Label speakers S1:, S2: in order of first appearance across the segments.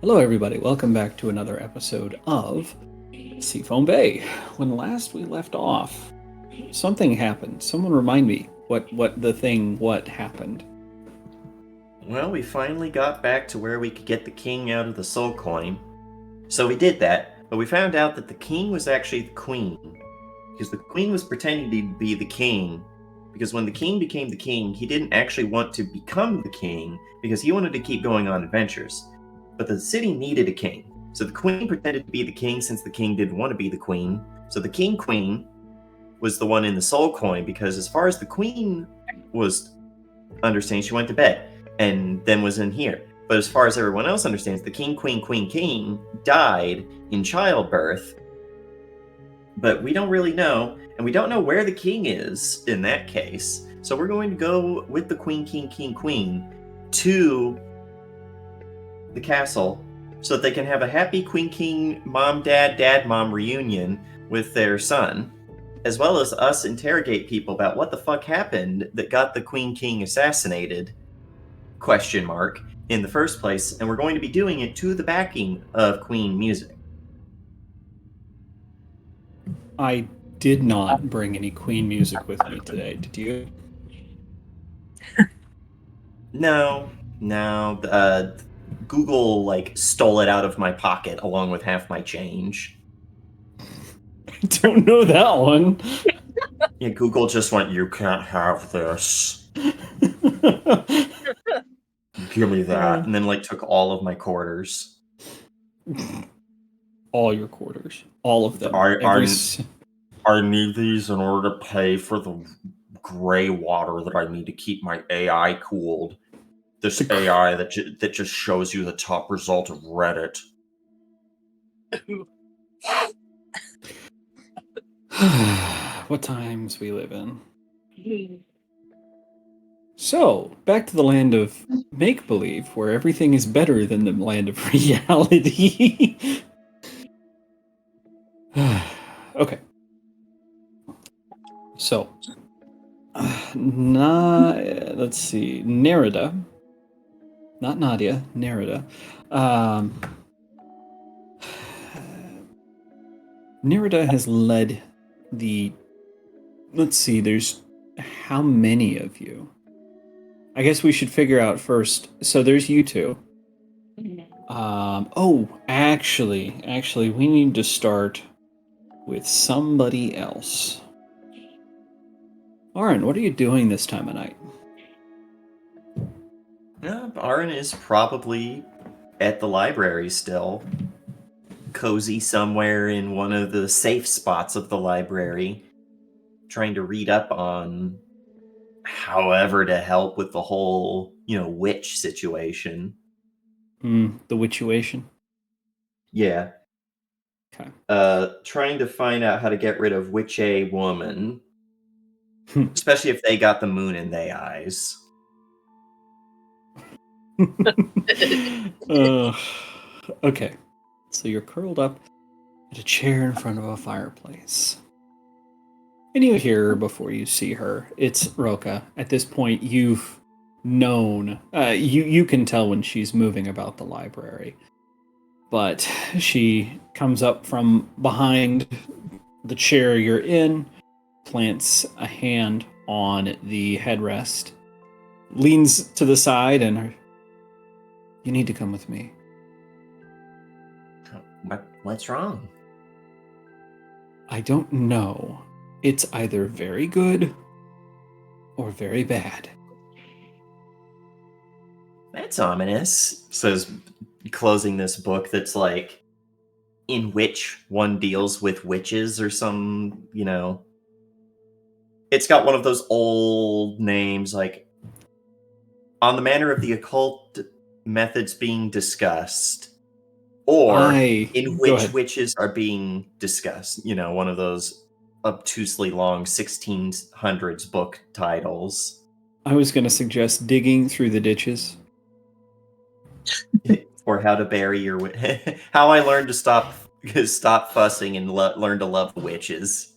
S1: Hello, everybody. Welcome back to another episode of Seafoam Bay. When last we left off, something happened. Someone remind me what happened.
S2: Well, we finally got back to where we could get the king out of the soul coin. So we did that, but we found out that the king was actually the queen. Because the queen was pretending to be the king. Because when the king became the king, he didn't actually want to become the king because he wanted to keep going on adventures. But the city needed a king. So the queen pretended to be the king since the king didn't want to be the queen. So the king queen was the one in the soul coin because as far as the queen was understanding, she went to bed and then was in here. But as far as everyone else understands, the king, queen, queen, king died in childbirth. But we don't really know, and we don't know where the king is in that case. So we're going to go with the queen, king, king, queen to the castle so that they can have a happy queen, king, mom, dad, dad, mom reunion with their son, as well as us interrogate people about what the fuck happened that got the queen, king assassinated question mark in the first place, and we're going to be doing it to the backing of Queen music.
S1: I did not bring any Queen music with me today. Did you?
S2: No, Google stole it out of my pocket along with half my change.
S1: I don't know that one.
S2: Yeah, Google just went, "You can't have this. Give me that," and then took all of my quarters.
S1: All your quarters, all of them.
S2: I need these in order to pay for the gray water that I need to keep my AI cooled. This AI that just shows you the top result of Reddit.
S1: What times we live in. So, back to the land of make-believe, where everything is better than the land of reality. Okay. So, let's see. Nerida. Not Nadia, Nerida. Nerida has led the... Let's see, there's... How many of you? I guess we should figure out first. So there's you two. Actually, we need to start with somebody else. Aaron, what are you doing this time of night?
S2: Aaron is probably at the library still, cozy somewhere in one of the safe spots of the library, trying to read up on however to help with the whole, witch situation.
S1: The witchuation?
S2: Yeah.
S1: Okay.
S2: Trying to find out how to get rid of Witch A Woman. Especially if they got the moon in their eyes.
S1: Okay. So you're curled up at a chair in front of a fireplace. And you hear her before you see her. It's Roka. At this point, you've known. You can tell when she's moving about the library. But she comes up from behind the chair you're in, plants a hand on the headrest, leans to the side, and you need to come with me.
S2: What's wrong?
S1: I don't know. It's either very good or very bad.
S2: That's ominous, says, closing this book that's in which one deals with witches or some, It's got one of those old names, on the manner of the occult methods being discussed, or in which witches are being discussed. One of those obtusely long 1600s book titles.
S1: I was going to suggest Digging Through the Ditches.
S2: Or How to Bury Your How I Learned to Stop Fussing and Learn to Love Witches.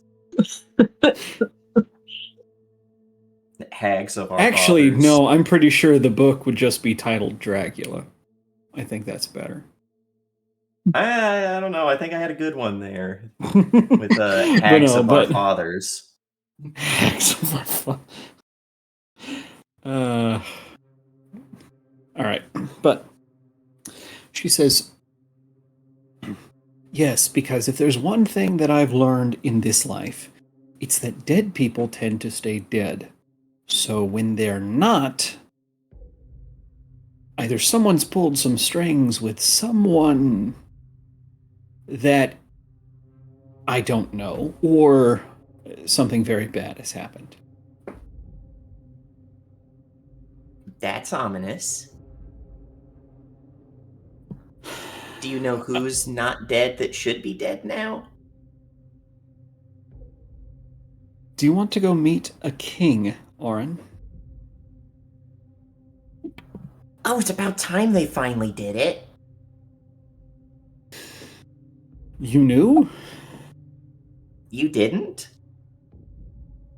S2: Hags of our
S1: Actually,
S2: fathers.
S1: no, I'm pretty sure the book would just be titled Dracula. I think that's better.
S2: I don't know. I think I had a good one there with the
S1: But
S2: hags
S1: no,
S2: of our
S1: but
S2: fathers.
S1: uh, all right. But she says, yes, because if there's one thing that I've learned in this life, it's that dead people tend to stay dead. So when they're not, either someone's pulled some strings with someone that I don't know, or something very bad has happened.
S2: That's ominous. Do you know who's not dead that should be dead now?
S1: Do you want to go meet a king, Oren?
S2: Oh, it's about time they finally did it.
S1: You knew?
S2: You didn't?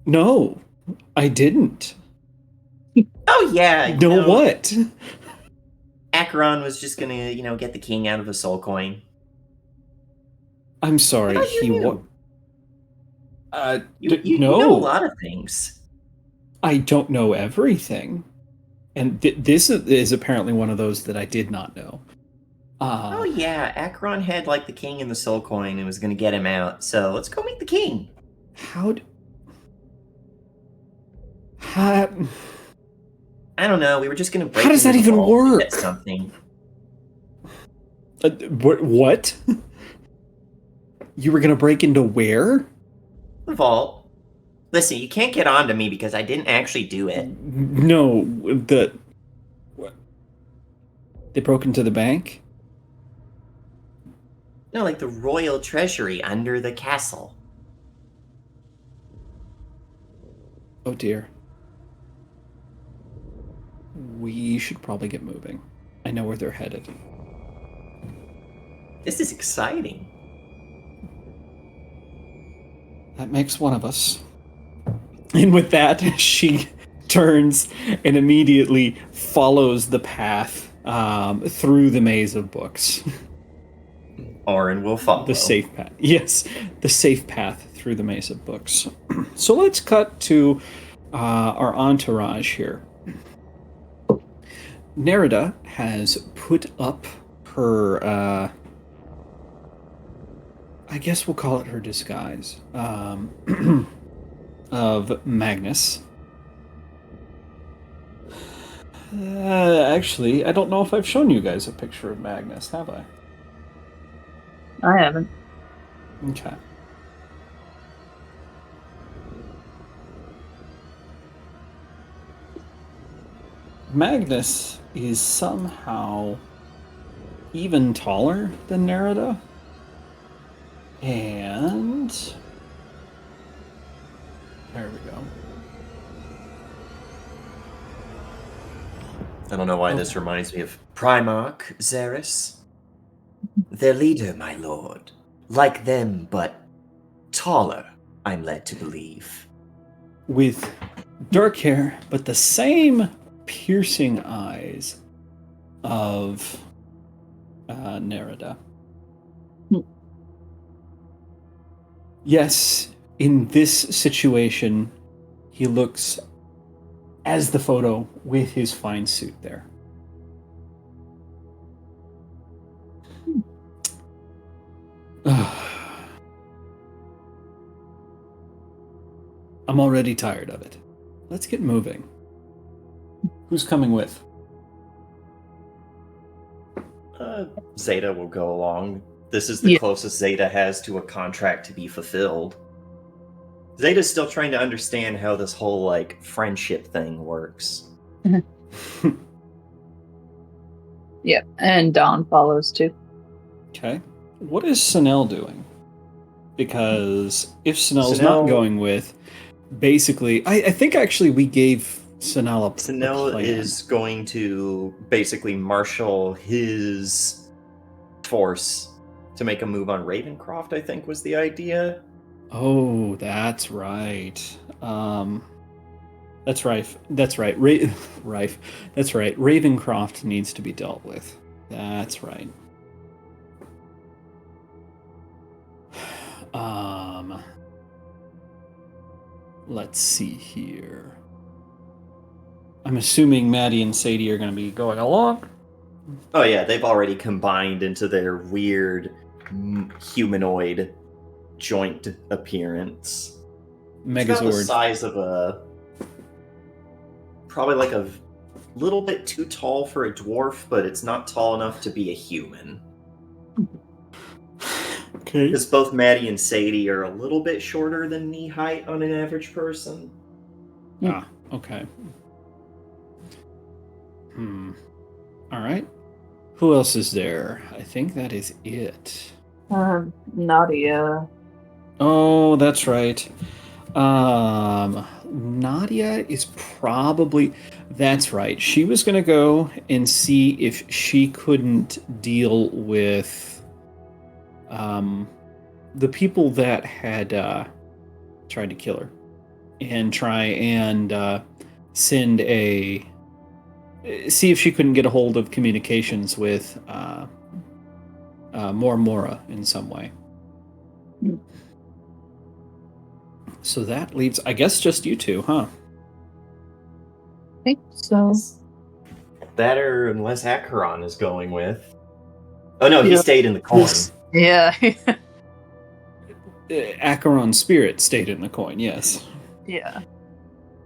S1: No, I didn't.
S2: Oh, yeah,
S1: No, what?
S2: Acheron was just gonna, get the king out of the soul coin.
S1: I'm
S2: I
S1: sorry,
S2: thought you
S1: he what?
S2: knew. You know a
S1: No,
S2: lot of things.
S1: I don't know everything. And this is apparently one of those that I did not know.
S2: Oh yeah, Acheron had like the king in the soul coin and was gonna get him out. So let's go meet the king.
S1: How? How?
S2: I don't know. We were just gonna break
S1: How does
S2: into
S1: that
S2: the
S1: even
S2: vault and get
S1: work?
S2: something.
S1: What? You were gonna break into where?
S2: The vault. Listen, you can't get on to me because I didn't actually do it.
S1: No, what? They broke into the bank.
S2: No, like the royal treasury under the castle.
S1: Oh dear. We should probably get moving. I know where they're headed.
S2: This is exciting.
S1: That makes one of us. And with that, she turns and immediately follows the path through the maze of books.
S2: Orin will follow.
S1: The safe path. Yes, the safe path through the maze of books. So let's cut to our entourage here. Nerida has put up her, I guess we'll call it her disguise, of Magnus. Actually, I don't know if I've shown you guys a picture of Magnus, have I?
S3: I haven't.
S1: Okay. Magnus is somehow even taller than Nerida. And there we go.
S2: I don't know why this reminds me of Primarch Xeris. Their leader, my lord. Like them, but taller, I'm led to believe.
S1: With dark hair, but the same piercing eyes of Nerida. Yes, in this situation, he looks as the photo with his fine suit there. I'm already tired of it. Let's get moving. Who's coming with?
S2: Zeta will go along. This is the closest Zeta has to a contract to be fulfilled. Zeta's still trying to understand how this whole, like, friendship thing works.
S3: Yep, and Dawn follows too.
S1: Okay. What is Sanel doing? Because if Sanel's not going with, basically, I think actually we gave Sanel a
S2: Sanel is going to basically marshal his force to make a move on Ravencroft, I think was the idea.
S1: Oh, that's right. That's right. That's right. Rife. That's right. Ravencroft needs to be dealt with. That's right. Let's see here. I'm assuming Maddie and Sadie are going to be going along.
S2: Oh yeah, they've already combined into their weird humanoid joint appearance. It's about the
S1: Megazord.
S2: size of probably like a little bit too tall for a dwarf, but it's not tall enough to be a human.
S1: Okay.
S2: Because both Maddie and Sadie are a little bit shorter than knee height on an average person.
S1: Ah, okay. All right. Who else is there? I think that is it.
S3: Nadia.
S1: Oh, that's right. Nadia is probably... That's right. She was going to go and see if she couldn't deal with the people that had tried to kill her and try and send a... See if she couldn't get a hold of communications with Mora in some way. So that leaves, I guess, just you two, huh?
S3: I think so.
S2: That or unless Acheron is going with. Oh no, he
S3: Yeah.
S2: stayed in the coin.
S3: Yeah.
S1: Acheron's spirit stayed in the coin, yes.
S3: Yeah.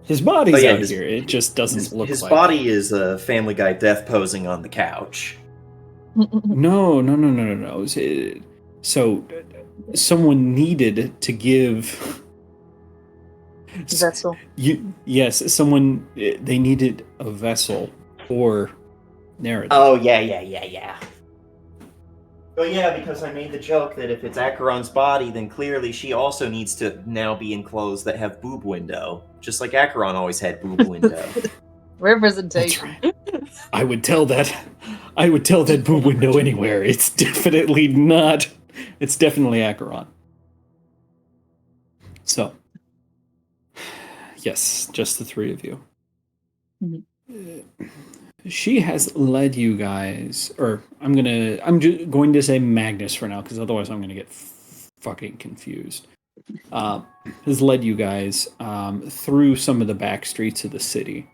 S1: His body's out
S2: his-
S1: here. It just doesn't look
S2: His
S1: like
S2: body is a Family Guy death posing on the couch.
S1: No. So someone needed to give...
S3: Vessel.
S1: Yes, someone... They needed a vessel for narrative.
S2: Oh, yeah. Oh, yeah, because I made the joke that if it's Acheron's body, then clearly she also needs to now be in clothes that have boob window. Just like Acheron always had boob window.
S3: Representation.
S1: That's right. I would tell that boob window anywhere. It's definitely not. It's definitely Acheron. So, yes, just the three of you. She has led you guys, or I'm just going to say Magnus for now, because otherwise I'm gonna get fucking confused. Has led you guys through some of the back streets of the city.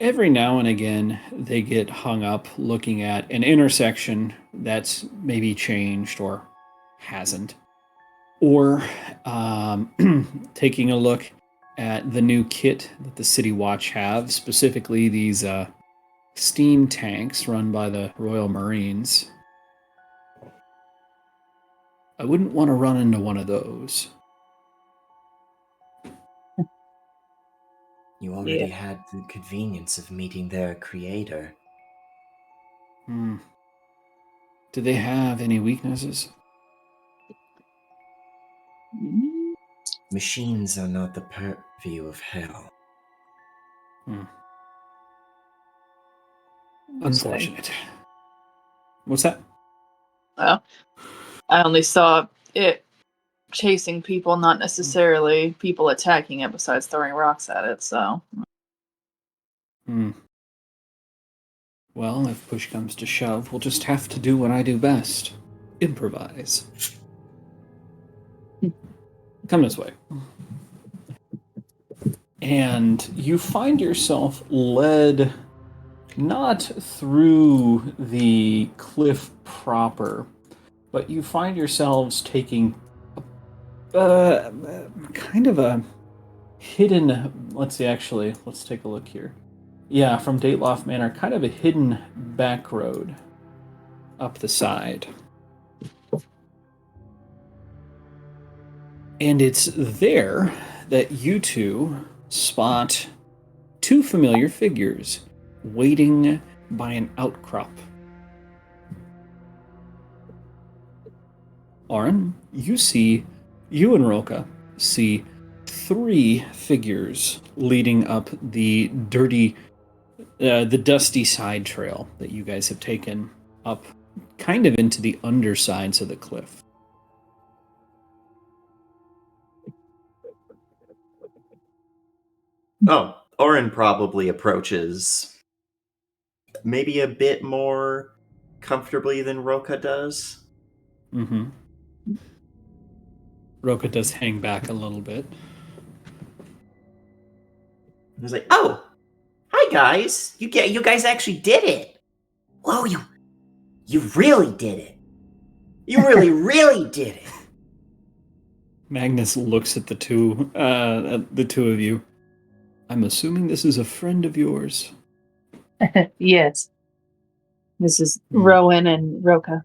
S1: Every now and again, they get hung up looking at an intersection that's maybe changed or hasn't, or taking a look at the new kit that the City Watch have, specifically these steam tanks run by the Royal Marines. I wouldn't want to run into one of those.
S2: You already had the convenience of meeting their creator.
S1: Do they have any weaknesses?
S2: Machines are not the purview of hell.
S1: Unfortunate. What's that?
S3: Well, I only saw it chasing people, not necessarily people attacking it, besides throwing rocks at it, so.
S1: Well, if push comes to shove, we'll just have to do what I do best. Improvise. Come this way. And you find yourself led not through the cliff proper, but you find yourselves taking kind of a hidden... Let's take a look here. Yeah, from Dateloft Manor, kind of a hidden back road up the side. And it's there that you two spot two familiar figures waiting by an outcrop. Aaron, you and Roka see three figures leading up the dusty side trail that you guys have taken up kind of into the undersides of the cliff.
S2: Oh, Orin probably approaches maybe a bit more comfortably than Roka does.
S1: Mm-hmm. Roka does hang back a little bit.
S2: I was like, "Oh, hi guys! You guys actually did it! Whoa, you really did it! You really, really did it!"
S1: Magnus looks at the two of you. I'm assuming this is a friend of yours.
S3: Yes. This is
S1: Hmm.
S3: Rowan and Roka.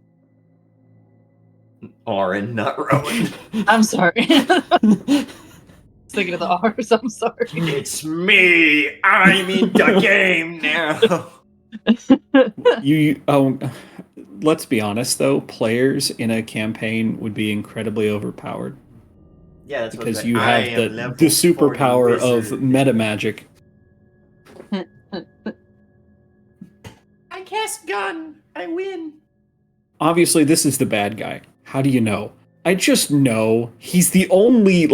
S2: Orin, not Rowan.
S3: I'm sorry. Thinking of the R's. I'm sorry.
S2: It's me. I'm in the game now.
S1: Let's be honest though, players in a campaign would be incredibly overpowered
S2: Yeah, that's
S1: because
S2: what
S1: you
S2: I
S1: have
S2: am
S1: the
S2: level 40
S1: superpower of
S2: wizard.
S1: meta magic.
S2: I cast gun. I win.
S1: Obviously, this is the bad guy. How do you know? I just know he's the only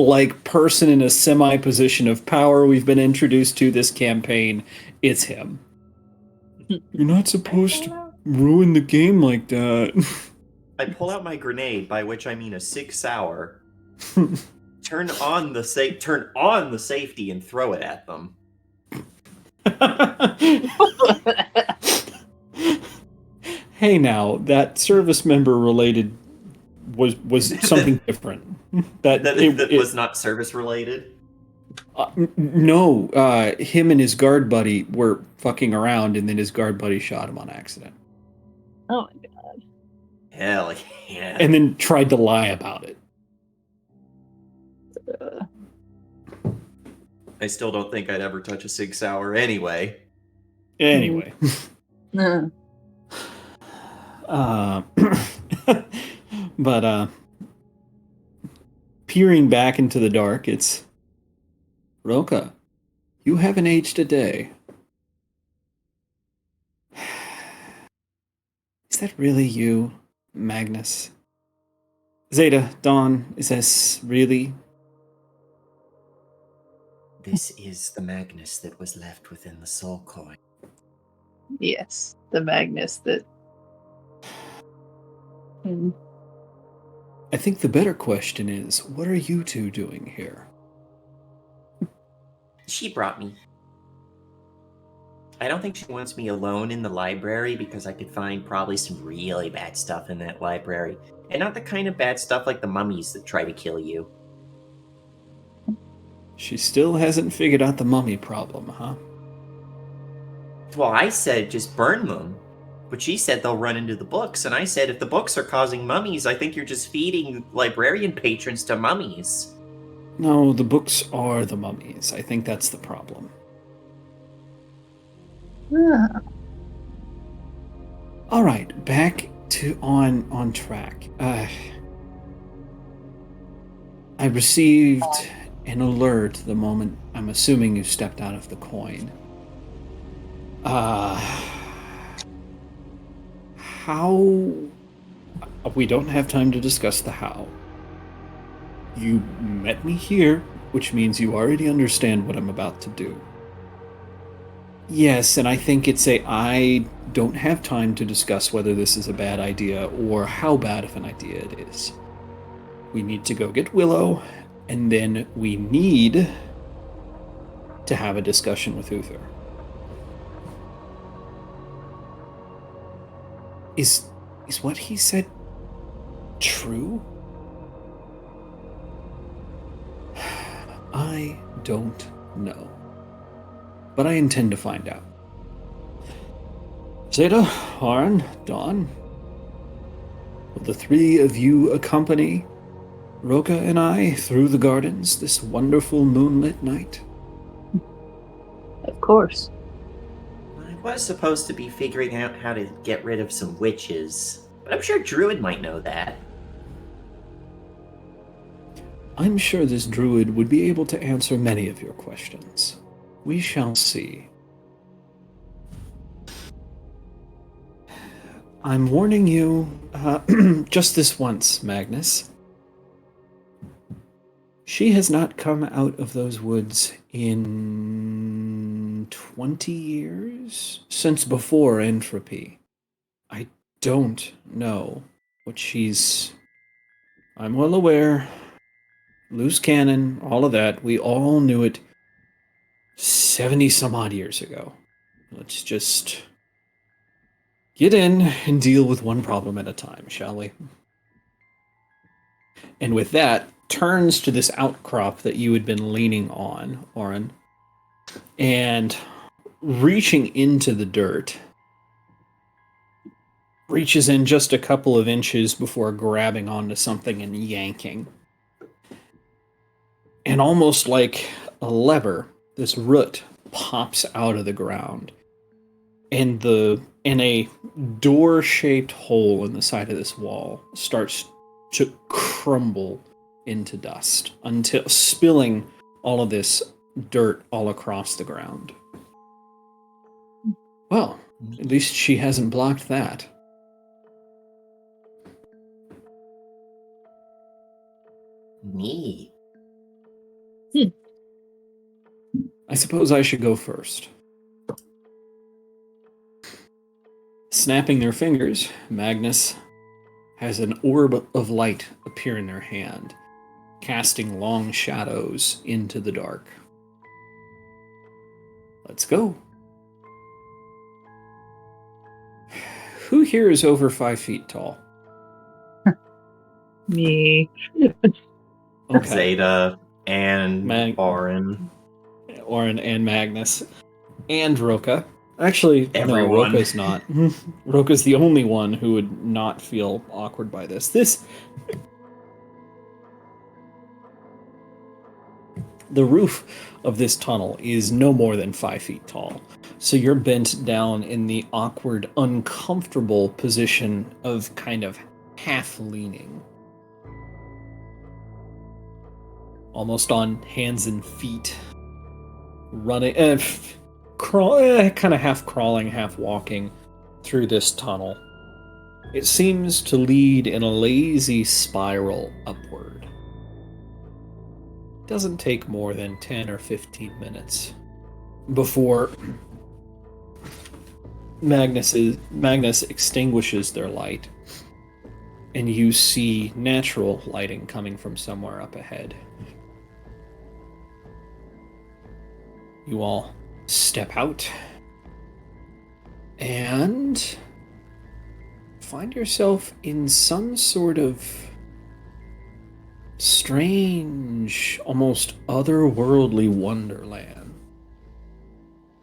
S1: person in a semi position of power we've been introduced to this campaign. It's him. You're not supposed to ruin the game like that.
S2: I pull out my grenade, by which I mean a 6 hour. Turn on the safety and throw it at them.
S1: Hey, now that service member related was something different.
S2: That was not service related.
S1: No, him and his guard buddy were fucking around, and then his guard buddy shot him on accident.
S3: Oh my god.
S2: Hell yeah.
S1: And then tried to lie about it.
S2: I still don't think I'd ever touch a 6 hour anyway.
S1: Anyway. But peering back into the dark, it's Roka, you haven't aged a day. Is that really you, Magnus? Zeta, Dawn, is this really?
S2: This is the Magnus that was left within the soul coin.
S3: Yes, the Magnus that.
S1: I think the better question is, what are you two doing here?
S2: She brought me. I don't think she wants me alone in the library because I could find probably some really bad stuff in that library. And not the kind of bad stuff like the mummies that try to kill you.
S1: She still hasn't figured out the mummy problem, huh?
S2: Well, I said just burn them. But she said they'll run into the books, and I said if the books are causing mummies, I think you're just feeding librarian patrons to mummies.
S1: No, the books are the mummies. I think that's the problem. All right, back to on track. I received an alert the moment I'm assuming you stepped out of the coin. How? We don't have time to discuss the how. You met me here, which means you already understand what I'm about to do. Yes, and I think I don't have time to discuss whether this is a bad idea or how bad of an idea it is. We need to go get Willow, and then we need to have a discussion with Uther. Is what he said true? I don't know. But I intend to find out. Zeta, Arn, Dawn, will the three of you accompany Roka and I through the gardens this wonderful moonlit night?
S3: Of course.
S2: I was supposed to be figuring out how to get rid of some witches, but I'm sure Druid might know that.
S1: I'm sure this druid would be able to answer many of your questions. We shall see. I'm warning you, just this once, Magnus. She has not come out of those woods in 20 years? Since before entropy. I don't know what she's... I'm well aware. loose cannon, all of that. We all knew it 70 some odd years ago. Let's just get in and deal with one problem at a time, shall we? And with that, turns to this outcrop that you had been leaning on, Oren, and reaching into the dirt, reaches in just a couple of inches before grabbing onto something and yanking. And almost like a lever, this root pops out of the ground. And a door-shaped hole in the side of this wall starts to crumble into dust until spilling all of this dirt all across the ground. Well, at least she hasn't blocked that.
S2: Me.
S1: I suppose I should go first. Snapping their fingers, Magnus has an orb of light appear in their hand, casting long shadows into the dark. Let's go. Who here is over 5 feet tall?
S3: Me.
S1: Okay.
S2: Zeta and Oren.
S1: Oren and Magnus. And Roka. Actually,
S2: Everyone.
S1: no, Roka's not. Roka's the only one who would not feel awkward by this. The roof of this tunnel is no more than 5 feet tall. So you're bent down in the awkward, uncomfortable position of kind of half leaning. Almost on hands and feet. Running, kind of half crawling, half walking through this tunnel. It seems to lead in a lazy spiral upward. It doesn't take more than 10 or 15 minutes before Magnus extinguishes their light, and you see natural lighting coming from somewhere up ahead. You all step out and find yourself in some sort of strange, almost otherworldly wonderland.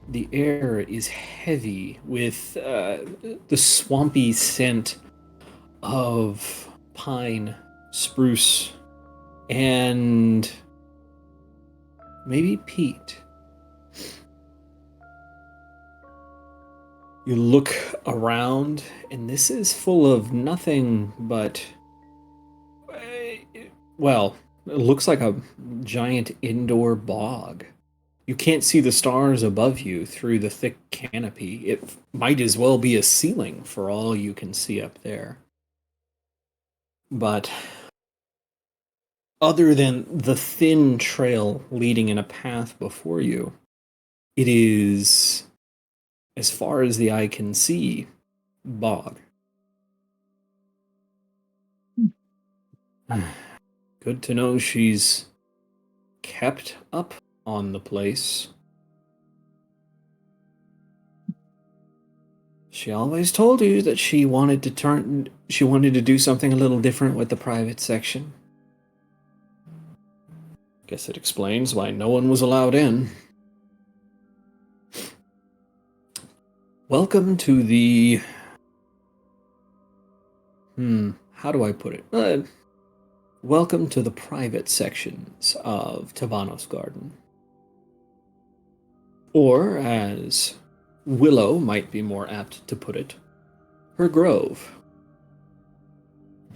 S1: The air is heavy with the swampy scent of pine, spruce, and maybe peat. You look around, and this is full of nothing but, well, it looks like a giant indoor bog. You can't see the stars above you through the thick canopy. It might as well be a ceiling for all you can see up there. But other than the thin trail leading in a path before you, it is, as far as the eye can see, bog. Good to know she's kept up on the place. She always told you that she wanted to do something a little different with the private section. Guess it explains why no one was allowed in. Welcome to the... how do I put it? Welcome to the private sections of Tavanos Garden. Or, as Willow might be more apt to put it, her grove.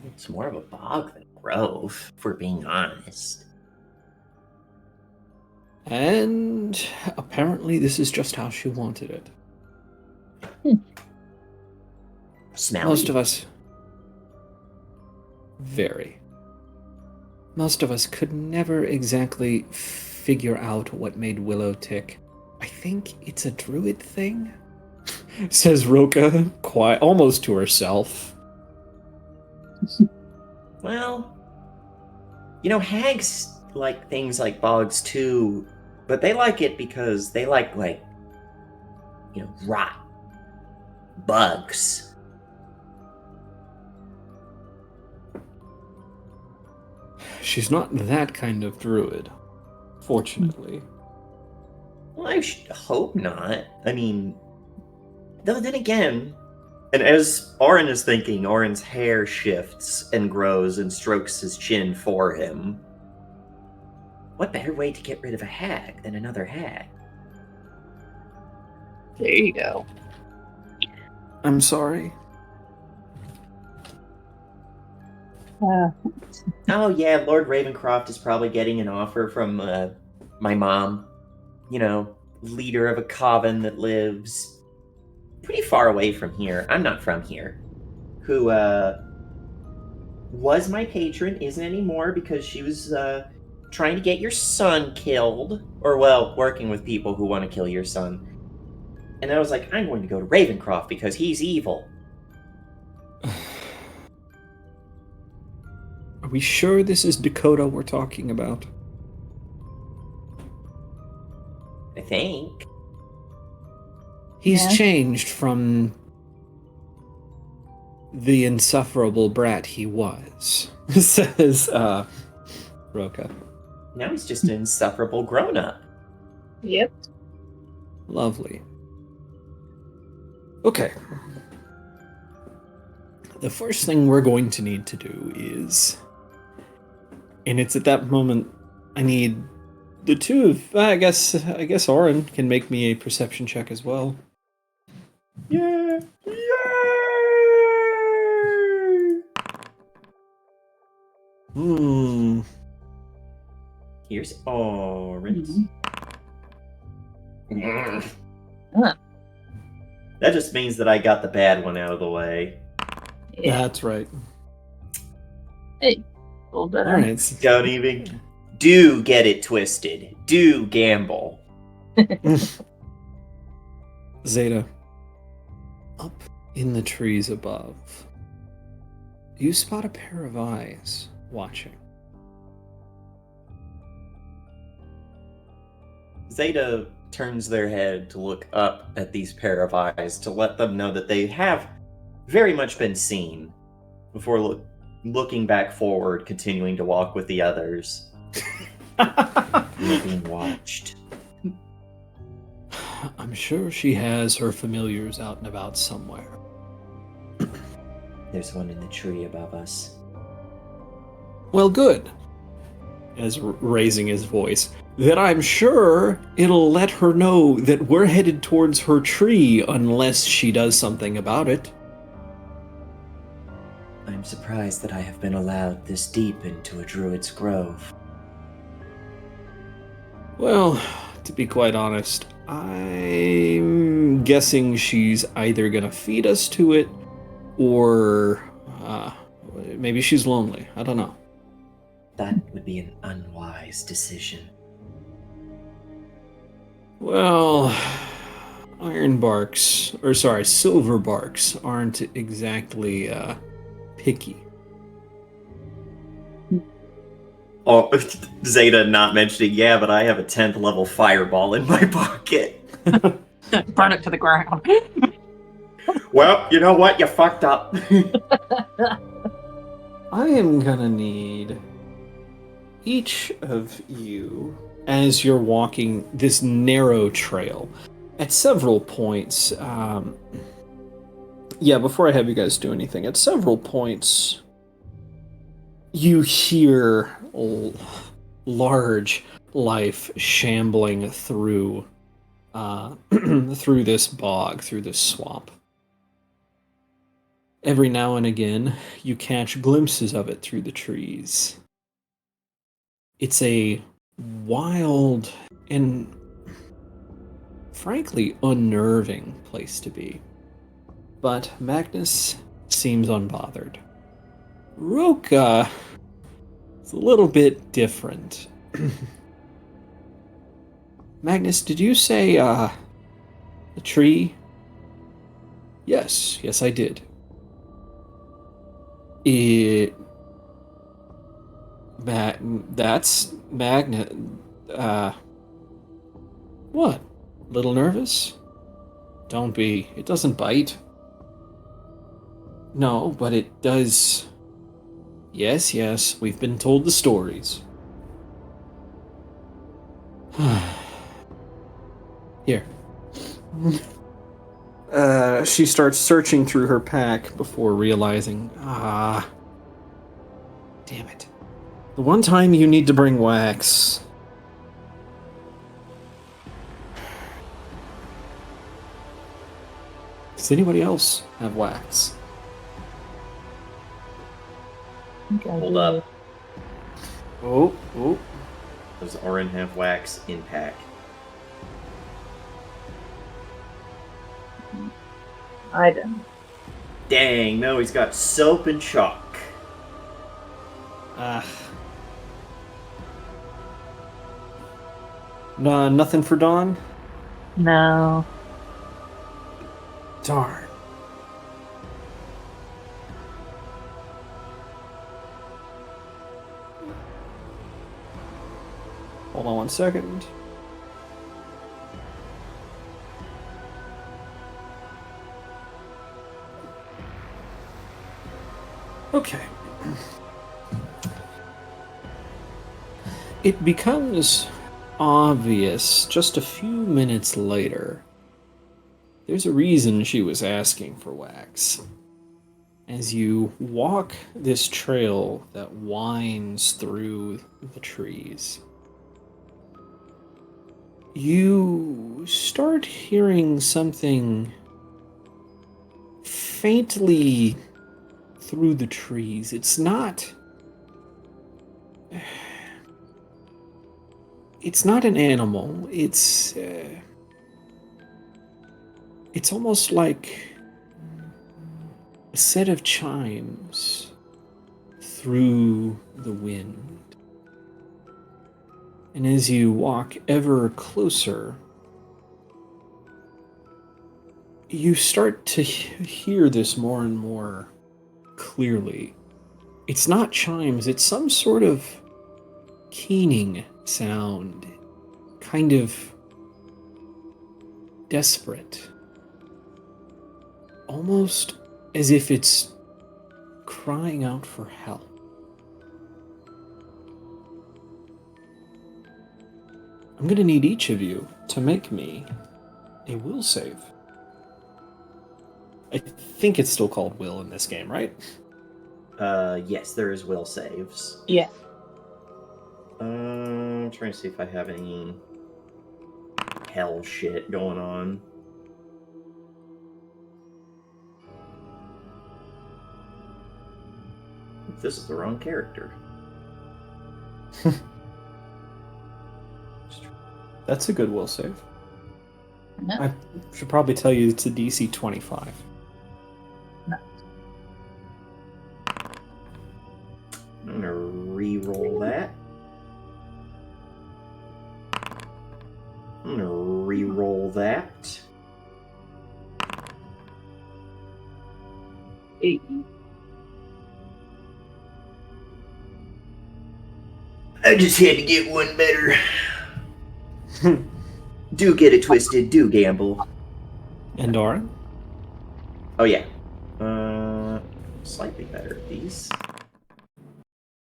S2: It's more of a bog than a grove, if we're being honest.
S1: And apparently this is just how she wanted it.
S2: Smelly.
S1: Most of us... Very. Most of us could never exactly figure out what made Willow tick. I think it's a druid thing, says Roka, quiet, almost to herself.
S2: Well, hags like things like bogs too, but they like it because they like, rot, bugs.
S1: She's not that kind of druid, fortunately.
S2: Well, I hope not. I mean, though then again, and as Orin is thinking, Orin's hair shifts and grows and strokes his chin for him. What better way to get rid of a hag than another hag?
S3: There you go.
S1: I'm sorry.
S2: Oh yeah, Lord Ravencroft is probably getting an offer from my mom. Leader of a coven that lives pretty far away from here. I'm not from here. Who was my patron, isn't anymore because she was trying to get your son killed. Or, well, working with people who want to kill your son. And I was like, I'm going to go to Ravencroft because he's evil.
S1: Are we sure this is Dakota we're talking about?
S2: I think.
S1: He's
S3: Yeah.
S1: changed from the insufferable brat he was, says Roka.
S2: Now he's just an insufferable grown-up.
S3: Yep.
S1: Lovely. Okay. The first thing we're going to need to do is... And it's at that moment I need the two of... I guess Orin can make me a perception check as well.
S2: Yeah.
S1: Hmm.
S2: Here's Orange.
S3: Huh.
S2: That just means that I got the bad one out of the way.
S3: Yeah.
S1: That's right.
S3: Hey. A little better.
S1: All right.
S2: Don't even do get it twisted. Do gamble.
S1: Zeta, up in the trees above, you spot a pair of eyes watching.
S2: Zeta turns their head to look up at these pair of eyes to let them know that they have very much been seen before looking back forward, continuing to walk with the others. You're being watched.
S1: I'm sure she has her familiars out and about somewhere.
S2: There's one in the tree above us.
S1: Well, good. As raising his voice, that I'm sure it'll let her know that we're headed towards her tree unless she does something about it.
S2: I'm surprised that I have been allowed this deep into a druid's grove.
S1: Well, to be quite honest, I'm guessing she's either gonna feed us to it, or maybe she's lonely. I don't know.
S2: That would be an unwise decision.
S1: Well, silver barks aren't exactly picky.
S2: Oh, Zeta not mentioning, yeah, but I have a 10th level fireball in my pocket.
S3: Burn it to the ground.
S2: Well, you know what? You fucked up.
S1: I am gonna need each of you, as you're walking this narrow trail, at several points, before I have you guys do anything, at several points, you hear large life shambling through through this bog, through this swamp. Every now and again, you catch glimpses of it through the trees. It's a wild and frankly unnerving place to be. But Magnus seems unbothered. Roka is a little bit different. Magnus, did you say a tree? Yes, I did. That's magnet. What? Little nervous? Don't be. It doesn't bite. No, but it does. Yes, we've been told the stories. Here. She starts searching through her pack before realizing, damn it. The one time you need to bring wax. Does anybody else have wax?
S2: Hold up.
S1: Oh.
S2: Does Orin have wax in pack?
S3: I don't.
S2: Dang, no, he's got soap and chalk.
S1: No, nothing for Dawn?
S3: No.
S1: Darn. Hold on one second. Okay. It becomes obvious just a few minutes later. There's a reason she was asking for wax. As you walk this trail that winds through the trees, you start hearing something faintly through the trees. It's not an animal. It's almost like a set of chimes through the wind. And as you walk ever closer, you start to hear this more and more clearly. It's not chimes, it's some sort of keening sound, kind of desperate. Almost as if it's crying out for help. I'm gonna need each of you to make me a will save. I think it's still called will in this game, right?
S2: Yes, there is will saves.
S3: Yeah.
S2: I'm trying to see if I have any hell shit going on. This is the wrong character.
S1: That's a good will save.
S3: No.
S1: I should probably tell you it's a DC 25.
S3: No.
S2: I'm gonna re-roll that. I'm gonna re-roll that.
S3: 8.
S2: I just had to get one better. Do get it twisted, do gamble.
S1: And Doran?
S2: Oh yeah. Slightly better at these.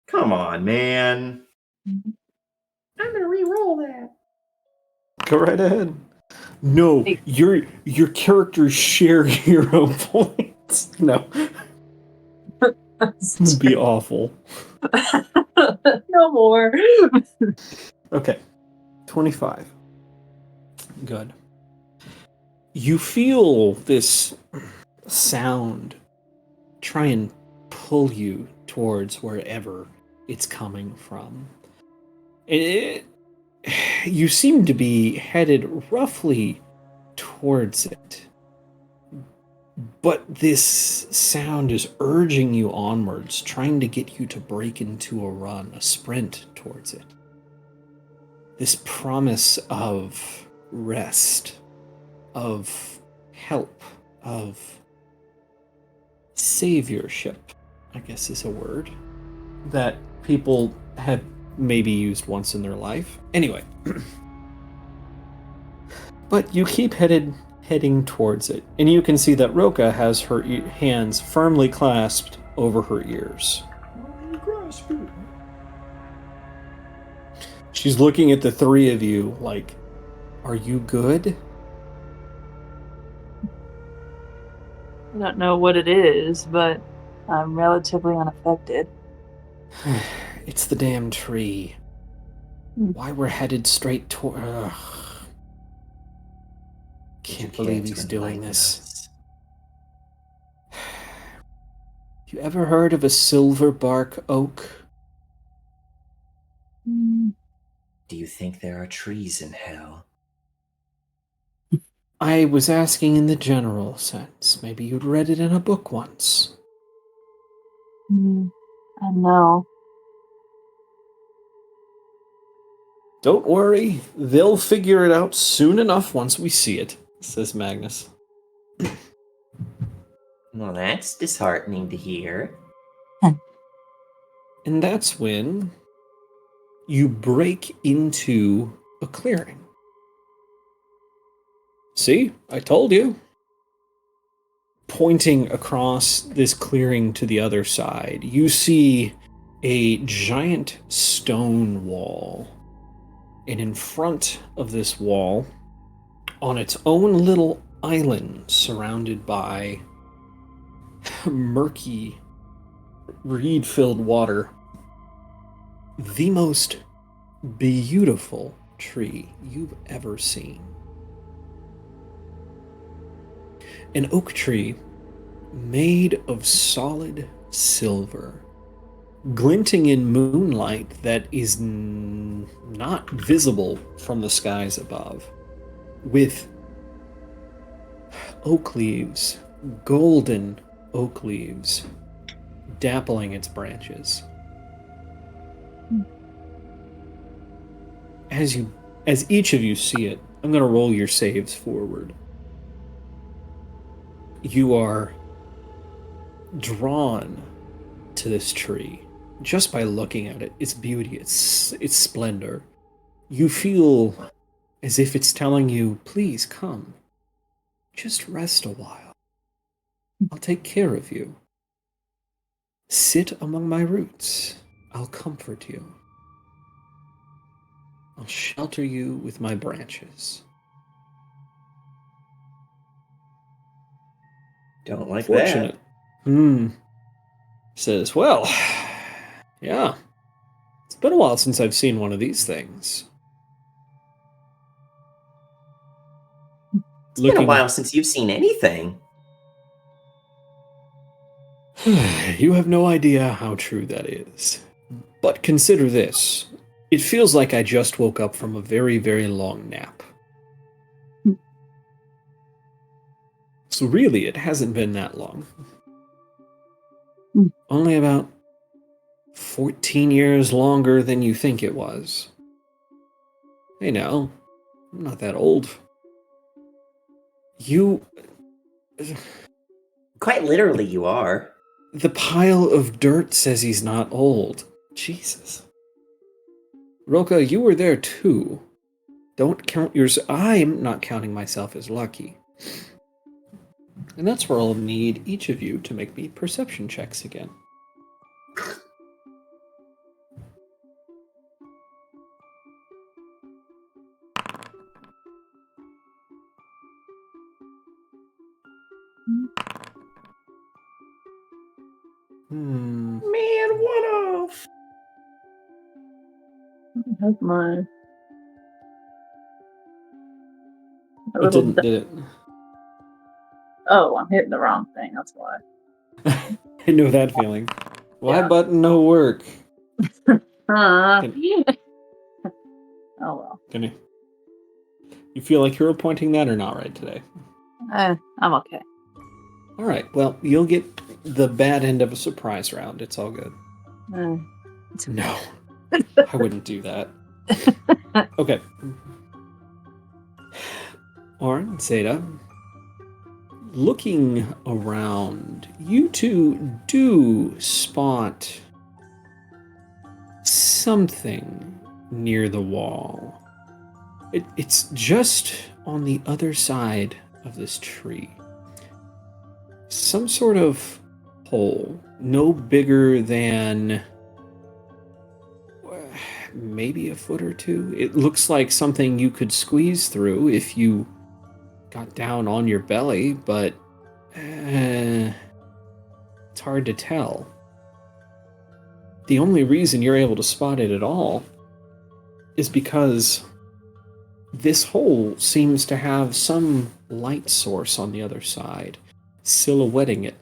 S2: Come on, man.
S3: Mhm.
S2: I'm gonna re-roll that.
S1: Go right ahead. No,
S3: Hey.
S1: your characters share hero points. No. It'd be awful.
S3: No more.
S1: Okay. 25. Good. You feel this sound try and pull you towards wherever it's coming from. You seem to be headed roughly towards it. But this sound is urging you onwards, trying to get you to break into a run, a sprint towards it. This promise of rest, of help, of saviorship, I guess is a word, that people had maybe used once in their life. Anyway. But you keep heading towards it, and you can see that Roka has her hands firmly clasped over her ears. She's looking at the three of you like, are you good?
S3: I don't know what it is, but I'm relatively unaffected.
S1: It's the damn tree. Why we're headed straight toward... Can't believe he's doing this. You ever heard of a silverbark oak?
S2: Do you think there are trees in hell?
S1: I was asking in the general sense. Maybe you'd read it in a book once.
S3: I know.
S1: Don't worry, they'll figure it out soon enough once we see it, says Magnus.
S2: Well, that's disheartening to hear.
S1: And that's when you break into a clearing. See, I told you. Pointing across this clearing to the other side, you see a giant stone wall. And in front of this wall, on its own little island surrounded by murky, reed-filled water, the most beautiful tree you've ever seen. An oak tree made of solid silver, glinting in moonlight that is not visible from the skies above, with oak leaves, golden oak leaves, dappling its branches. As each of you see it, I'm going to roll your saves forward. You are drawn to this tree just by looking at it, its beauty, its splendor. You feel as if it's telling you, please come. Just rest a while. I'll take care of you. Sit among my roots. I'll comfort you. I'll shelter you with my branches.
S2: Don't like
S1: Fortunate.
S2: that.
S1: Says, well, yeah. It's been a while since I've seen one of these things.
S2: It's been a while since you've seen anything.
S1: You have no idea how true that is. But consider this. It feels like I just woke up from a very, very long nap. So really, it hasn't been that long. Only about 14 years longer than you think it was. Hey now, I'm not that old. You...
S2: Quite literally, you are.
S1: The pile of dirt says he's not old. Jesus. Roka, you were there too. Don't count yours. I'm not counting myself as lucky. And that's where I'll need each of you to make me perception checks again.
S2: Man, what off?
S3: That's my.
S1: It didn't, did it?
S3: Oh, I'm hitting the wrong thing. That's why.
S1: I know that feeling. Why
S3: Yeah.
S1: button no work?
S3: Oh well.
S1: Can you feel like you're appointing that or not right today?
S3: I'm okay.
S1: All right. Well, you'll get the bad end of a surprise round. It's all good. No, I wouldn't do that. Okay. Orin, Zeta, looking around, you two do spot something near the wall. It's just on the other side of this tree. Some sort of hole, no bigger than maybe a foot or two. It looks like something you could squeeze through if you got down on your belly, but it's hard to tell. The only reason you're able to spot it at all is because this hole seems to have some light source on the other side, silhouetting it,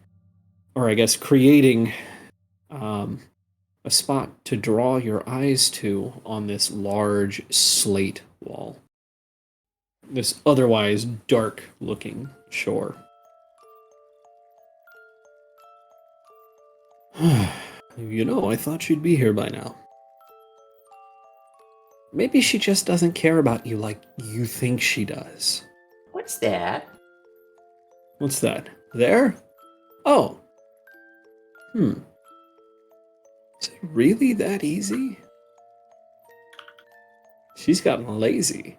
S1: or I guess creating a spot to draw your eyes to on this large slate wall. This otherwise dark-looking shore. You know, I thought she'd be here by now. Maybe she just doesn't care about you like you think she does.
S2: What's that?
S1: What's that? There? Oh. Is it really that easy? She's gotten lazy.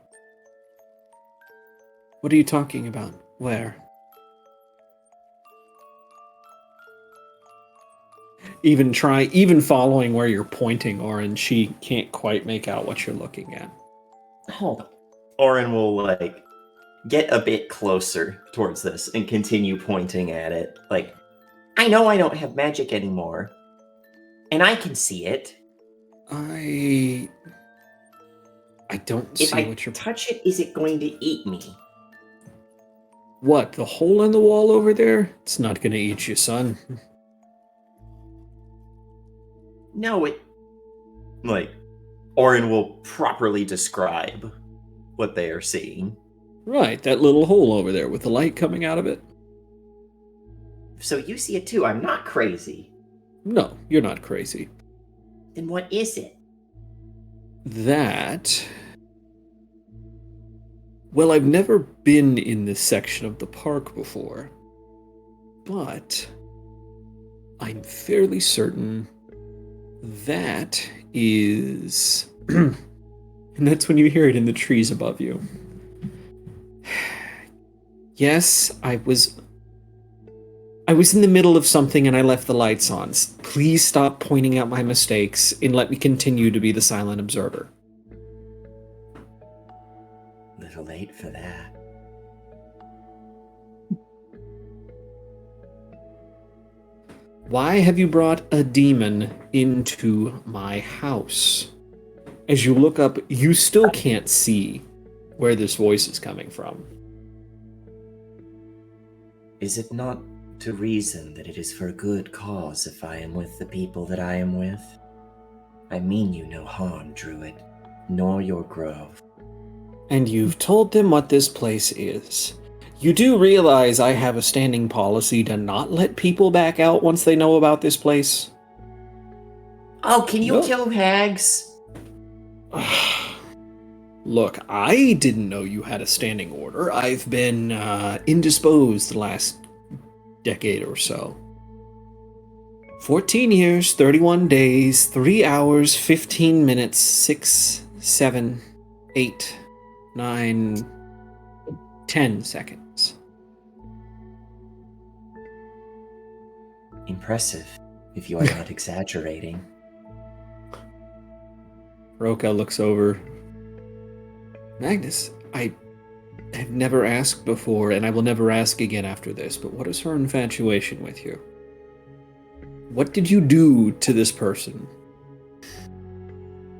S1: What are you talking about? Where? Even following where you're pointing, Orin, she can't quite make out what you're looking at.
S2: Hold on. Orin will, get a bit closer towards this and continue pointing at it. I know I don't have magic anymore. And I can see it.
S1: I don't see what you're...
S2: If I touch it, is it going to eat me?
S1: What, the hole in the wall over there? It's not gonna eat you, son.
S2: No, it... Orin will properly describe what they are seeing.
S1: Right, that little hole over there with the light coming out of it.
S2: So you see it too. I'm not crazy.
S1: No, you're not crazy.
S2: Then what is it?
S1: That... Well, I've never been in this section of the park before, but I'm fairly certain that is... And that's when you hear it in the trees above you. Yes, I was in the middle of something and I left the lights on. Please stop pointing out my mistakes and let me continue to be the silent observer.
S2: Little late for that.
S1: Why have you brought a demon into my house? As you look up, you still can't see where this voice is coming from.
S2: Is it not to reason that it is for a good cause if I am with the people that I am with? I mean you no harm, Druid, nor your grove.
S1: And you've told them what this place is. You do realize I have a standing policy to not let people back out once they know about this place?
S2: Oh, can you
S1: No.
S2: kill hags?
S1: Look, I didn't know you had a standing order. I've been indisposed the last decade or so. 14 years, 31 days, 3 hours, 15 minutes, 6, 7, 8, 9, 10 seconds.
S2: Impressive, if you are not exaggerating.
S1: Roka looks over. Magnus, I have never asked before, and I will never ask again after this, but what is her infatuation with you? What did you do to this person?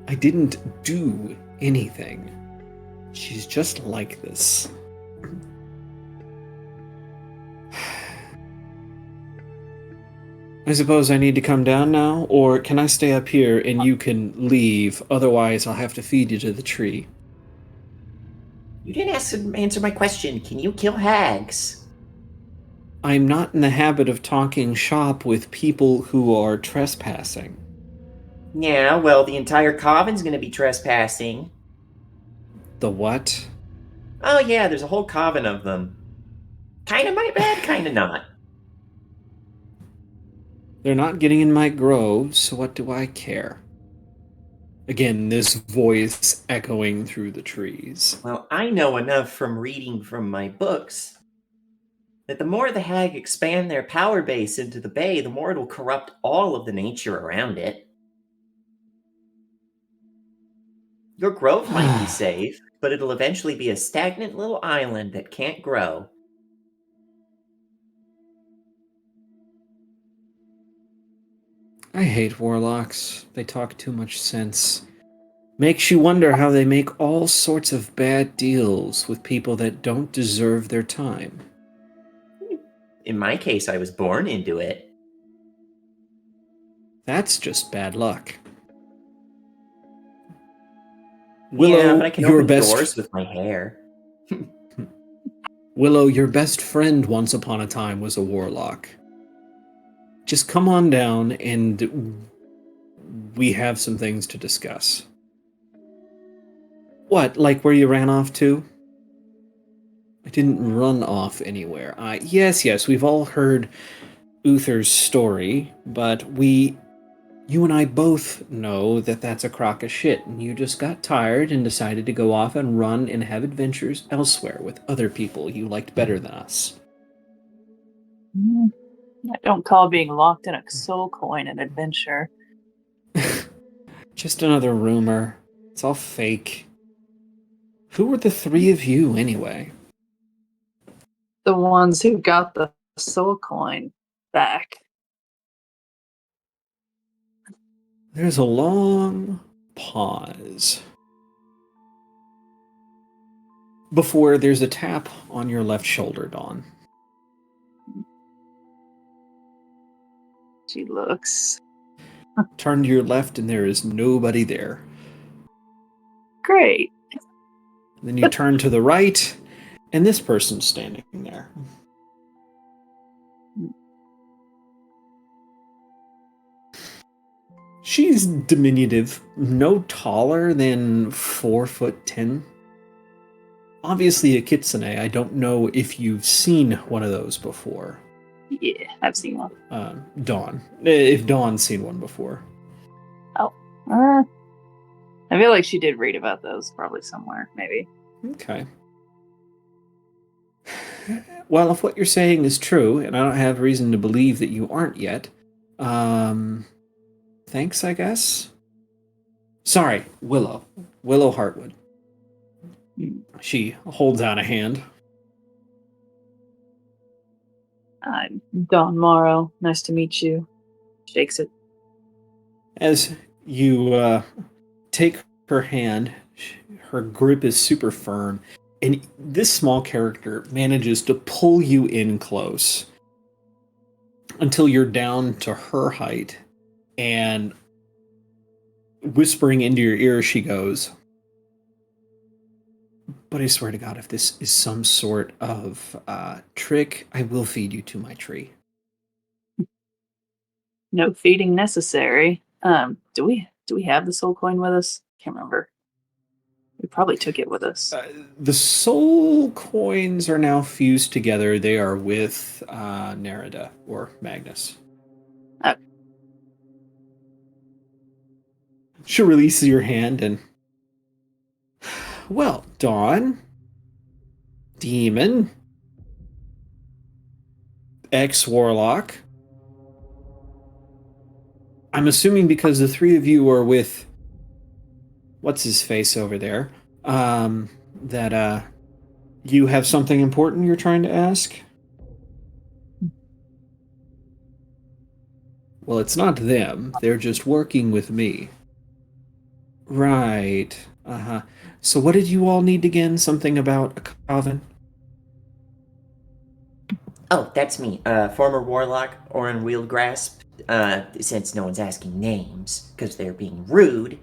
S1: I didn't do anything. She's just like this. I suppose I need to come down now, or can I stay up here and you can leave? Otherwise, I'll have to feed you to the tree.
S2: You didn't answer my question. Can you kill hags?
S1: I'm not in the habit of talking shop with people who are trespassing.
S2: Yeah, well, the entire coven's gonna be trespassing.
S1: The what?
S2: Oh yeah, there's a whole coven of them. Kinda my bad, kinda not.
S1: They're not getting in my grove, so what do I care? Again, this voice echoing through the trees.
S2: Well, I know enough from reading from my books that the more the hag expand their power base into the bay, the more it will corrupt all of the nature around it. Your grove might be safe, but it'll eventually be a stagnant little island that can't grow.
S1: I hate warlocks. They talk too much sense. Makes you wonder how they make all sorts of bad deals with people that don't deserve their time.
S2: In my case, I was born into it.
S1: That's just bad luck.
S2: Yeah, but I can
S1: your
S2: open
S1: best
S2: doors with my hair.
S1: Willow, your best friend once upon a time was a warlock. Just come on down and we have some things to discuss. What, like where you ran off to? I didn't run off anywhere. Yes, we've all heard Uther's story, but you and I both know that that's a crock of shit, and you just got tired and decided to go off and run and have adventures elsewhere with other people you liked better than us.
S3: I don't call being locked in a soul coin an adventure.
S1: Just another rumor. It's all fake. Who were the three of you, anyway?
S3: The ones who got the soul coin back.
S1: There's a long pause before there's a tap on your left shoulder, Dawn.
S3: She looks
S1: Turn to your left and there is nobody there.
S3: great.
S1: Then you turn to the right and this person's standing there. She's diminutive, no taller than 4'10". Obviously a kitsune. I don't know if you've seen one of those before.
S3: Yeah, I've seen one.
S1: Dawn. If Dawn's seen one before.
S3: I feel like she did read about those probably somewhere, maybe.
S1: Okay. Well, if what you're saying is true, and I don't have reason to believe that you aren't yet, thanks, I guess? Sorry, Willow. Willow Hartwood. She holds out a hand.
S3: I'm Dawn Morrow. Nice to meet you. Shakes it.
S1: As you take her hand, her grip is super firm, and this small character manages to pull you in close until you're down to her height, and whispering into your ear, she goes, "But I swear to God, if this is some sort of trick, I will feed you to my tree."
S3: No feeding necessary. Do we have the soul coin with us? Can't remember. We probably took it with us.
S1: The soul coins are now fused together. They are with Nerida or Magnus.
S3: Oh.
S1: She releases your hand and... Well, Dawn, Demon, ex-Warlock. I'm assuming because the three of you are with... What's-his-face over there? That you have something important you're trying to ask? Well, it's not them. They're just working with me. Right. Uh-huh. So what did you all need again? Something about a coven?
S2: Oh, that's me, former warlock, Orin Wieldgrasp. Since no one's asking names, because they're being rude.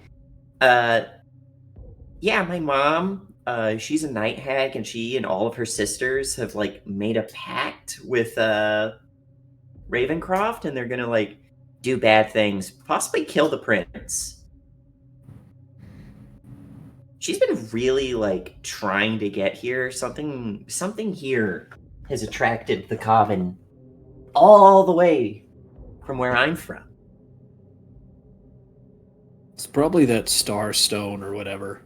S2: Yeah, my mom, she's a night hag, and she and all of her sisters have, like, made a pact with, Ravencroft, and they're gonna, like, do bad things, possibly kill the prince. She's been really, like, trying to get here. Something here has attracted the coven all the way from where I'm from.
S1: It's probably that star stone or whatever.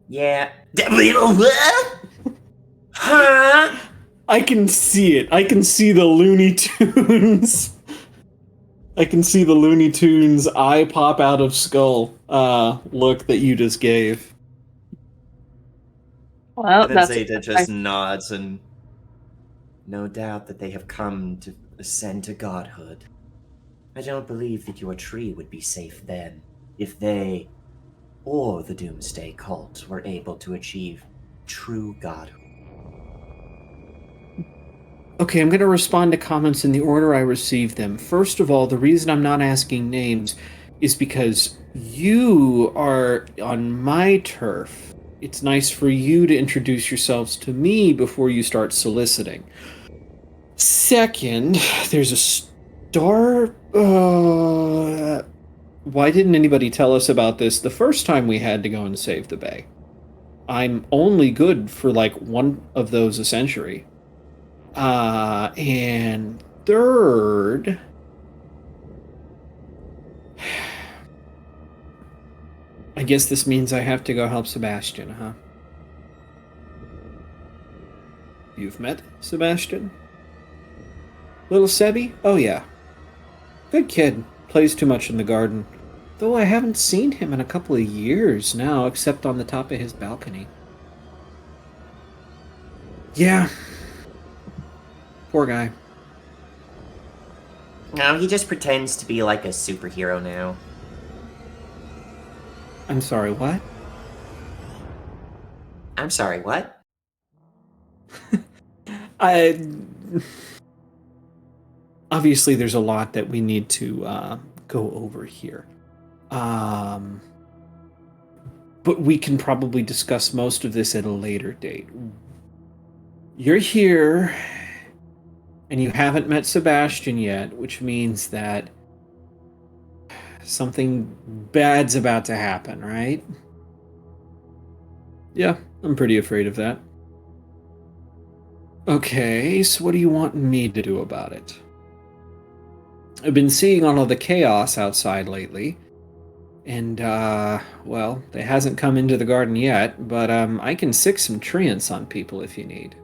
S2: Yeah. What? Huh?
S1: I can see it. I can see the Looney Tunes. I can see the Looney Tunes eye pop out of skull look that you just gave.
S3: Well,
S2: And then
S3: that's
S2: Zeta just nods, and no doubt that they have come to ascend to godhood. I don't believe that your tree would be safe then, if they or the Doomsday Cult were able to achieve true godhood.
S1: Okay, I'm going to respond to comments in the order I received them. First of all, the reason I'm not asking names is because you are on my turf. It's nice for you to introduce yourselves to me before you start soliciting. Second, there's a star. Why didn't anybody tell us about this the first time we had to go and save the bay? I'm only good for like one of those a century. And third, I guess this means I have to go help Sebastian, huh? You've met Sebastian? Little Sebby? Oh yeah. Good kid. Plays too much in the garden. Though I haven't seen him in a couple of years now, except on the top of his balcony. Yeah. Poor guy.
S2: No, he just pretends to be like a superhero now.
S1: I'm sorry, what?
S2: I'm sorry, what?
S1: Obviously, there's a lot that we need to go over here. But we can probably discuss most of this at a later date. You're here, and you haven't met Sebastian yet, which means that something bad's about to happen, right? Yeah, I'm pretty afraid of that. Okay, so what do you want me to do about it? I've been seeing all of the chaos outside lately, and, well, it hasn't come into the garden yet, but, I can sick some treants on people if you need.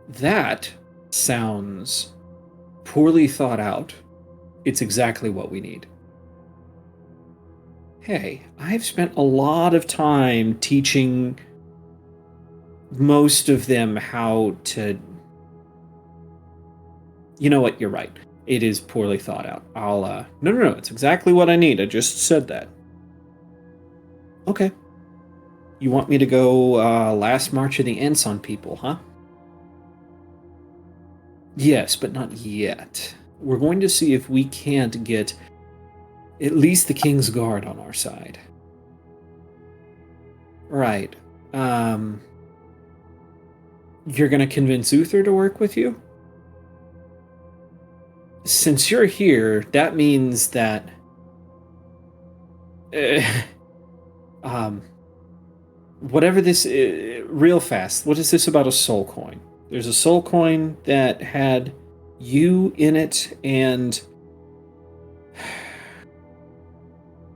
S1: That sounds poorly thought out. It's exactly what we need. Hey, I've spent a lot of time teaching most of them how to... You know what? You're right. It is poorly thought out. No, it's exactly what I need. I just said that. Okay. You want me to go, last March of the Ents on people, huh? Yes, but not yet. We're going to see if we can't get at least the King's Guard on our side. Right. You're gonna convince Uther to work with you? Since you're here, that means that... whatever this... real fast, what is this about a soul coin? There's a soul coin that had you in it, and...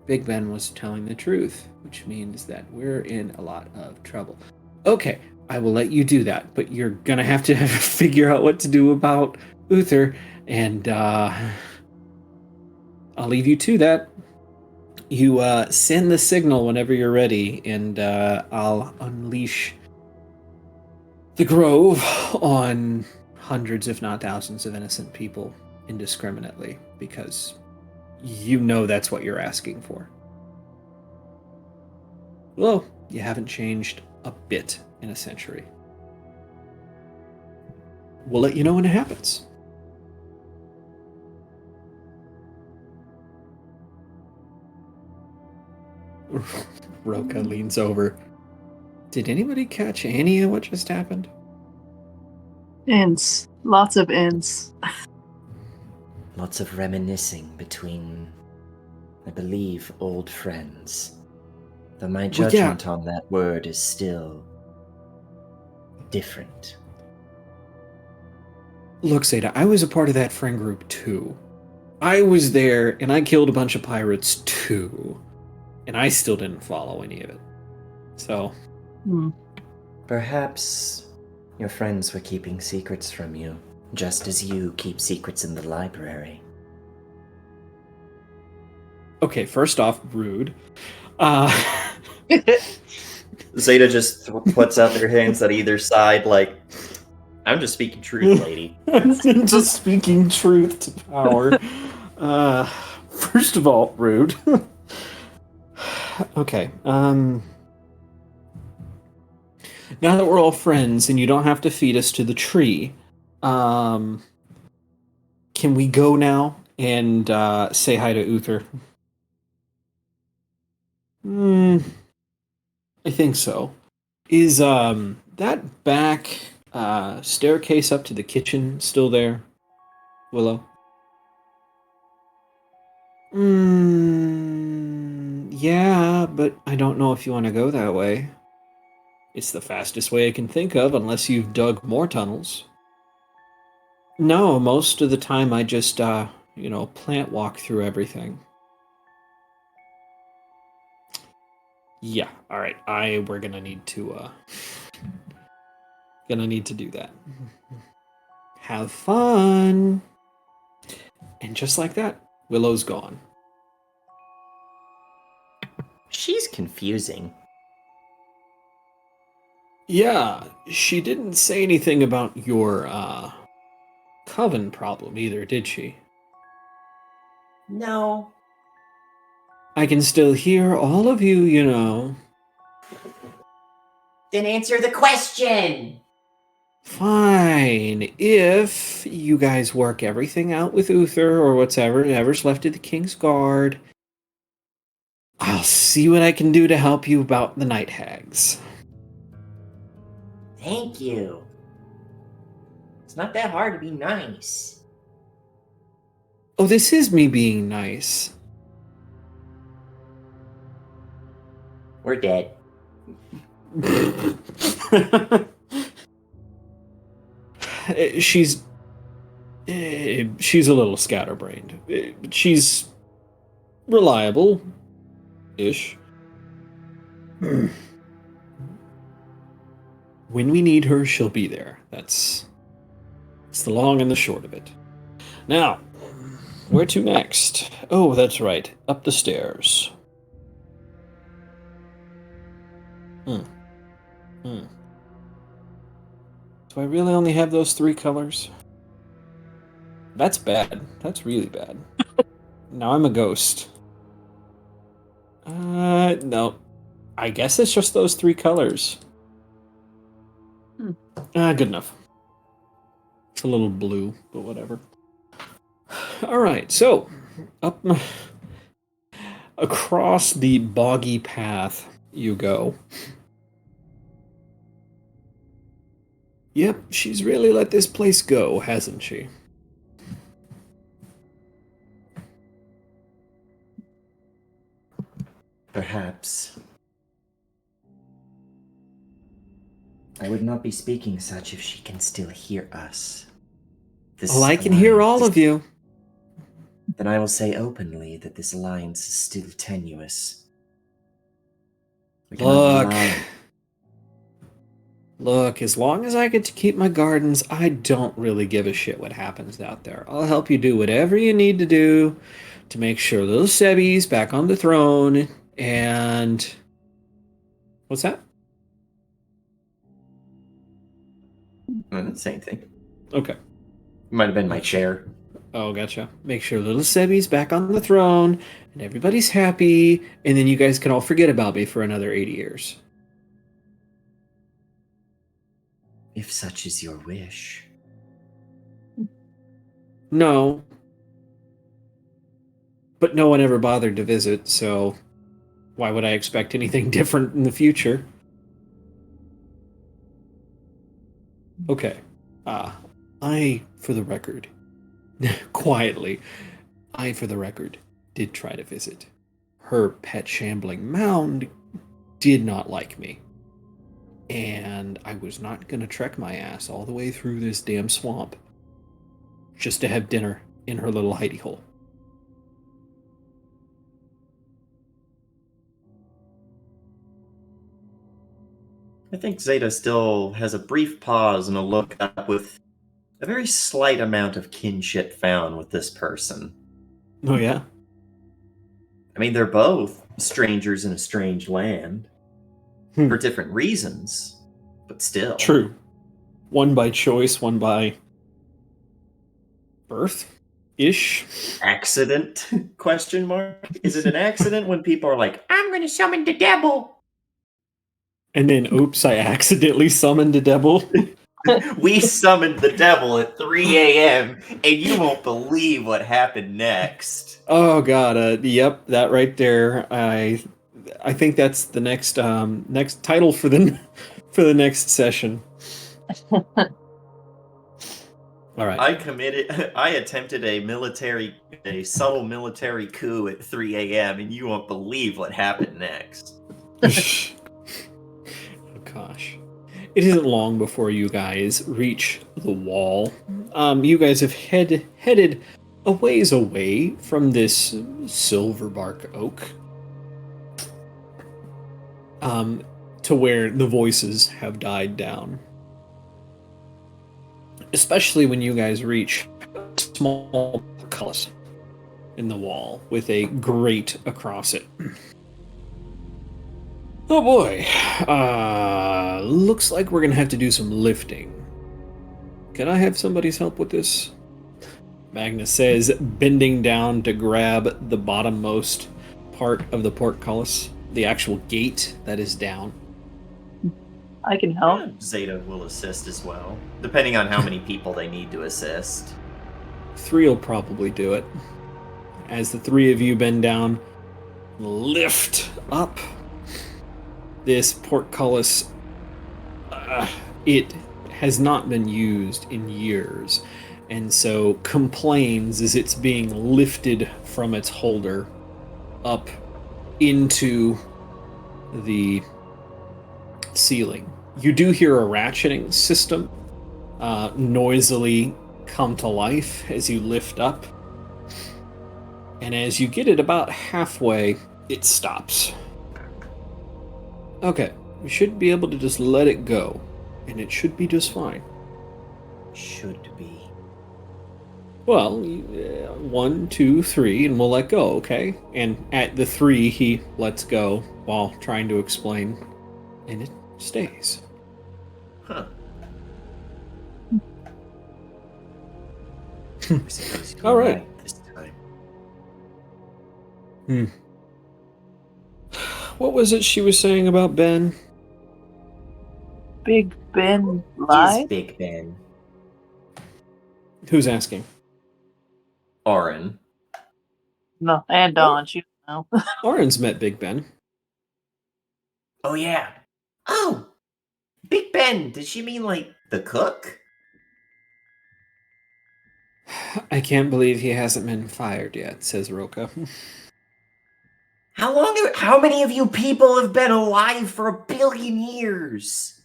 S1: Big Ben was telling the truth, which means that we're in a lot of trouble. Okay, I will let you do that, but you're gonna have to figure out what to do about Uther, and I'll leave you to that. You send the signal whenever you're ready, and I'll unleash the Grove on hundreds, if not thousands, of innocent people indiscriminately, because you know that's what you're asking for. Well, you haven't changed a bit in a century. We'll let you know when it happens. Roka leans over. Did anybody catch any of what just happened?
S3: Ints. Lots of ints.
S2: Lots of reminiscing between, I believe, old friends. Though my judgment on that word is still different.
S1: Look, Zeta, I was a part of that friend group too. I was there and I killed a bunch of pirates too. And I still didn't follow any of it. So.
S2: Perhaps your friends were keeping secrets from you, just as you keep secrets in the library.
S1: Okay, first off, rude.
S2: Zeta just puts out their hands at either side, like, I'm just speaking truth, lady.
S1: I'm just speaking truth to power. First of all, rude. Okay, now that we're all friends and you don't have to feed us to the tree, can we go now and say hi to Uther? I think so. Is that back staircase up to the kitchen still there, Willow? Yeah, but I don't know if you want to go that way. It's the fastest way I can think of, unless you've dug more tunnels. No, most of the time I just, plant walk through everything. Yeah, alright, we're gonna need to do that. Have fun! And just like that, Willow's gone.
S2: She's confusing.
S1: Yeah, she didn't say anything about your, coven problem either, did she?
S2: No.
S1: I can still hear all of you, you know.
S2: Then answer the question!
S1: Fine. If you guys work everything out with Uther or whatever's left of the King's Guard, I'll see what I can do to help you about the night hags.
S2: Thank you. It's not that hard to be nice.
S1: Oh, this is me being nice.
S2: We're dead.
S1: She's a little scatterbrained. She's reliable-ish. When we need her, she'll be there. That's the long and the short of it. Now, where to next? Oh, that's right. Up the stairs. Do I really only have those 3 colors? That's bad. That's really bad. Now I'm a ghost. No. I guess it's just those 3 colors. Good enough. It's a little blue, but whatever. Alright, so, across the boggy path you go. Yep, she's really let this place go, hasn't she?
S2: Perhaps. I would not be speaking such if she can still hear us.
S1: Well, I can hear all of you.
S2: Then I will say openly that this alliance is still tenuous.
S1: Look, as long as I get to keep my gardens, I don't really give a shit what happens out there. I'll help you do whatever you need to do to make sure little Sebby's back on the throne, and... What's that?
S2: I didn't say anything.
S1: Okay.
S2: It might have been my chair.
S1: Oh, gotcha. Make sure little Sebby's back on the throne, and everybody's happy, and then you guys can all forget about me for another 80 years.
S2: If such is your wish.
S1: No. But no one ever bothered to visit, so why would I expect anything different in the future? Okay. For the record, quietly, for the record, did try to visit. Her pet shambling mound did not like me. And I was not going to trek my ass all the way through this damn swamp just to have dinner in her little hidey hole.
S2: I think Zeta still has a brief pause and a look up with a very slight amount of kinship found with this person.
S1: Oh, yeah?
S2: I mean, they're both strangers in a strange land for different reasons, but still.
S1: True. One by choice, one by birth-ish.
S2: Accident? Question mark? Is it an accident when people are like, I'm going to summon the devil?
S1: And then, oops, I accidentally summoned a devil.
S2: We summoned the devil at 3 a.m. and you won't believe what happened next.
S1: Oh god, yep, that right there. I think that's the next next title for the next session. All right.
S2: I attempted a subtle military coup at 3 a.m. and you won't believe what happened next.
S1: Oh gosh. It isn't long before you guys reach the wall. You guys have headed a ways away from this silverbark oak. To where the voices have died down. Especially when you guys reach a small cullis in the wall with a grate across it. Oh boy. Looks like we're gonna have to do some lifting. Can I have somebody's help with this? Magnus says, bending down to grab the bottommost part of the portcullis, the actual gate that is down.
S3: I can help.
S2: Zeta will assist as well, depending on how many people they need to assist.
S1: 3 will probably do it. As the 3 of you bend down, lift up this portcullis. It has not been used in years, and so complains as it's being lifted from its holder up into the ceiling. You do hear a ratcheting system noisily come to life as you lift up, and as you get it about halfway, it stops. Okay, we should be able to just let it go, and it should be just fine.
S2: Should be.
S1: Well, 1, 2, 3, and we'll let go, okay? And at the 3, he lets go while trying to explain, and it stays.
S2: Huh.
S1: All right.
S2: This time.
S1: What was it she was saying about Ben?
S3: Big Ben
S2: Is
S3: live?
S2: Big Ben.
S1: Who's asking?
S2: Oren.
S3: No, and Dawn. She don't know.
S1: Oren's met Big Ben.
S2: Oh, yeah. Oh! Big Ben! Did she mean, like, the cook?
S1: I can't believe he hasn't been fired yet, says Roka.
S2: How many of you people have been alive for 1 billion years?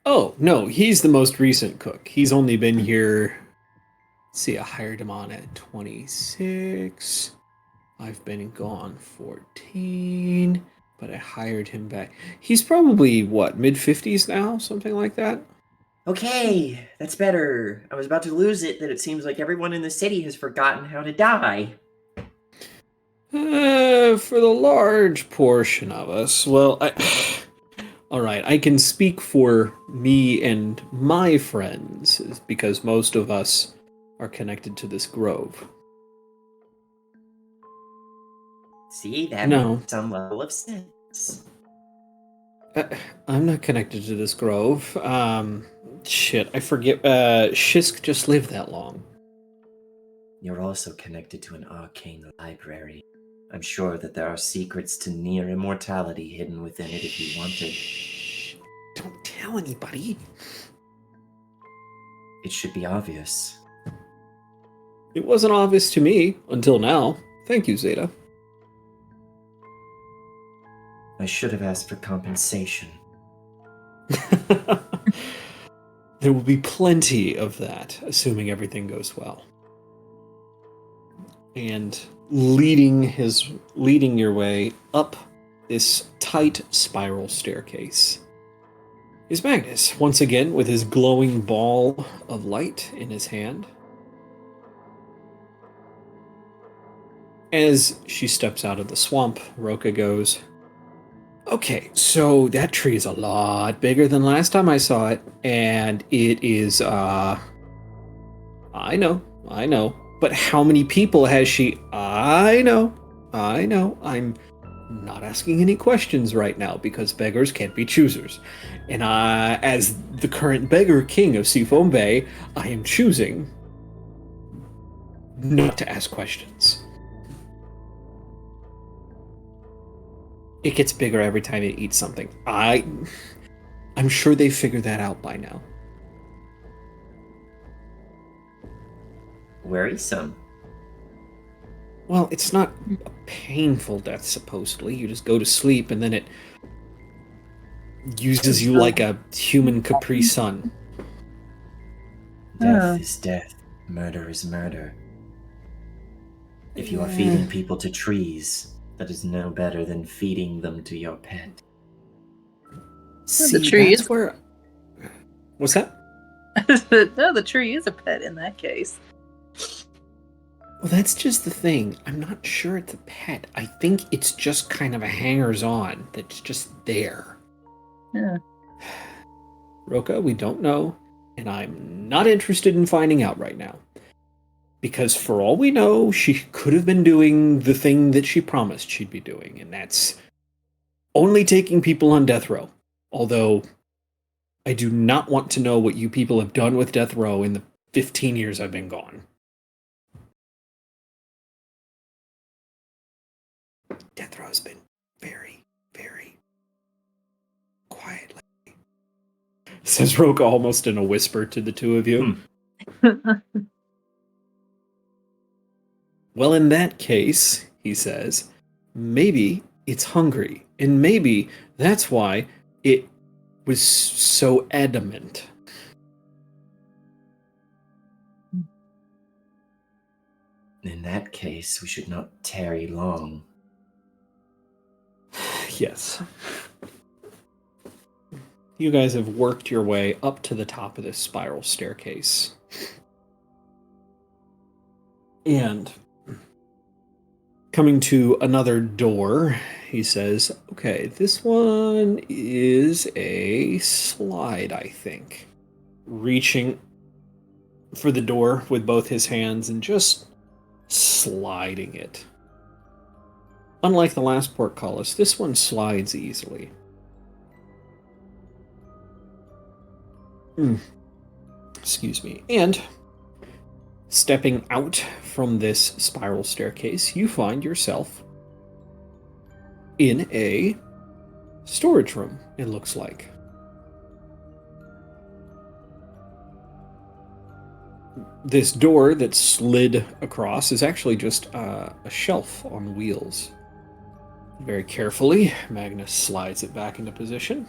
S1: Oh, no, he's the most recent cook. He's only been here... Let's see, I hired him on at 26. I've been gone 14, but I hired him back. He's probably, what, mid-50s now? Something like that?
S2: Okay, that's better. I was about to lose it that it seems like everyone in the city has forgotten how to die.
S1: For the large portion of us, well, all right, I can speak for me and my friends, because most of us are connected to this grove.
S2: See, that
S1: No.
S2: makes some level of sense.
S1: I'm not connected to this grove. Shit, I forget. Shisk just lived that long.
S2: You're also connected to an arcane library. I'm sure that there are secrets to near immortality hidden within it if you wanted.
S1: Shh, don't tell anybody.
S2: It should be obvious.
S1: It wasn't obvious to me until now. Thank you, Zeta.
S2: I should have asked for compensation.
S1: There will be plenty of that, assuming everything goes well. And leading your way up this tight spiral staircase is Magnus, once again with his glowing ball of light in his hand. As she steps out of the swamp, Roka goes, okay, so that tree is a lot bigger than last time I saw it, and it is, I know, but how many people has she? I know, I'm not asking any questions right now because beggars can't be choosers. And as the current beggar king of Seafoam Bay, I am choosing not to ask questions. It gets bigger every time it eats something. I'm sure they figured that out by now.
S2: Worrisome.
S1: Well, it's not a painful death, supposedly. You just go to sleep and then it uses you like a human Capri Sun.
S2: Death is death. Murder is murder. If you are feeding people to trees, that is no better than feeding them to your pet.
S1: See,
S3: the tree
S1: that's
S3: is...
S1: where... What's that?
S3: No, the tree is a pet in that case.
S1: Well, that's just the thing. I'm not sure it's a pet. I think it's just kind of a hangers-on that's just there.
S3: Yeah.
S1: Roka, we don't know, and I'm not interested in finding out right now. Because for all we know, she could have been doing the thing that she promised she'd be doing, and that's only taking people on death row. Although, I do not want to know what you people have done with death row in the 15 years I've been gone. Death row has been very, very quiet lately, says Roka almost in a whisper to the two of you. Well, in that case, he says, maybe it's hungry, and maybe that's why it was so adamant.
S2: In that case, we should not tarry long.
S1: Yes. You guys have worked your way up to the top of this spiral staircase. And coming to another door, he says, okay, this one is a slide, I think. Reaching for the door with both his hands and just sliding it. Unlike the last portcullis, this one slides easily. Excuse me. And stepping out from this spiral staircase, you find yourself in a storage room, it looks like. This door that slid across is actually just a shelf on wheels. Very carefully, Magnus slides it back into position,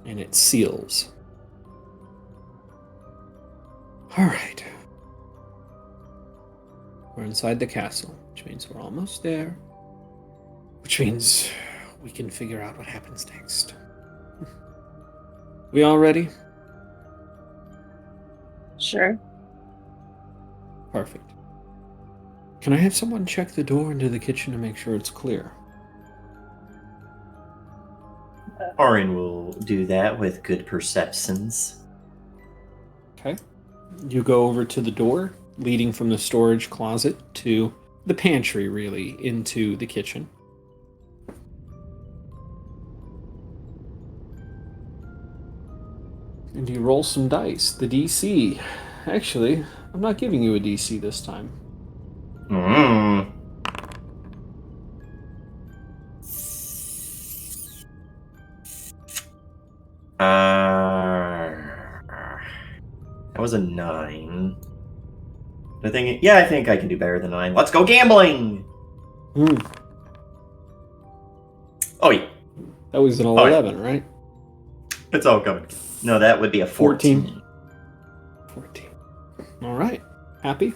S1: and it seals. All right. We're inside the castle, which means we're almost there. Which means we can figure out what happens next. We all ready?
S3: Sure.
S1: Perfect. Can I have someone check the door into the kitchen to make sure it's clear?
S2: Orin will do that with good perceptions.
S1: Okay. You go over to the door, leading from the storage closet to the pantry, really, into the kitchen. And you roll some dice. The DC. Actually, I'm not giving you a DC this time.
S2: That was a 9. I think I can do better than 9. Let's go gambling! Oh, yeah.
S1: That was an 11, right?
S2: It's all coming. No, that would be a 14.
S1: 14. All right. Happy?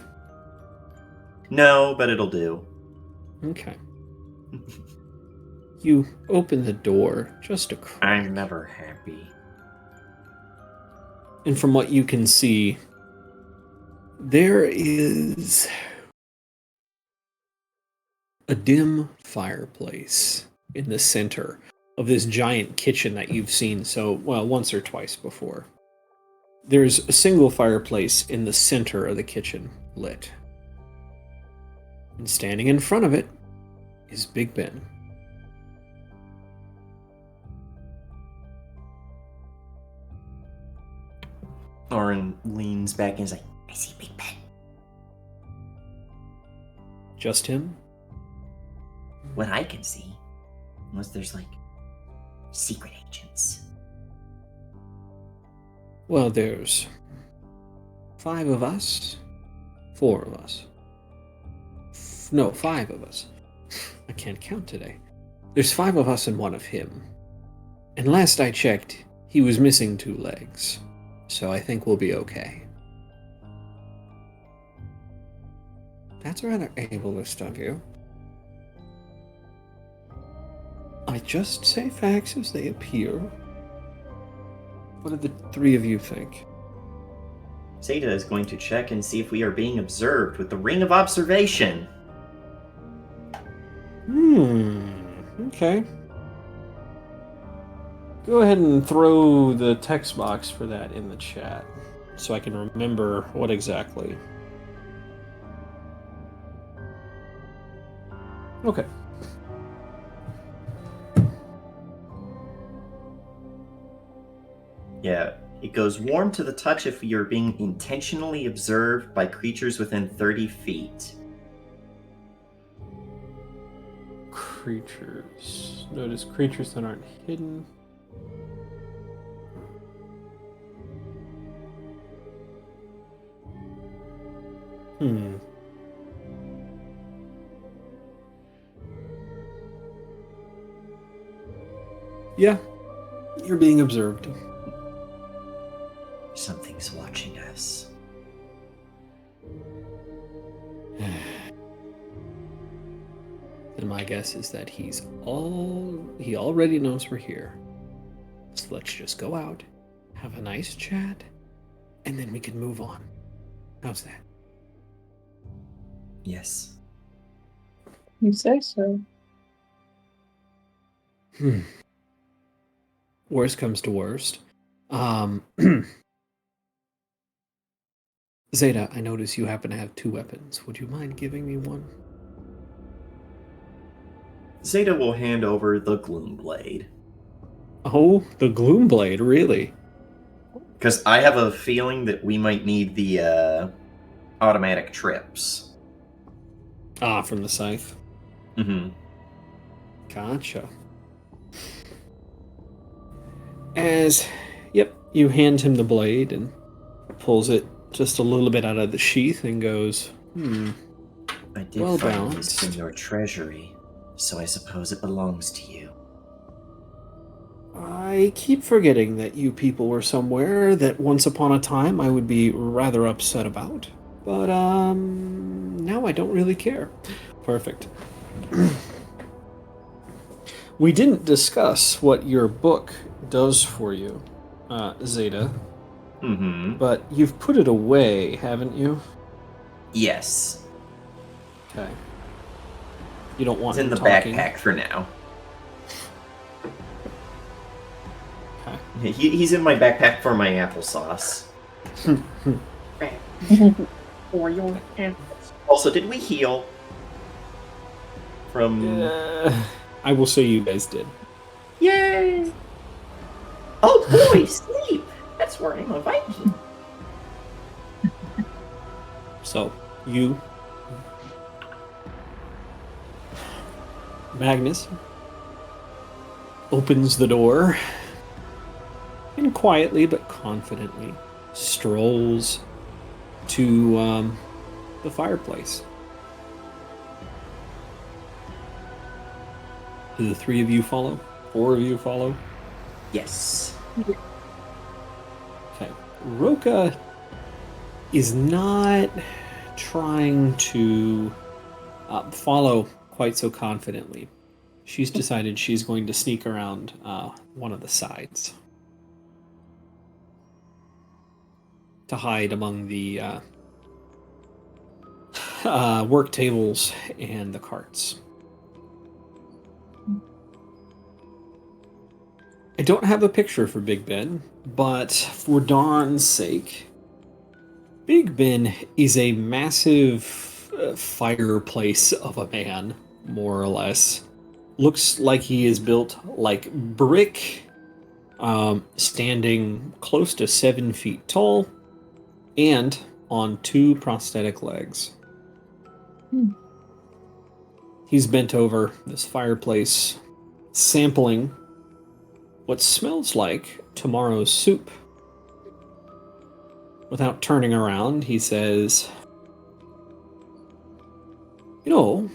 S2: No, but it'll do.
S1: Okay. You open the door just a crack.
S2: I'm never happy.
S1: And from what you can see, there is a dim fireplace in the center of this giant kitchen that you've seen once or twice before. There's a single fireplace in the center of the kitchen, lit. And standing in front of it is Big Ben.
S2: Orin leans back and is like, I see Big Ben.
S1: Just him?
S2: What I can see. Unless there's, like, secret agents.
S1: Well, there's 5 of us. 4 of us. No, 5 of us. I can't count today. There's 5 of us and 1 of him. And last I checked, he was missing 2 legs. So I think we'll be okay. That's rather ableist of you. I just say facts as they appear. What do the 3 of you think?
S2: Zeta is going to check and see if we are being observed with the Ring of Observation.
S1: Okay. Go ahead and throw the text box for that in the chat so I can remember what exactly. Okay.
S2: Yeah, it goes warm to the touch if you're being intentionally observed by creatures within 30 feet.
S1: Creatures. Notice creatures that aren't hidden. Yeah, you're being observed.
S2: Something's watching us.
S1: And my guess is that he already knows we're here. So let's just go out, have a nice chat, and then we can move on. How's that?
S2: Yes.
S3: You say so.
S1: Worst comes to worst. Zeta, I notice you happen to have 2 weapons. Would you mind giving me one?
S2: Zeta will hand over the Gloom Blade.
S1: Oh, the Gloom Blade, really?
S2: Because I have a feeling that we might need the automatic trips.
S1: Ah, from the scythe.
S2: Mm-hmm.
S1: Gotcha. You hand him the blade and pulls it just a little bit out of the sheath and goes,
S2: I did
S1: well
S2: find this
S1: balanced.
S2: in your treasury, so I suppose it belongs to you.
S1: I keep forgetting that you people were somewhere that once upon a time I would be rather upset about. But, now I don't really care. Perfect. We didn't discuss what your book does for you, Zeta.
S2: Mm-hmm.
S1: But you've put it away, haven't you?
S2: Yes.
S1: Okay. You don't want
S2: It's in
S1: him
S2: the
S1: talking.
S2: backpack for now.
S1: Okay.
S2: He's in my backpack for my applesauce.
S3: For your apples.
S2: Also, did we heal from...
S1: I will say you guys did.
S2: Yay! Oh boy, sleep! That's where I'm a Viking.
S1: So, you... Magnus opens the door and quietly but confidently strolls to the fireplace. Do the 3 of you follow? 4 of you follow?
S2: Yes.
S1: Okay. Roka is not trying to follow quite so confidently. She's decided she's going to sneak around one of the sides to hide among the work tables and the carts. I don't have a picture for Big Ben, but for Dawn's sake, Big Ben is a massive fireplace of a man, more or less. Looks like he is built like brick, standing close to 7 feet tall, and on 2 prosthetic legs. He's bent over this fireplace, sampling what smells like tomorrow's soup. Without turning around, he says, "You know,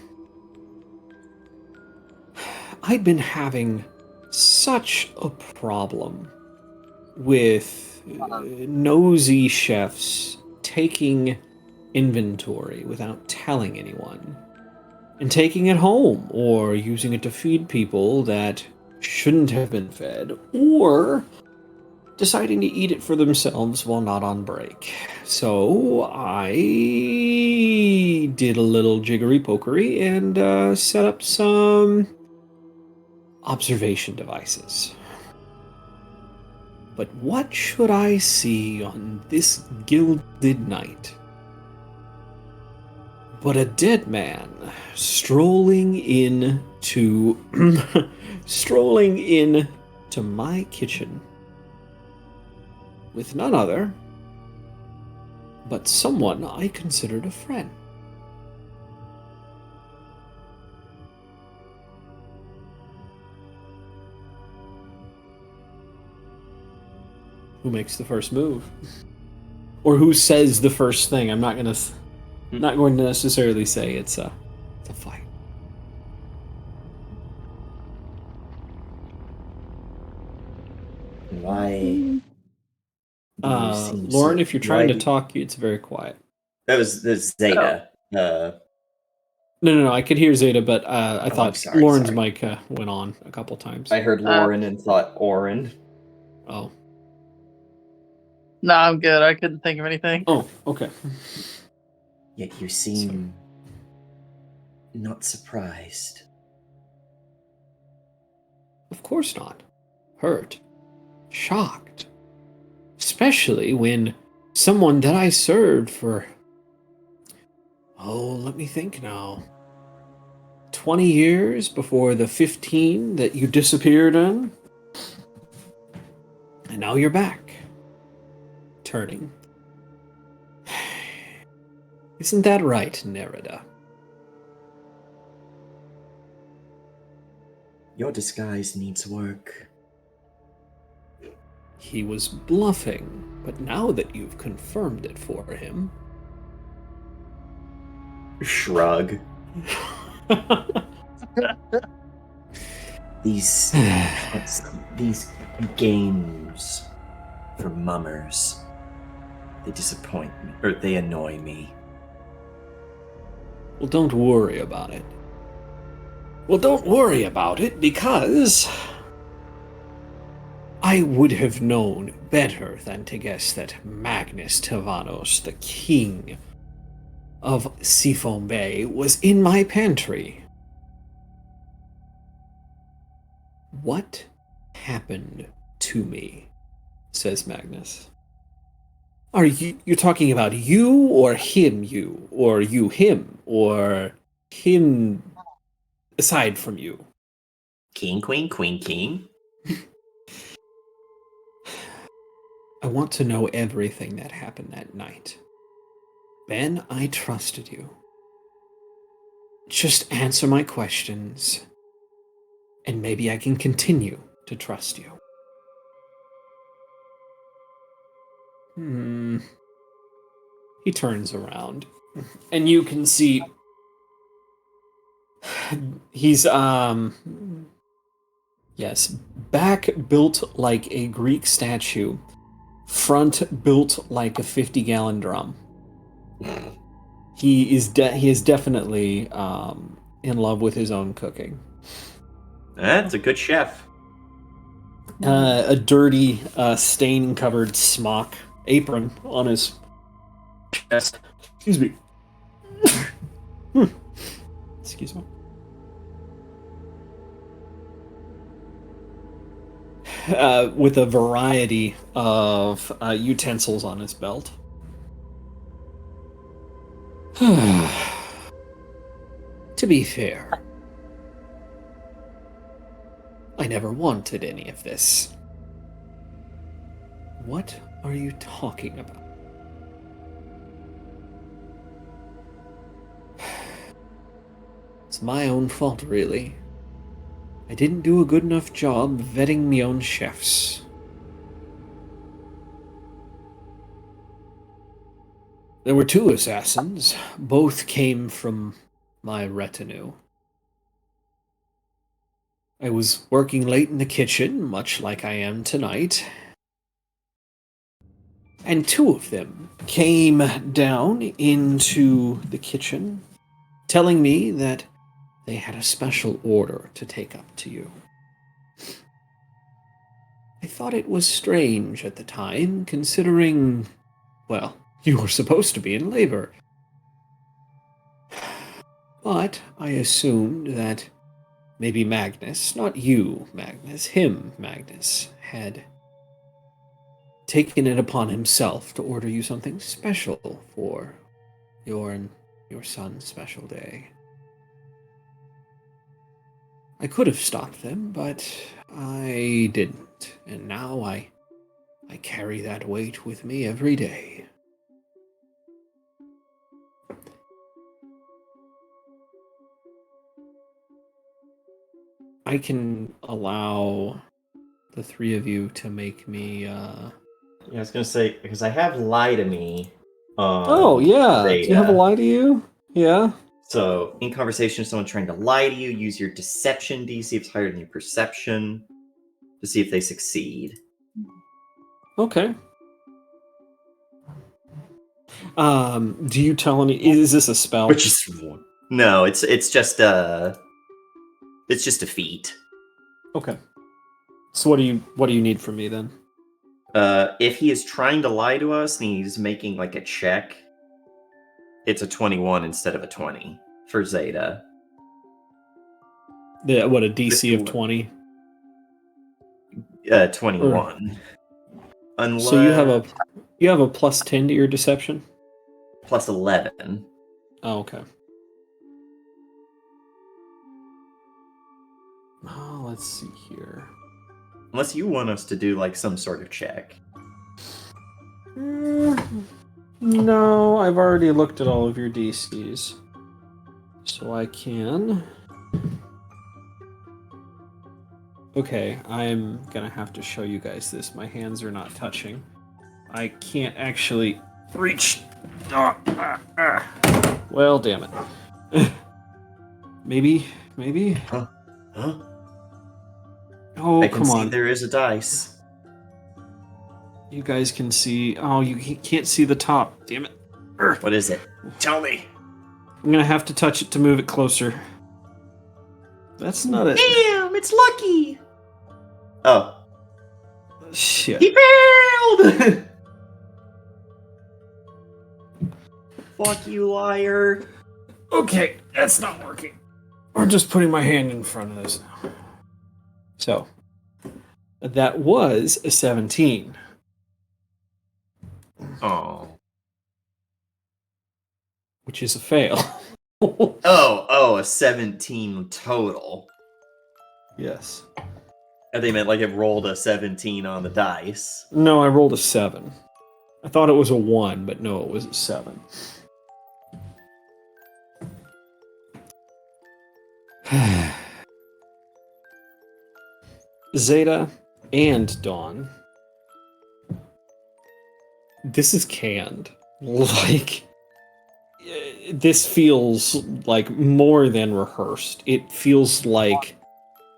S1: I'd been having such a problem with nosy chefs taking inventory without telling anyone, and taking it home, or using it to feed people that shouldn't have been fed, or deciding to eat it for themselves while not on break. So I did a little jiggery-pokery and set up some observation devices. But what should I see on this gilded night but a dead man strolling into my kitchen with none other but someone I considered a friend." Who makes the first move? Or who says the first thing? I'm not going to necessarily say it's a fight.
S2: Why?
S1: Lauren, if you're trying to talk, it's very quiet.
S2: That was Zeta.
S1: No, I could hear Zeta, but I thought Lauren's
S2: sorry.
S1: mic went on a couple times.
S4: I heard Lauren and thought Oren.
S1: Oh.
S3: No, I'm good. I couldn't think of anything.
S1: Oh, okay.
S2: Yet you seem not surprised.
S1: Of course not. Hurt. Shocked. Especially when someone that I served for, let me think now, 20 years before the 15 that you disappeared in, and now you're back. Turning. Isn't that right, Nerida?
S2: Your disguise needs work.
S1: He was bluffing, but now that you've confirmed it for him...
S2: Shrug. These games for mummers, they disappoint me, or they annoy me.
S1: Well, don't worry about it. Well, don't worry about it, because I would have known better than to guess that Magnus Tavanos, the king of Seafoam Bay, was in my pantry. What happened to me? Says Magnus. Are you're talking about you, or him you, or you him, or him aside from you?
S2: King, queen, queen, king?
S1: I want to know everything that happened that night. Ben, I trusted you. Just answer my questions, and maybe I can continue to trust you. He turns around, and you can see he's yes, back built like a Greek statue, front built like a 50-gallon drum. He is definitely in love with his own cooking.
S2: That's a good chef.
S1: A dirty, stain-covered smock apron on his chest. Excuse me. Excuse me. With a variety of utensils on his belt. To be fair, I never wanted any of this. What are you talking about? It's my own fault, really. I didn't do a good enough job vetting me own chefs. There were 2 assassins. Both came from my retinue. I was working late in the kitchen, much like I am tonight. And 2 of them came down into the kitchen, telling me that they had a special order to take up to you. I thought it was strange at the time, considering, well, you were supposed to be in labor. But I assumed that maybe Magnus, not you, Magnus, him, Magnus, had taken it upon himself to order you something special for your son's special day. I could have stopped them, but I didn't, and now I carry that weight with me every day. I can allow the 3 of you to make me,
S2: Yeah, I was gonna say, because I have lie to me.
S1: Oh, yeah. Do you have a lie to you? Yeah.
S2: So, in conversation, someone trying to lie to you, use your deception DC if it's higher than your perception to see if they succeed.
S1: Okay. Do you tell any? Is this a spell?
S2: Which is one. No, it's just a feat.
S1: Okay. So what do you need from me then?
S2: If he is trying to lie to us and he's making like a check, it's a 21 instead of a 20 for Zeta.
S1: Yeah, what, a DC of 20?
S2: 21. Unless
S1: So you have a plus 10 to your deception?
S2: plus 11.
S1: Oh, okay. Oh, let's see here.
S2: Unless you want us to do like some sort of check.
S1: No, I've already looked at all of your DCs. So I can. Okay, I'm gonna have to show you guys this. My hands are not touching. I can't actually reach. Well, damn it. Maybe.
S2: Huh?
S1: Oh,
S2: I can
S1: come
S2: see
S1: on.
S2: there is a dice.
S1: You guys can see. Oh, you can't see the top. Damn it.
S2: What is it? Tell me.
S1: I'm gonna have to touch it to move it closer. That's not it.
S2: Damn, it's lucky. Oh.
S1: Shit.
S2: He failed! Fuck you, liar.
S1: Okay, that's not working. I'm just putting my hand in front of this now. So, that was a 17.
S2: Oh.
S1: Which is a fail.
S2: Oh, a 17 total.
S1: Yes.
S2: I think meant like it rolled a 17 on the dice.
S1: No, I rolled a 7. I thought it was a 1, but no, it was a 7. Zeta and Dawn. This is canned. Like, this feels like more than rehearsed. It feels like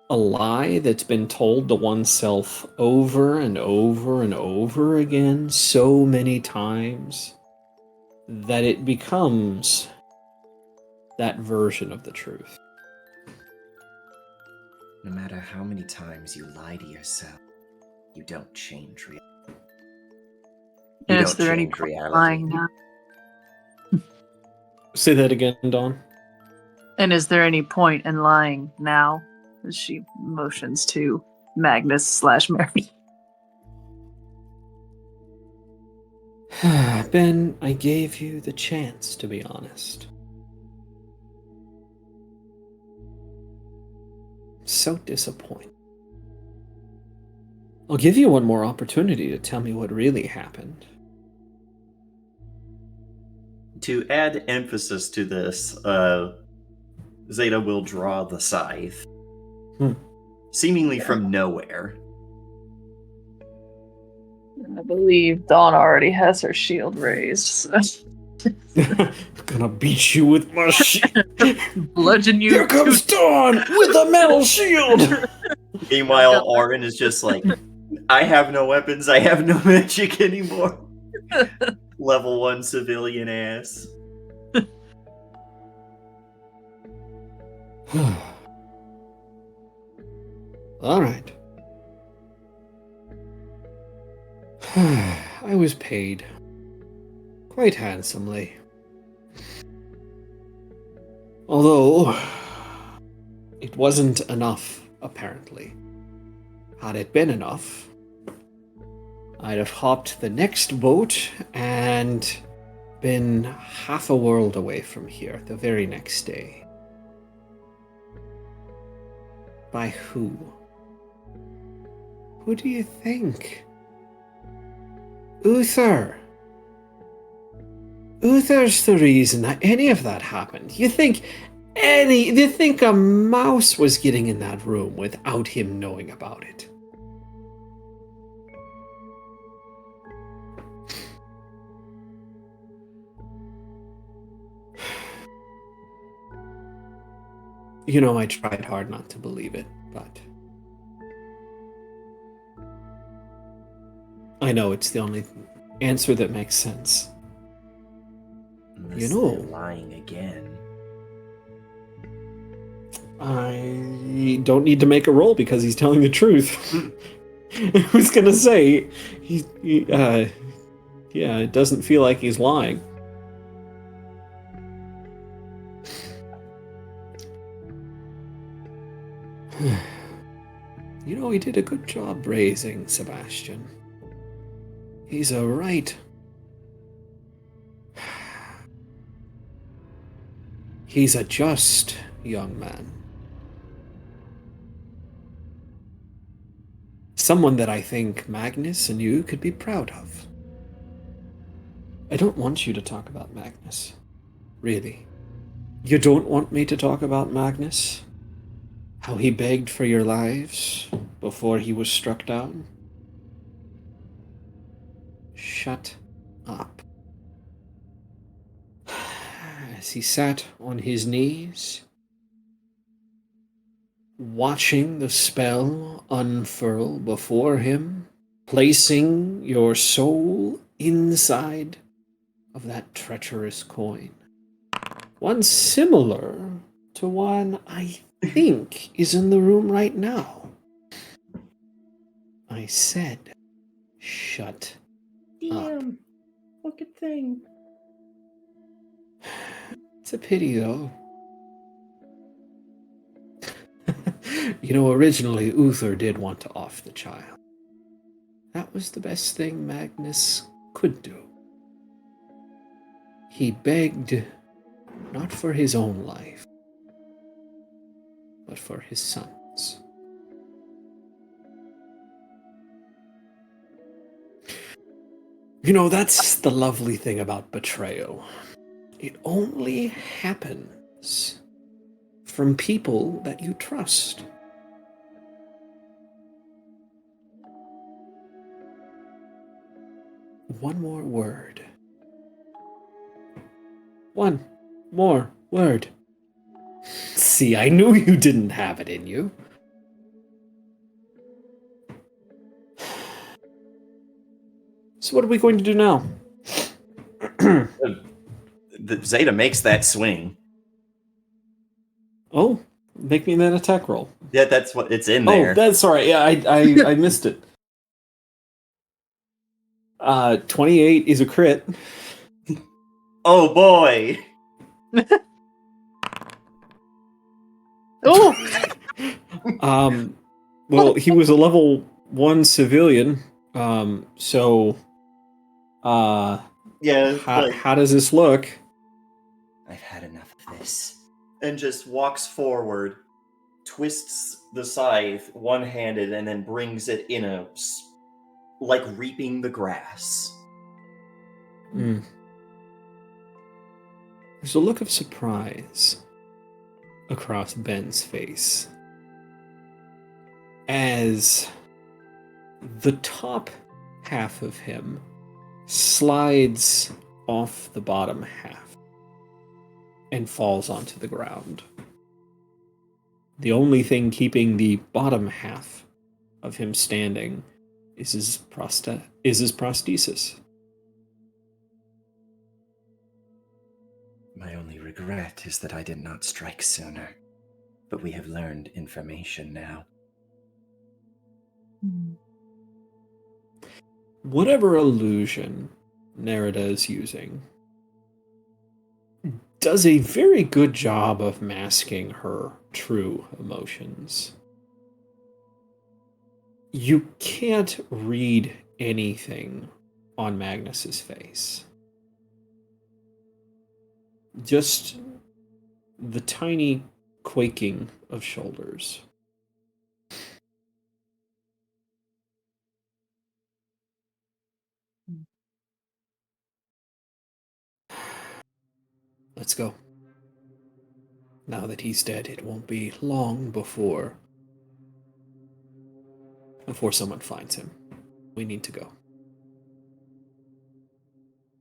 S1: a lie that's been told to oneself over and over and over again so many times that it becomes that version of the truth.
S2: No matter how many times you lie to yourself, you don't change reality. You
S3: And is
S2: don't
S3: there any
S2: change
S3: point in
S2: reality.
S3: lying now?
S1: Say that again, Dawn.
S3: And is there any point in lying now? As she motions to Magnus / Mary.
S1: Ben, I gave you the chance to be honest. So disappointed. I'll give you one more opportunity to tell me what really happened.
S2: To add emphasis to this, Zeta will draw the scythe. Seemingly from nowhere.
S3: I believe Dawn already has her shield raised. So.
S1: Gonna beat you with my shield.
S3: Bludgeon you.
S1: Here comes Dawn with a metal shield.
S2: Meanwhile, Orin is just like, I have no weapons, I have no magic anymore. Level 1 civilian ass.
S1: All right. I was paid quite handsomely. Although, it wasn't enough, apparently. Had it been enough, I'd have hopped the next boat and been half a world away from here the very next day. By who? Who do you think? Uther! Uther's the reason that any of that happened. You think a mouse was getting in that room without him knowing about it? You know, I tried hard not to believe it, but I know it's the only answer that makes sense.
S2: Unless
S1: You know.
S2: they're lying again.
S1: I don't need to make a roll because he's telling the truth. I was gonna say, yeah, it doesn't feel like he's lying. You know, he did a good job raising Sebastian. He's a right. He's a just young man. Someone that I think Magnus and you could be proud of. I don't want you to talk about Magnus. Really. You don't want me to talk about Magnus? How he begged for your lives before he was struck down? Shut up. As he sat on his knees, watching the spell unfurl before him, placing your soul inside of that treacherous coin. One similar to one I think is in the room right now. I said, shut up.
S4: Damn. Fucking thing.
S1: It's a pity, though. You know, originally Uther did want to off the child. That was the best thing Magnus could do. He begged not for his own life, but for his son's. You know, that's the lovely thing about betrayal. It only happens from people that you trust. One more word. One more word. See, I knew you didn't have it in you. So what are we going to do now?
S2: The Zeta makes that swing.
S1: Oh, Make me that attack roll.
S2: Yeah, that's what it's in there.
S1: Oh, that's all right. Yeah, I missed it. 28 is a crit.
S2: Oh boy!
S3: Oh,
S1: Well, he was a level 1 civilian. So,
S2: Yeah, it's like,
S1: how does this look?
S2: I've had enough of this. And just walks forward, twists the scythe one-handed, and then brings it in like reaping the grass.
S1: Mm. There's a look of surprise across Ben's face as the top half of him slides off the bottom half and falls onto the ground. The only thing keeping the bottom half of him standing is his prosthesis.
S5: My only regret is that I did not strike sooner, but we have learned information now.
S1: Whatever illusion Nerida is using does a very good job of masking her true emotions. You can't read anything on Magnus's face. Just the tiny quaking of shoulders. Let's go. Now that he's dead, it won't be long before someone finds him. We need to go.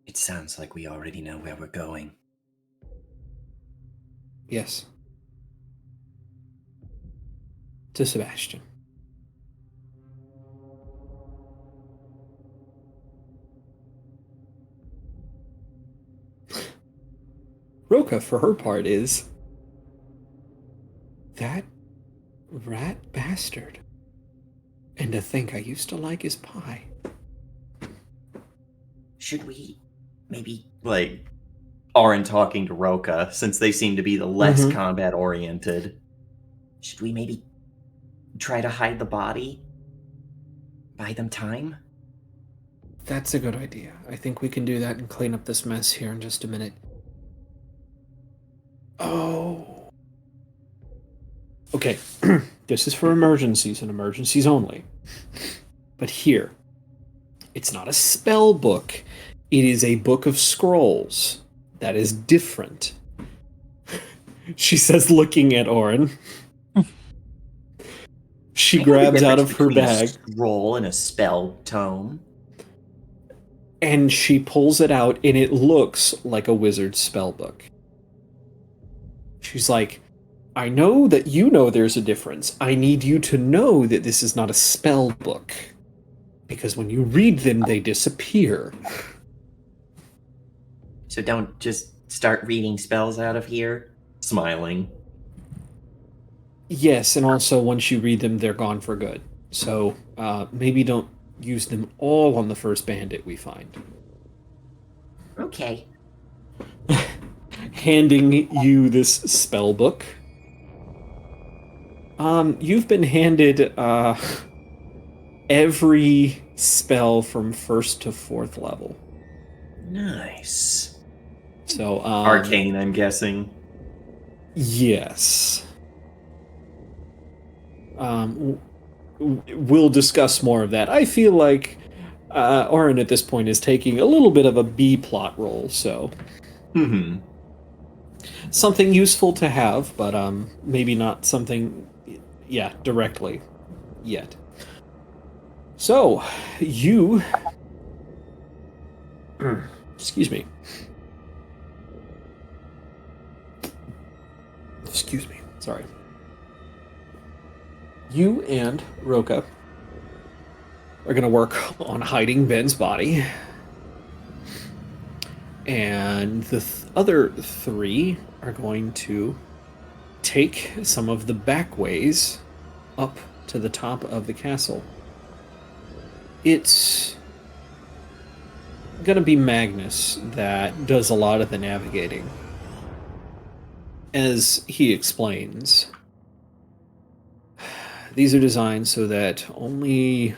S5: It sounds like we already know where we're going.
S1: Yes. To Sebastian. Roka, for her part, is that rat bastard. And to think I used to like his pie.
S5: Should we maybe...
S2: Like, Arin talking to Roka, since they seem to be the less
S1: Mhm.
S2: combat-oriented.
S5: Should we maybe try to hide the body? Buy them time?
S1: That's a good idea. I think we can do that and clean up this mess here in just a minute. Oh. Okay. This is for emergencies and emergencies only. But here, it's not a spell book. It is a book of scrolls. That is different. She says, looking at Orin. She grabs out of her bag.
S2: A scroll and a spell tome.
S1: And she pulls it out, and it looks like a wizard's spell book. She's like, I know that you know there's a difference. I need you to know that this is not a spell book. Because when you read them, they disappear.
S2: So don't just start reading spells out of here. Smiling.
S1: Yes, and also once you read them, they're gone for good. So maybe don't use them all on the first bandit we find.
S5: Okay.
S1: Handing you this spell book. You've been handed every spell from 1st to 4th level.
S2: Nice.
S1: So
S2: Arcane, I'm guessing.
S1: Yes. We'll discuss more of that. I feel like Orin at this point is taking a little bit of a B plot role, so something useful to have, but maybe not something, directly yet. So, you... Excuse me. Excuse me. Sorry. You and Roka are going to work on hiding Ben's body. And the other 3 are going to take some of the back ways up to the top of the castle. It's gonna be Magnus that does a lot of the navigating. As he explains, these are designed so that only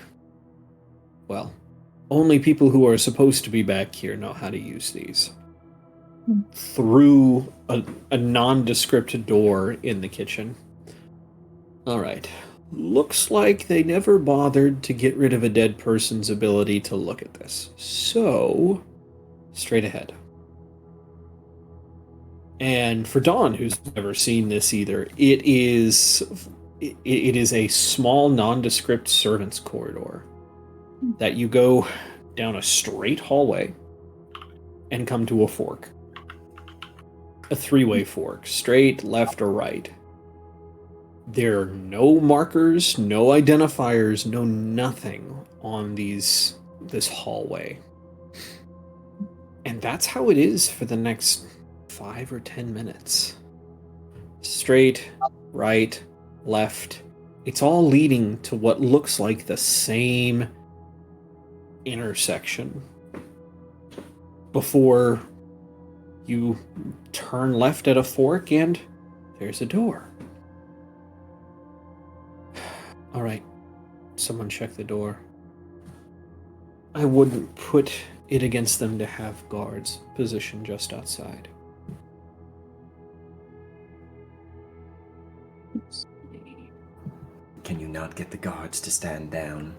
S1: people who are supposed to be back here know how to use these. Through a nondescript door in the kitchen. Alright. Looks like they never bothered to get rid of a dead person's ability to look at this. So, straight ahead. And for Dawn, who's never seen this either, it is a small nondescript servants' corridor that you go down a straight hallway and come to a fork. A three-way fork, straight, left, or right. There are no markers, no identifiers, no nothing on this hallway. And that's how it is for the next 5 or 10 minutes. Straight, right, left. It's all leading to what looks like the same intersection before you turn left at a fork and there's a door. All right, someone check the door. I wouldn't put it against them to have guards positioned just outside.
S5: Can you not get the guards to stand down?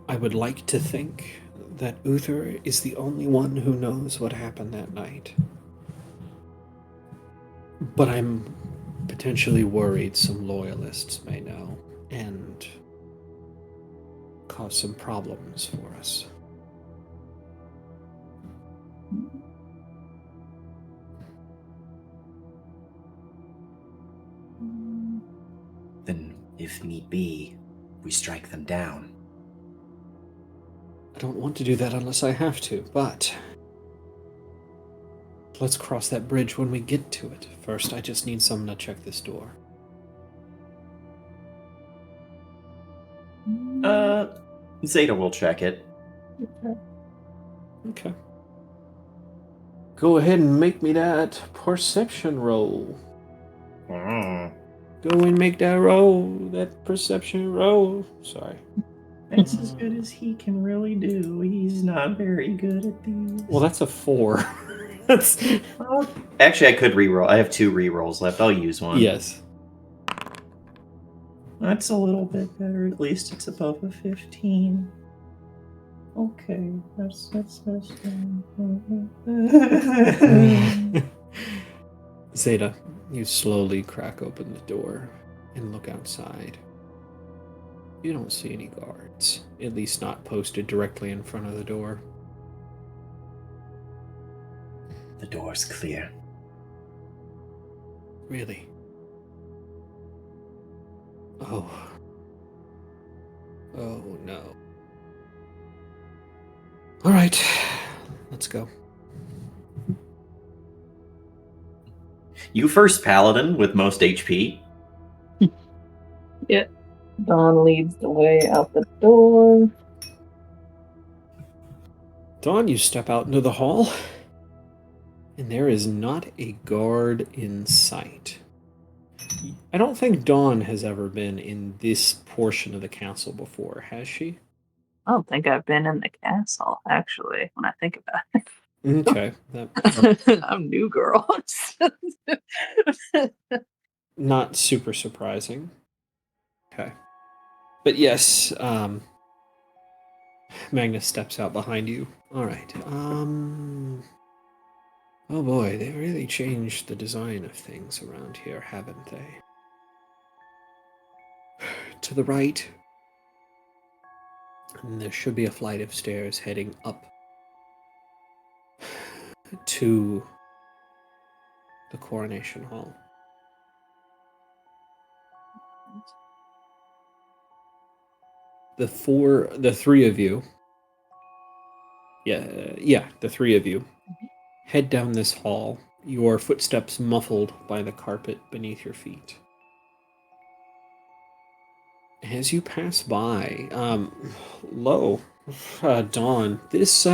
S1: I would like to think that Uther is the only one who knows what happened that night. But I'm potentially worried some loyalists may know and cause some problems for us.
S5: Then, if need be, we strike them down.
S1: I don't want to do that unless I have to, but let's cross that bridge when we get to it. First, I just need someone to check this door.
S2: Zeta will check it.
S1: Okay. Go ahead and make me that perception roll.
S2: Mm.
S1: Go and make that roll, that perception roll. Sorry.
S2: That's as good as he can really do. He's not very good at these.
S1: Well, that's a 4. That's
S2: Actually, I could reroll. I have 2 rerolls left. I'll use one.
S1: yes.
S2: That's a little bit better. At least it's above a 15. Okay, that's
S1: Zeta, you slowly crack open the door and look outside. You don't see any guards, at least not posted directly in front of the door.
S5: The door's clear.
S1: Really? Oh. Oh no. All right, let's go.
S2: You first, Paladin, with most HP.
S3: Yeah. Dawn leads the way out the door.
S1: Dawn, you step out into the hall, and there is not a guard in sight. I don't think Dawn has ever been in this portion of the castle before, has she?
S3: I don't think I've been in the castle, actually, when I think about it.
S1: Okay.
S3: I'm new girl.
S1: Not super surprising. Okay. But yes, Magnus steps out behind you. All right. Oh boy, they really changed the design of things around here, haven't they? To the right, and there should be a flight of stairs heading up to the coronation hall. The three of you. The three of you head down this hall, your footsteps muffled by the carpet beneath your feet. As you pass by, Dawn, this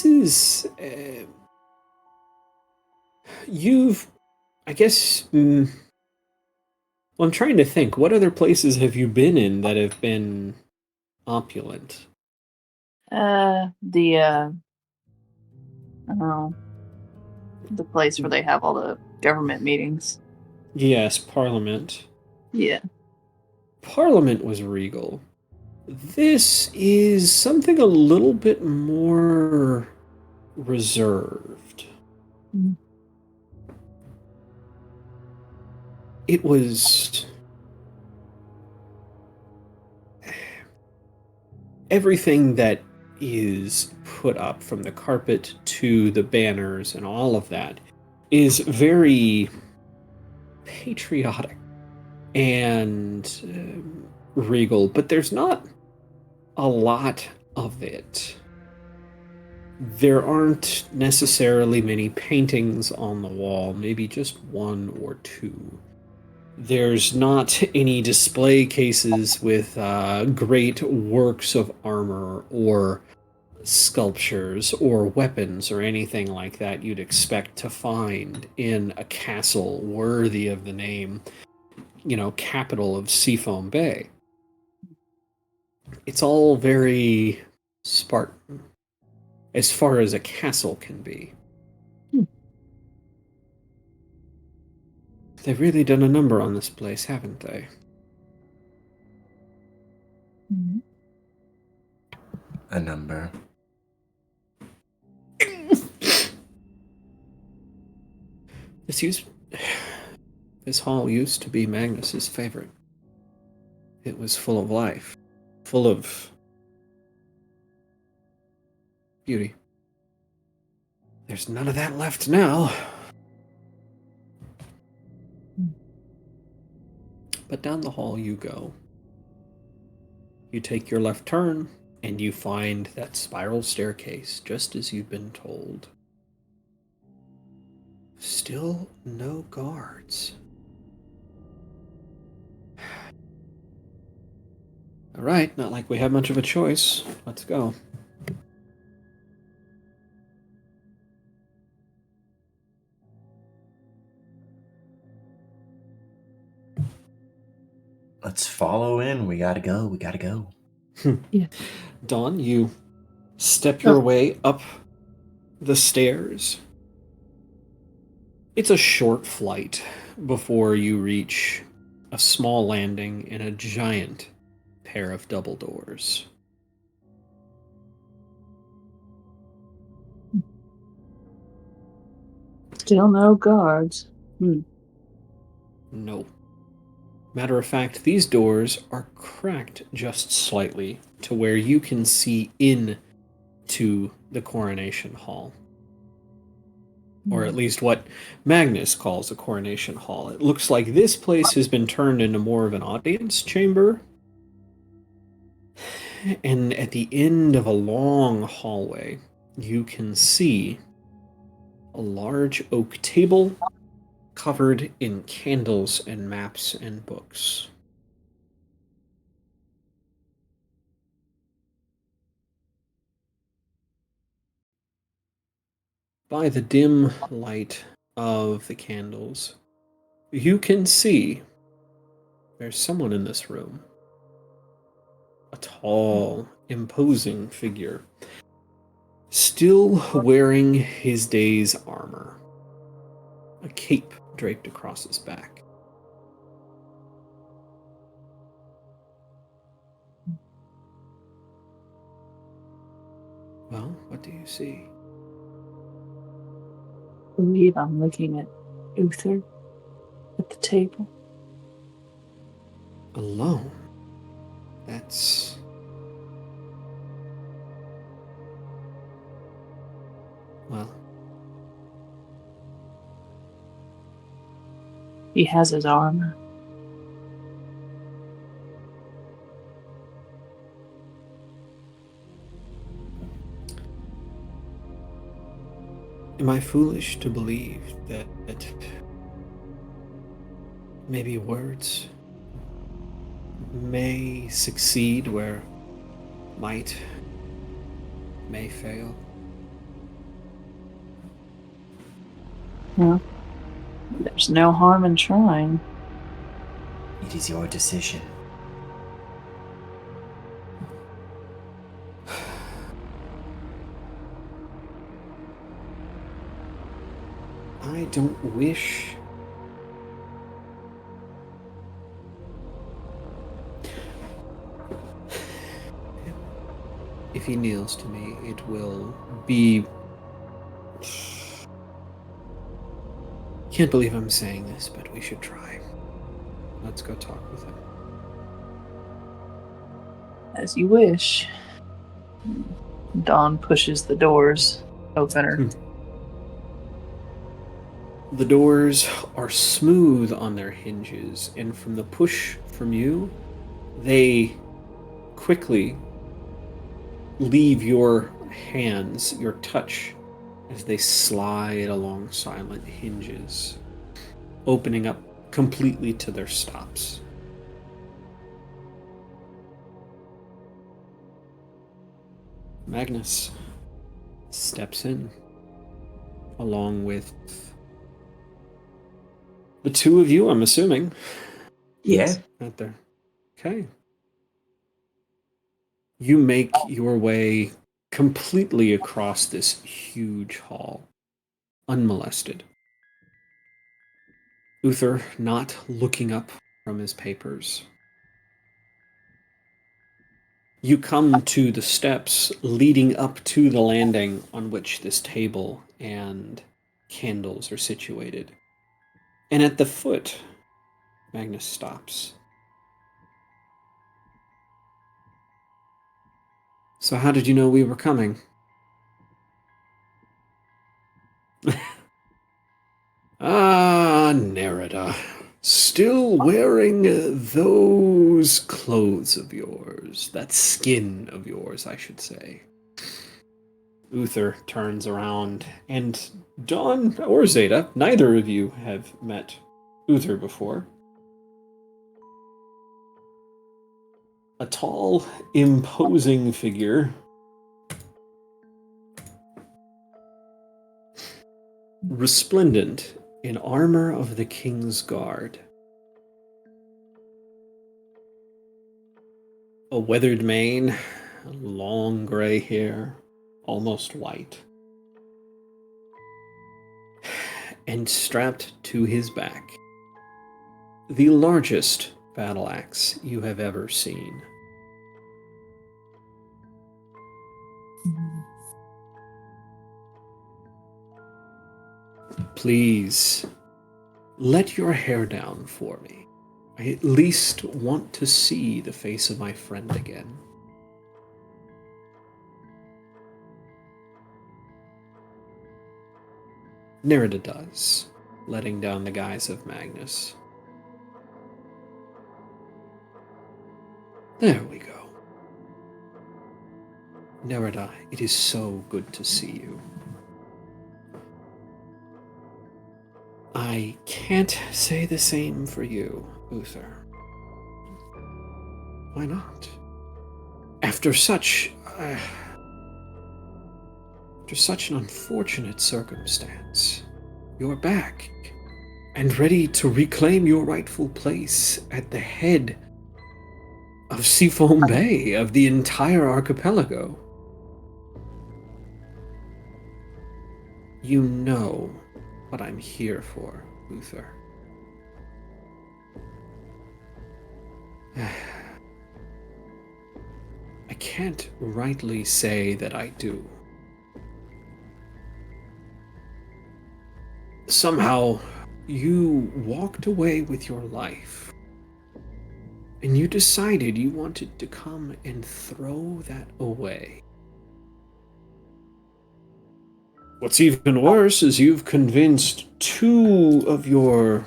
S1: is, you've, I guess, well, I'm trying to think, what other places have you been in that have been opulent?
S3: The place where they have all the government meetings.
S1: Yes, Parliament.
S3: Yeah.
S1: Parliament was regal. This is something a little bit more reserved.
S3: Mm.
S1: It was everything that is put up, from the carpet to the banners and all of that, is very patriotic and regal, but there's not a lot of it. There aren't necessarily many paintings on the wall, maybe just one or two. There's not any display cases with great works of armor or sculptures or weapons or anything like that you'd expect to find in a castle worthy of the name, capital of Seafoam Bay. It's all very Spartan, as far as a castle can be. They've really done a number on this place, haven't they?
S3: Mm-hmm.
S2: A number.
S1: This hall used to be Magnus's favorite. It was full of life, full of beauty. There's none of that left now. But down the hall you go. You take your left turn, and you find that spiral staircase, just as you've been told. Still no guards. All right, not like we have much of a choice. Let's go.
S2: Let's follow in. We gotta go. We gotta go.
S3: Yeah.
S1: Dawn, you step your way up the stairs. It's a short flight before you reach a small landing in a giant pair of double doors.
S3: Still no guards.
S1: No. Matter of fact, these doors are cracked just slightly to where you can see in to the coronation hall. Or at least what Magnus calls a coronation hall. It looks like this place has been turned into more of an audience chamber. And at the end of a long hallway, you can see a large oak table covered in candles and maps and books. By the dim light of the candles, you can see there's someone in this room. A tall, imposing figure, still wearing his day's armor, a cape draped across his back. Well, what do you see?
S3: I believe I'm looking at Uther at the table.
S1: Alone? That's... well...
S3: He has his armor.
S1: Am I foolish to believe that maybe words may succeed where might may fail?
S3: No. There's no harm in trying.
S5: It is your decision.
S1: I don't wish. If he kneels to me, it will be. Can't believe I'm saying this, but we should try. Let's go talk with him.
S3: As you wish. Dawn pushes the doors opener.
S1: The doors are smooth on their hinges, and from the push from you, they quickly leave your hands, your touch, as they slide along silent hinges, opening up completely to their stops. Magnus steps in, along with the two of you, I'm assuming.
S5: Yeah.
S1: Right there. Okay. You make your way completely across this huge hall, unmolested. Uther not looking up from his papers. You come to the steps leading up to the landing on which this table and candles are situated. And at the foot, Magnus stops. So how did you know we were coming? Ah, Nerida. Still wearing those clothes of yours. That skin of yours, I should say. Uther turns around, and Dawn or Zeta, neither of you have met Uther before. A tall, imposing figure, resplendent in armor of the King's Guard. A weathered mane, long gray hair, almost white. And strapped to his back, the largest battle axe you have ever seen. Please, let your hair down for me. I at least want to see the face of my friend again. Nerida does, letting down the guise of Magnus. There we go. Nerida, it is so good to see you. I can't say the same for you, Uther. Why not? After such an unfortunate circumstance, you're back and ready to reclaim your rightful place at the head of Seafoam Bay, of the entire archipelago. You know what I'm here for, Uther. I can't rightly say that I do. Somehow, you walked away with your life, and you decided you wanted to come and throw that away. What's even worse is you've convinced two of your,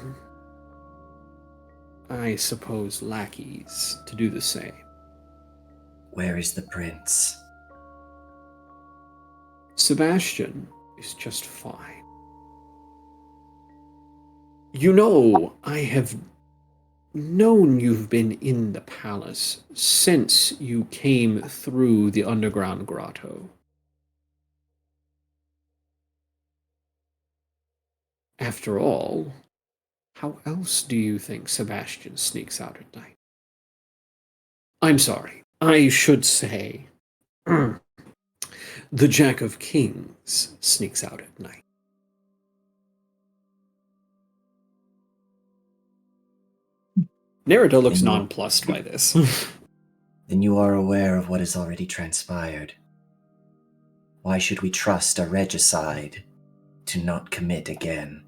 S1: I suppose, lackeys to do the same.
S5: Where is the prince?
S1: Sebastian is just fine. You know, I have known you've been in the palace since you came through the underground grotto. After all, how else do you think Sebastian sneaks out at night? I'm sorry, I should say, the Jack of Kings sneaks out at night. Nerida looks nonplussed by this.
S5: Then you are aware of what has already transpired. Why should we trust a regicide to not commit again?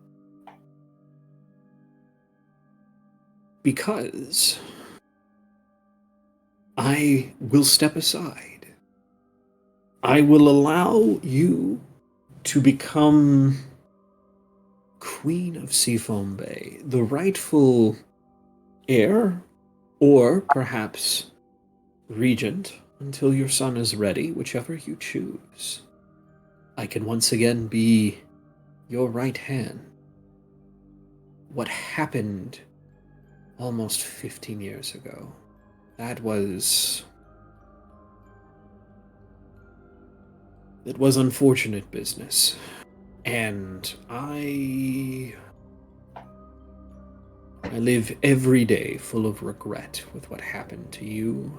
S1: Because I will step aside. I will allow you to become Queen of Seafoam Bay, the rightful heir, or perhaps regent until your son is ready, whichever you choose. I can once again be your right hand. What happened almost 15 years ago, it was unfortunate business. And I live every day full of regret with what happened to you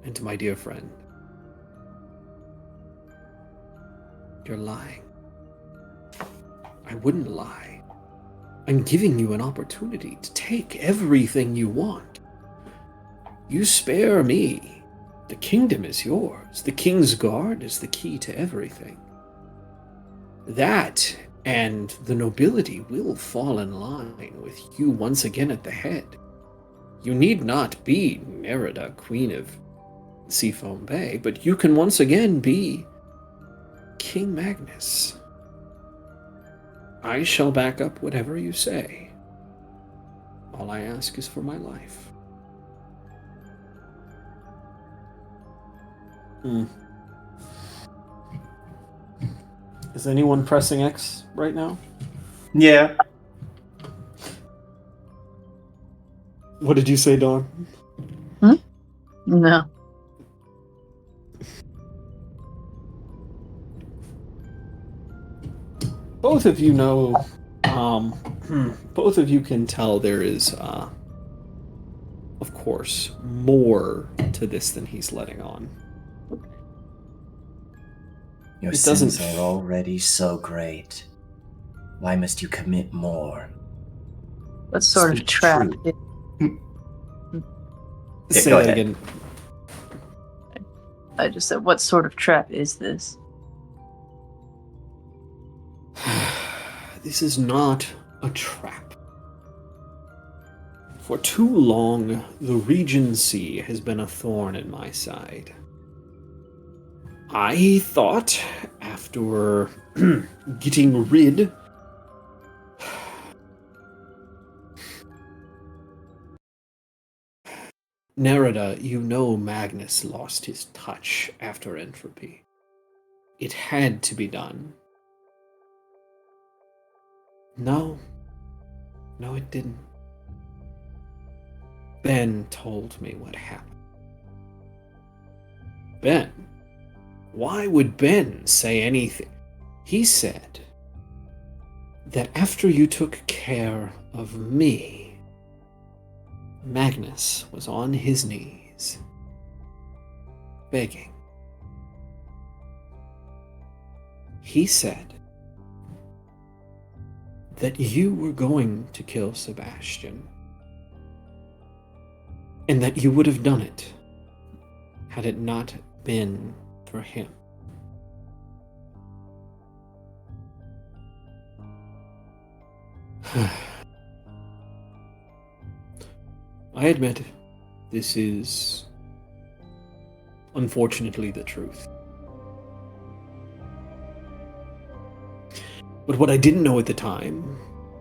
S1: and to my dear friend. You're lying. I wouldn't lie. I'm giving you an opportunity to take everything you want. You spare me. The kingdom is yours. The King's Guard is the key to everything. That and the nobility will fall in line with you once again at the head. You need not be Nerida, Queen of Seafoam Bay, but you can once again be King Magnus. I shall back up whatever you say. All I ask is for my life. Is anyone pressing X right now?
S2: Yeah.
S1: What did you say, Dawn?
S3: No.
S1: Both of you know, both of you can tell there is, of course, more to this than he's letting on.
S5: Your
S1: It
S5: sins
S1: doesn't-
S5: are already so great. Why must you commit more?
S3: What sort of
S5: Speak
S3: trap?
S5: true.
S2: Yeah,
S1: Say
S2: go
S1: that
S2: ahead.
S1: again.
S3: I just said, what sort of trap is this?
S1: This is not a trap. For too long, the Regency has been a thorn in my side. I thought, after getting rid Nerida, you know Magnus lost his touch after entropy. It had to be done. No, it didn't. Ben told me what happened. Ben? Why would Ben say anything? He said that after you took care of me, Magnus was on his knees, begging. He said that you were going to kill Sebastian, and that you would have done it had it not been for him. I admit, this is unfortunately the truth. But what I didn't know at the time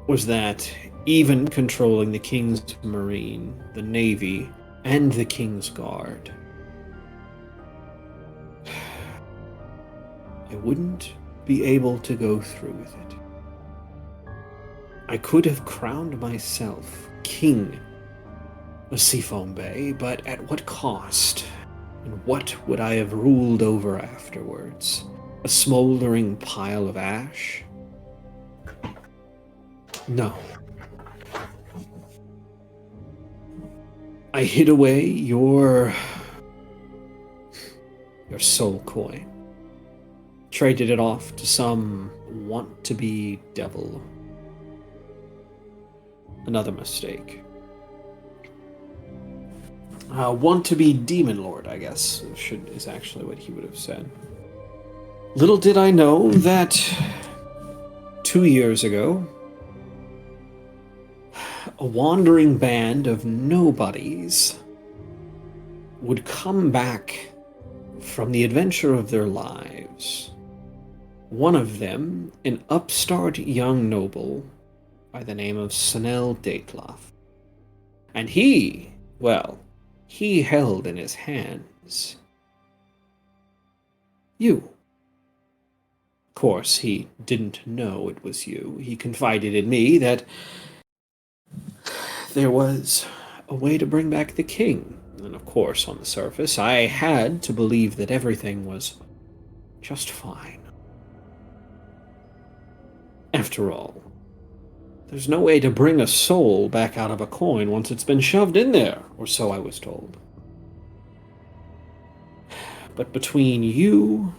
S1: was that even controlling the King's Marine, the Navy, and the King's Guard, I wouldn't be able to go through with it. I could have crowned myself king of Seafoam Bay, but at what cost? And what would I have ruled over afterwards? A smoldering pile of ash? No. I hid away your soul coin. Traded it off to some want-to-be devil. Another mistake. Want-to-be demon lord, I guess, is actually what he would have said. Little did I know that 2 years ago, a wandering band of nobodies would come back from the adventure of their lives. One of them, an upstart young noble by the name of Sanel Dateloff. And he held in his hands you. Of course, he didn't know it was you. He confided in me that there was a way to bring back the king. And of course, on the surface, I had to believe that everything was just fine. After all, there's no way to bring a soul back out of a coin once it's been shoved in there, or so I was told. But between you,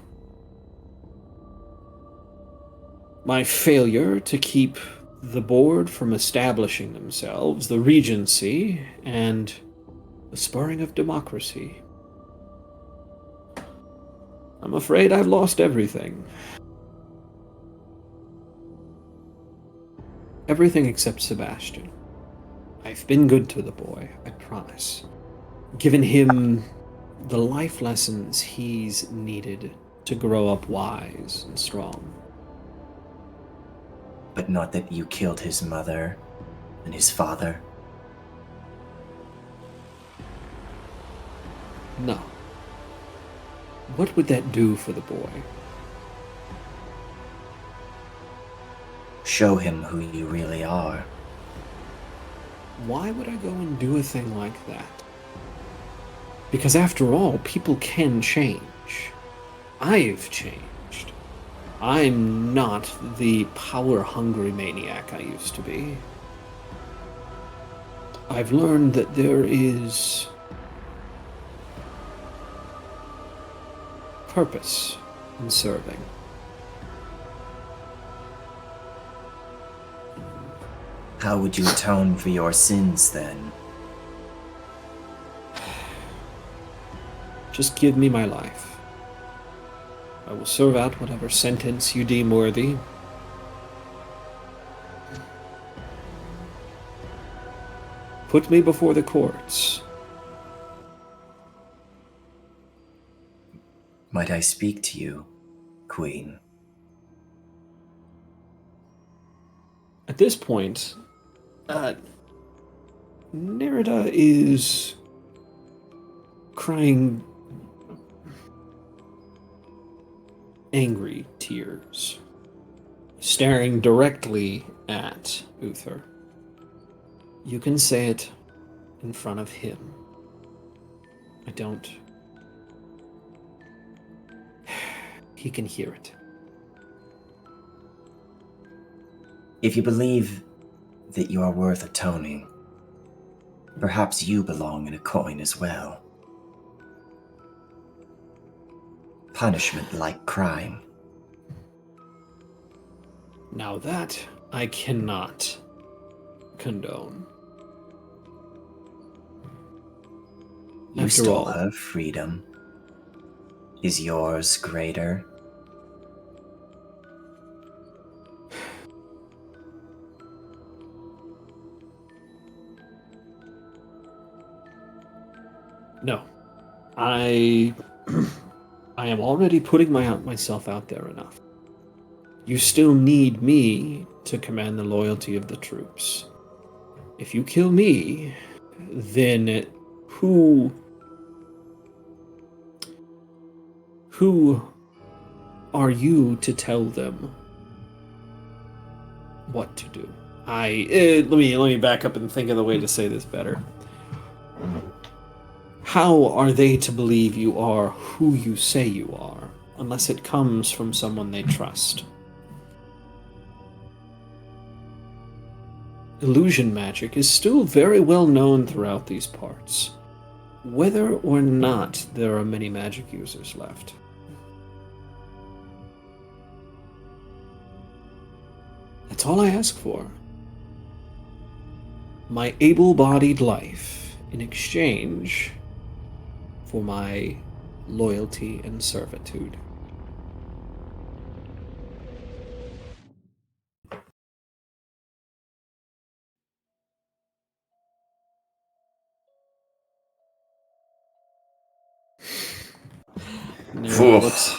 S1: my failure to keep the board from establishing themselves, the Regency, and the spurring of democracy, I'm afraid I've lost everything. Everything except Sebastian. I've been good to the boy, I promise. Given him the life lessons he's needed to grow up wise and strong.
S5: But not that you killed his mother and his father.
S1: No. What would that do for the boy?
S5: Show him who you really are.
S1: Why would I go and do a thing like that? Because after all, people can change. I've changed. I'm not the power-hungry maniac I used to be. I've learned that there is purpose in serving.
S5: How would you atone for your sins then?
S1: Just give me my life. I will serve out whatever sentence you deem worthy. Put me before the courts.
S5: Might I speak to you, Queen?
S1: At this point, Nerida is crying angry tears, staring directly at Uther. You can say it in front of him. I don't. He can hear it.
S5: If you believe that you are worth atoning, perhaps you belong in a coin as well. Punishment like crime.
S1: Now that I cannot condone.
S5: You
S1: After
S5: stole
S1: all,
S5: her freedom. Is yours greater?
S1: no. I am already putting myself out there enough. You still need me to command the loyalty of the troops. If you kill me, then who are you to tell them what to do? Let me back up and think of the way to say this better. How are they to believe you are who you say you are, unless it comes from someone they trust? Illusion magic is still very well known throughout these parts, whether or not there are many magic users left. That's all I ask for. My able-bodied life in exchange for my loyalty and servitude. Nerida looks.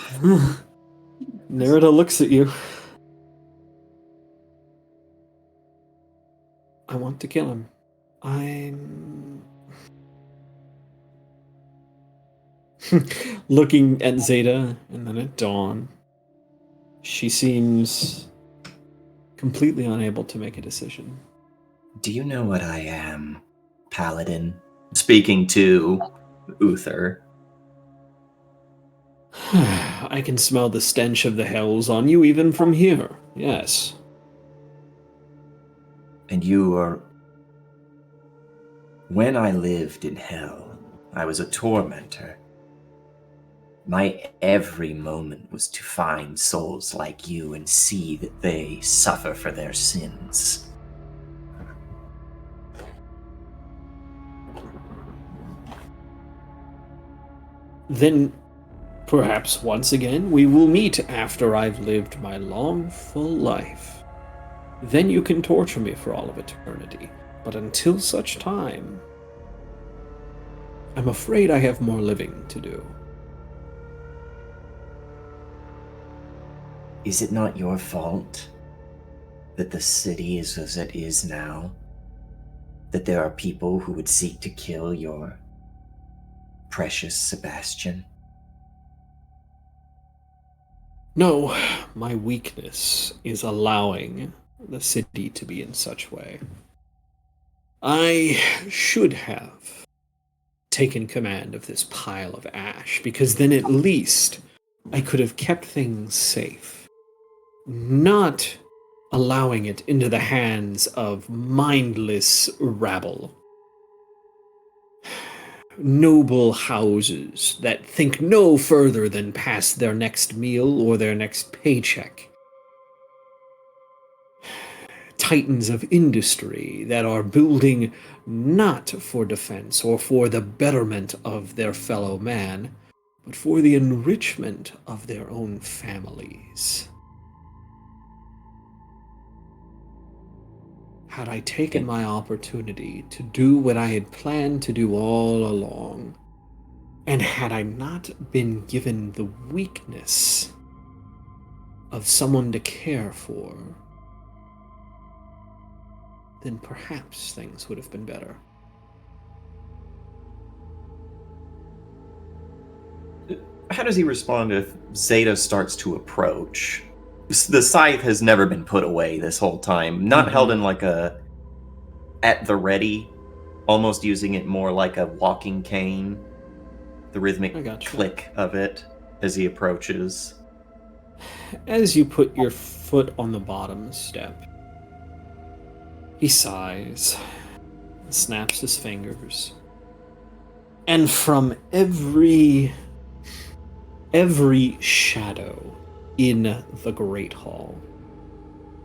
S1: Nerida looks at you. I want to kill him. I'm looking at Zeta and then at Dawn. She seems completely unable to make a decision.
S5: Do you know what I am, Paladin?
S2: Speaking to Uther.
S1: I can smell the stench of the hells on you even from here. Yes.
S5: And you are... When I lived in hell, I was a tormentor. My every moment was to find souls like you and see that they suffer for their sins.
S1: Then, perhaps once again, we will meet after I've lived my long, full life. Then you can torture me for all of eternity. But until such time, I'm afraid I have more living to do.
S5: Is it not your fault that the city is as it is now? That there are people who would seek to kill your precious Sebastian?
S1: No, my weakness is allowing the city to be in such way. I should have taken command of this pile of ash, because then at least I could have kept things safe. Not allowing it into the hands of mindless rabble. Noble houses that think no further than past their next meal or their next paycheck. Titans of industry that are building not for defense or for the betterment of their fellow man, but for the enrichment of their own families. Had I taken my opportunity to do what I had planned to do all along, and had I not been given the weakness of someone to care for, then perhaps things would have been better.
S2: How does he respond if Zeta starts to approach? The scythe has never been put away this whole time. Not held in like a at the ready, almost using it more like a walking cane. The rhythmic click of it as he approaches.
S1: As you put your foot on the bottom step, he sighs, snaps his fingers, and from every shadow in the Great Hall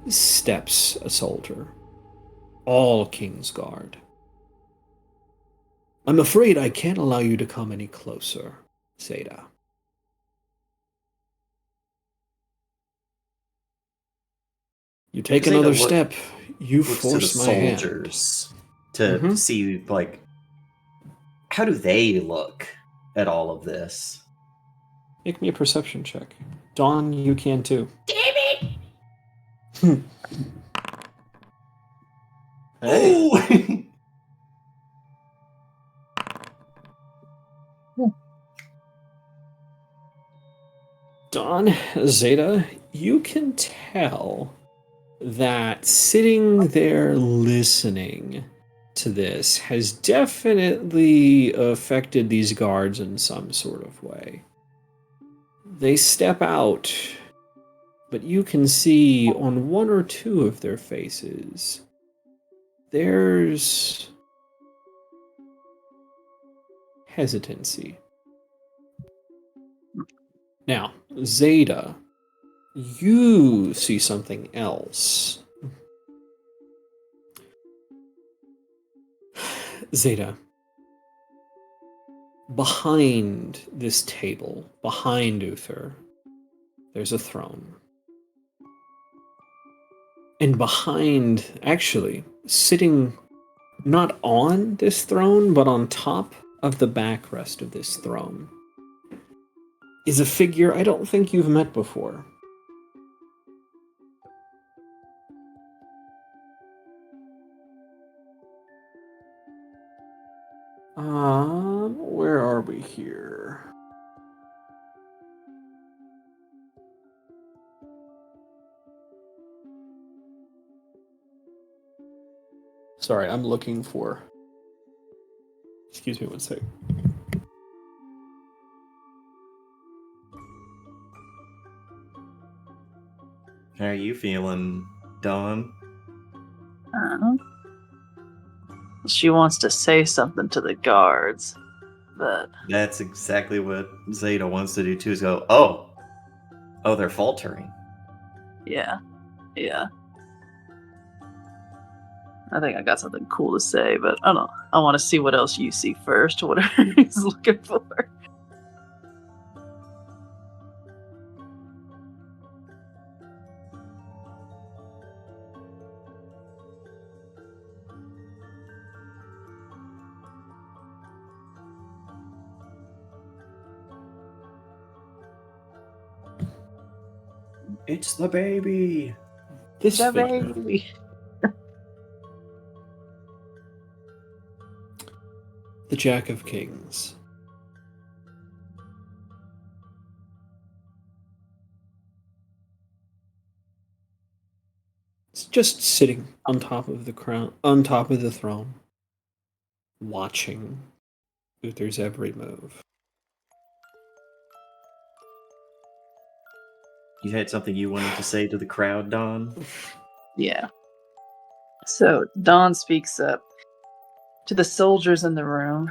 S1: steps a soldier, all Kingsguard. I'm afraid I can't allow you to come any closer, Zeta. You take
S2: Zeta
S1: another step, you
S2: looks
S1: force
S2: to the
S1: my hand.
S2: soldiers to see, like, how do they look at all of this?
S1: Make me a perception check. Dawn, you can too.
S4: Damn it!
S1: Hey. Don, Zeta, you can tell that sitting there listening to this has definitely affected these guards in some sort of way. They step out, but you can see on one or two of their faces there's hesitancy. Now, Zeta, you see something else. Zeta, behind this table, behind Uther, there's a throne. And behind, actually, sitting not on this throne, but on top of the backrest of this throne, is a figure I don't think you've met before. Where are we here? Sorry, I'm looking for... Excuse me one sec.
S2: How are you feeling, Dawn?
S3: She wants to say something to the guards, but
S2: That's exactly what Zeta wants to do too, is go, oh, they're faltering.
S3: yeah. I think I got something cool to say, but I don't know. I want to see what else you see first, whatever he's looking for.
S2: It's the baby!
S1: This
S3: The
S1: figure.
S3: baby.
S1: The Jack of Kings. It's just sitting on top of the crown, on top of the throne, watching Uther's every move.
S2: You had something you wanted to say to the crowd, Dawn?
S3: Yeah. So Dawn speaks up to the soldiers in the room.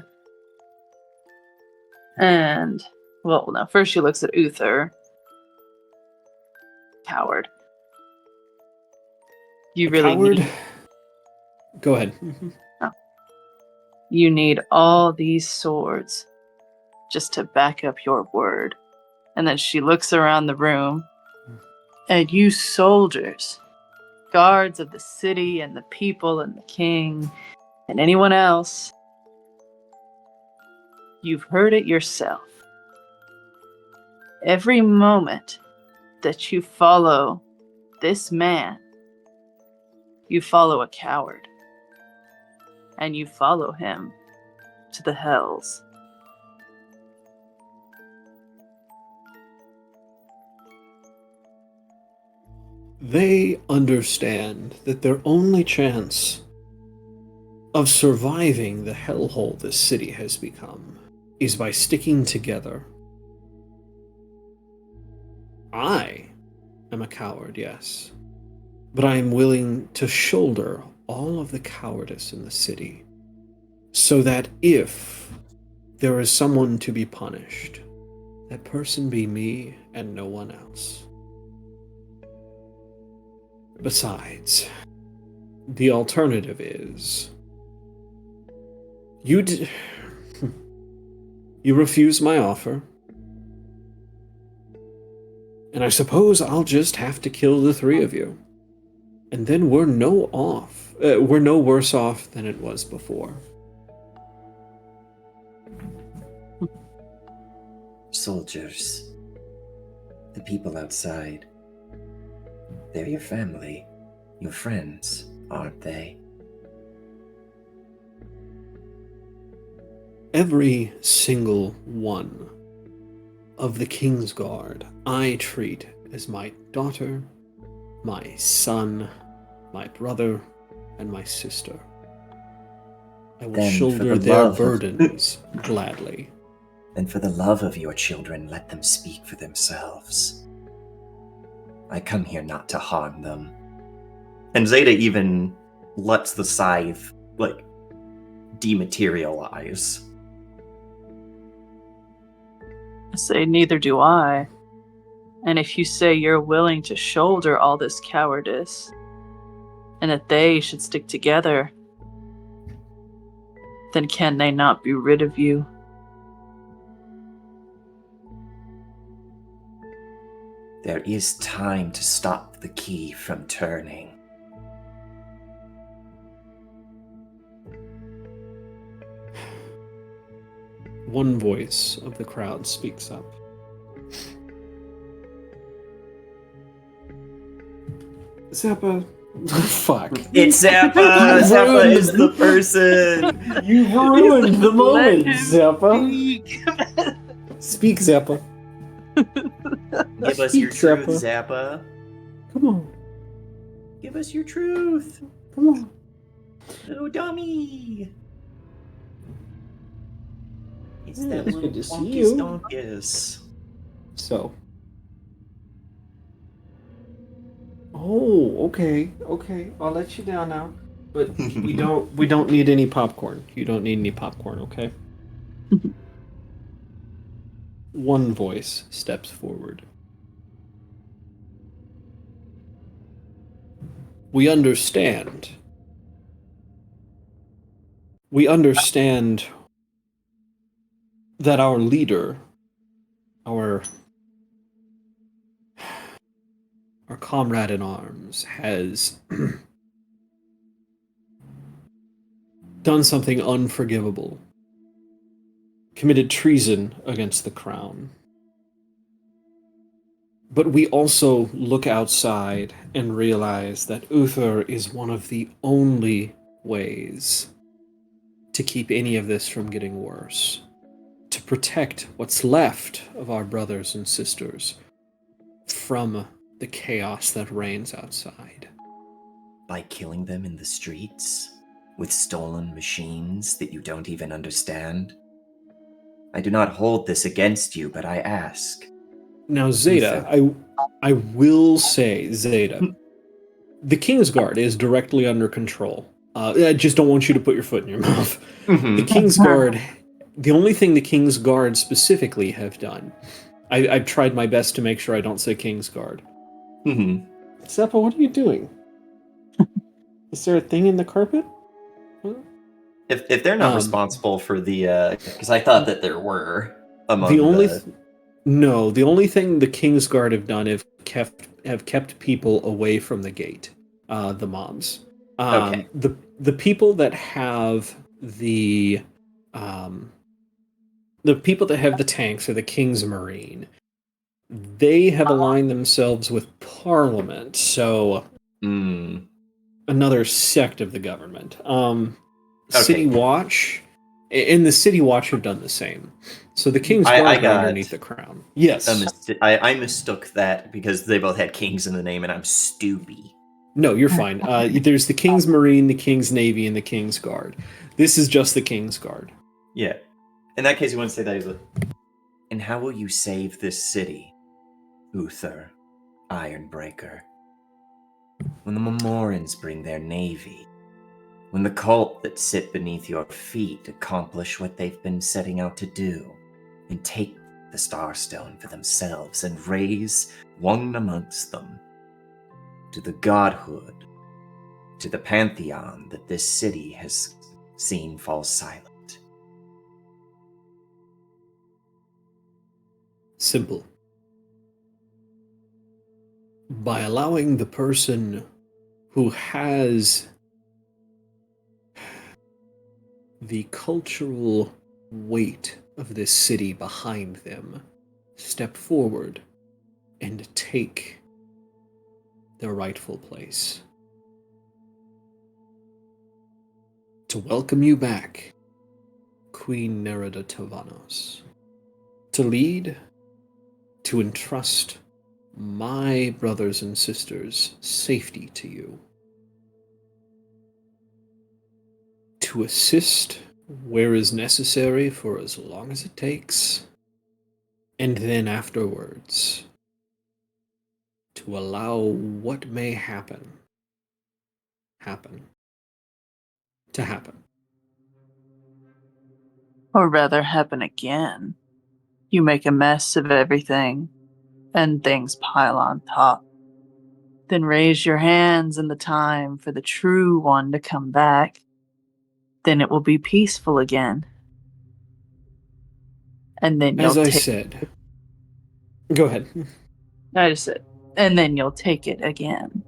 S3: And, well, now first she looks at Uther. Coward. You really
S1: Coward?
S3: need,
S1: Go ahead.
S3: you need all these swords just to back up your word. And then she looks around the room, and you soldiers, guards of the city and the people and the king and anyone else, you've heard it yourself. Every moment that you follow this man, you follow a coward. And you follow him to the hells.
S1: They understand that their only chance of surviving the hellhole this city has become is by sticking together. I am a coward, yes, but I am willing to shoulder all of the cowardice in the city so that if there is someone to be punished, that person be me and no one else. Besides, the alternative is you refuse my offer, and I suppose I'll just have to kill the three of you, and then we're no worse off than it was before.
S5: Soldiers, the people outside, they're your family, your friends, aren't they?
S1: Every single one of the Kingsguard I treat as my daughter, my son, my brother, and my sister. I will
S5: Then for
S1: shoulder
S5: the
S1: their
S5: love of-
S1: burdens gladly.
S5: And for the love of your children, let them speak for themselves. I come here not to harm them.
S2: And Zeta even lets the scythe, dematerialize.
S3: I say, neither do I. And if you say you're willing to shoulder all this cowardice, and that they should stick together, then can they not be rid of you?
S5: There is time to stop the key from turning.
S1: One voice of the crowd speaks up. Zappa. Fuck.
S2: It's Zappa! Zappa is the person!
S1: You've ruined the
S3: Let
S1: moment,
S3: him
S1: Zappa.
S3: speak.
S1: Speak, Zappa.
S2: Give us your
S1: Speak,
S2: truth,
S1: Zappa.
S2: Zappa.
S1: Come on.
S2: Give us your truth.
S1: Come on.
S2: Oh, dummy. It's
S1: Yeah,
S2: that
S1: it's
S2: little
S1: good to see
S2: Wonkus
S1: you.
S2: Donkus.
S1: So. Oh, okay. I'll let you down now. But we don't need any popcorn. You don't need any popcorn, okay? One voice steps forward. We understand. We understand that our leader, our comrade in arms, has done something unforgivable, committed treason against the crown. But we also look outside and realize that Uther is one of the only ways to keep any of this from getting worse, to protect what's left of our brothers and sisters from the chaos that reigns outside.
S5: By killing them in the streets, with stolen machines that you don't even understand. I do not hold this against you, but I ask.
S1: Now, Zeta, I will say, Zeta, the Kingsguard is directly under control. I just don't want you to put your foot in your mouth.
S2: Mhm.
S1: The Kingsguard, the only thing the Kingsguard specifically have done, I've tried my best to make sure I don't say Kingsguard.
S2: Mhm.
S1: Seppa, what are you doing? Is there a thing in the carpet?
S2: If they're not
S1: Um,
S2: responsible for the, because I thought that there were among
S1: The only
S2: the.
S1: no, the only thing the Kingsguard have done have kept people away from the gate. The mobs.
S2: Okay.
S1: The people that have the people that have the tanks are the King's Marine. They have aligned themselves with Parliament, so
S2: Mm.
S1: another sect of the government.
S2: Okay.
S1: City Watch and the City Watch have done the same. So the King's
S2: I
S1: Guard are
S2: got
S1: underneath the crown. Yes.
S2: I mistook that because they both had kings in the name, and I'm stupid.
S1: No, you're fine. There's the King's Marine, the King's Navy, and the King's Guard. This is just the King's Guard.
S2: Yeah. In that case, you wouldn't say that he's a.
S5: And how will you save this city, Uther, Ironbreaker? When the Memorans bring their navy, when the cult that sit beneath your feet accomplish what they've been setting out to do, and take the Starstone for themselves and raise one amongst them to the godhood, to the pantheon that this city has seen fall silent.
S1: Simple. By allowing the person who has the cultural weight of this city behind them step forward and take their rightful place. To welcome you back, Queen Nerida Tavanos. To lead to entrust my brothers and sisters' safety to you, to assist where is necessary for as long as it takes, and then afterwards, to allow what may happen to happen.
S3: Or rather, happen again. You make a mess of everything, and things pile on top. Then raise your hands in the time for the true one to come back. Then it will be peaceful again. And then
S1: As
S3: you'll
S1: I
S3: take
S1: said, go ahead.
S3: I just said, and then you'll take it again.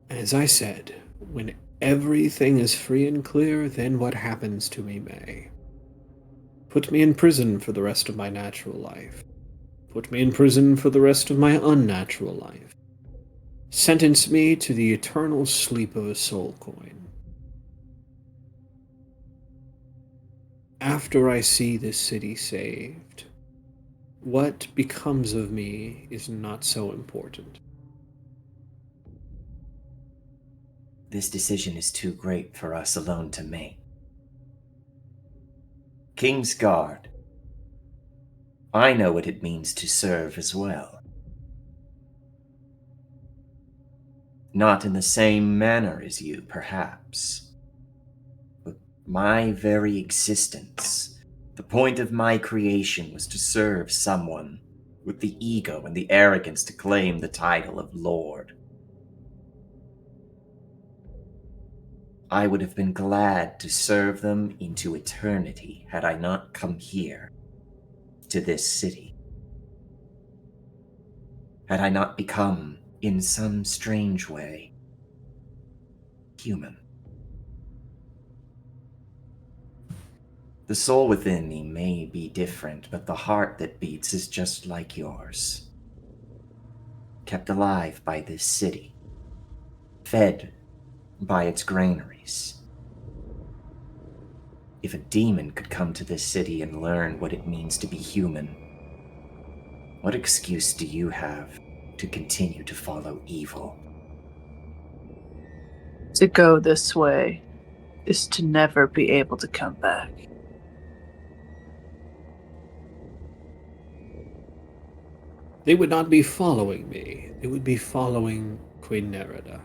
S1: As I said, when everything is free and clear, then what happens to me may. Put me in prison for the rest of my natural life. Put me in prison for the rest of my unnatural life. Sentence me to the eternal sleep of a soul coin. After I see this city saved, what becomes of me is not so important.
S5: This decision is too great for us alone to make. King's Guard. I know what it means to serve as well. Not in the same manner as you, perhaps. But my very existence, the point of my creation was to serve someone with the ego and the arrogance to claim the title of Lord. I would have been glad to serve them into eternity had I not come here, to this city. Had I not become, in some strange way, human. The soul within me may be different, but the heart that beats is just like yours. Kept alive by this city. Fed by its granaries. If a demon could come to this city and learn what it means to be human, what excuse do you have to continue to follow evil?
S3: To go this way is to never be able to come back.
S1: They would not be following me. They would be following Queen Nerida.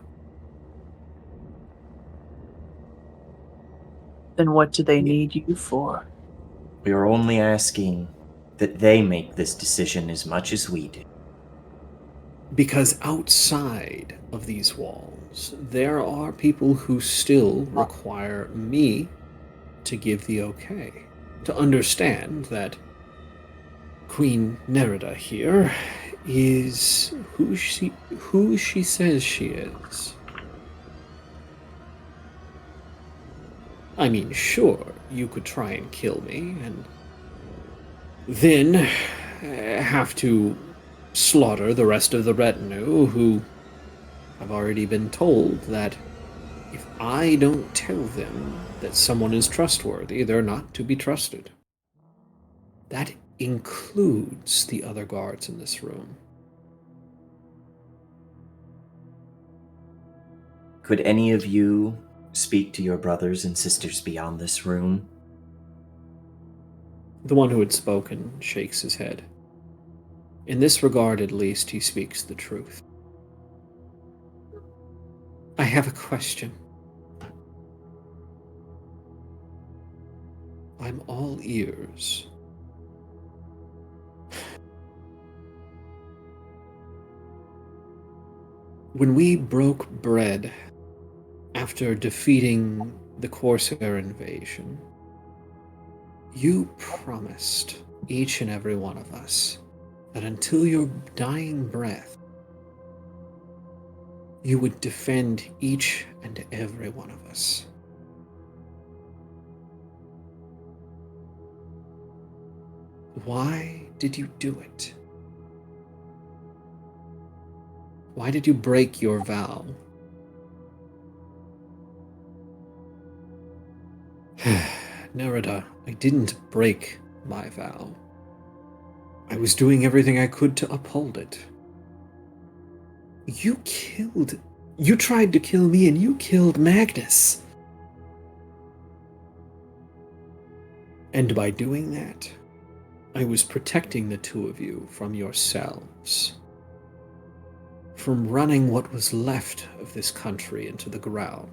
S3: Then what do they need you for?
S5: We are only asking that they make this decision as much as we do.
S1: Because outside of these walls, there are people who still require me to give the okay. To understand that Queen Nerida here is who she says she is. I mean, sure, you could try and kill me, and then have to slaughter the rest of the retinue who have already been told that if I don't tell them that someone is trustworthy, they're not to be trusted. That includes the other guards in this room.
S5: Could any of you speak to your brothers and sisters beyond this room?
S1: The one who had spoken shakes his head. In this regard, at least, he speaks the truth. I have a question. I'm all ears. When we broke bread after defeating the Corsair invasion, you promised each and every one of us that until your dying breath, you would defend each and every one of us. Why did you do it? Why did you break your vow? Nerida, I didn't break my vow. I was doing everything I could to uphold it. You tried to kill me and you killed Magnus. And by doing that, I was protecting the two of you from yourselves. From running what was left of this country into the ground.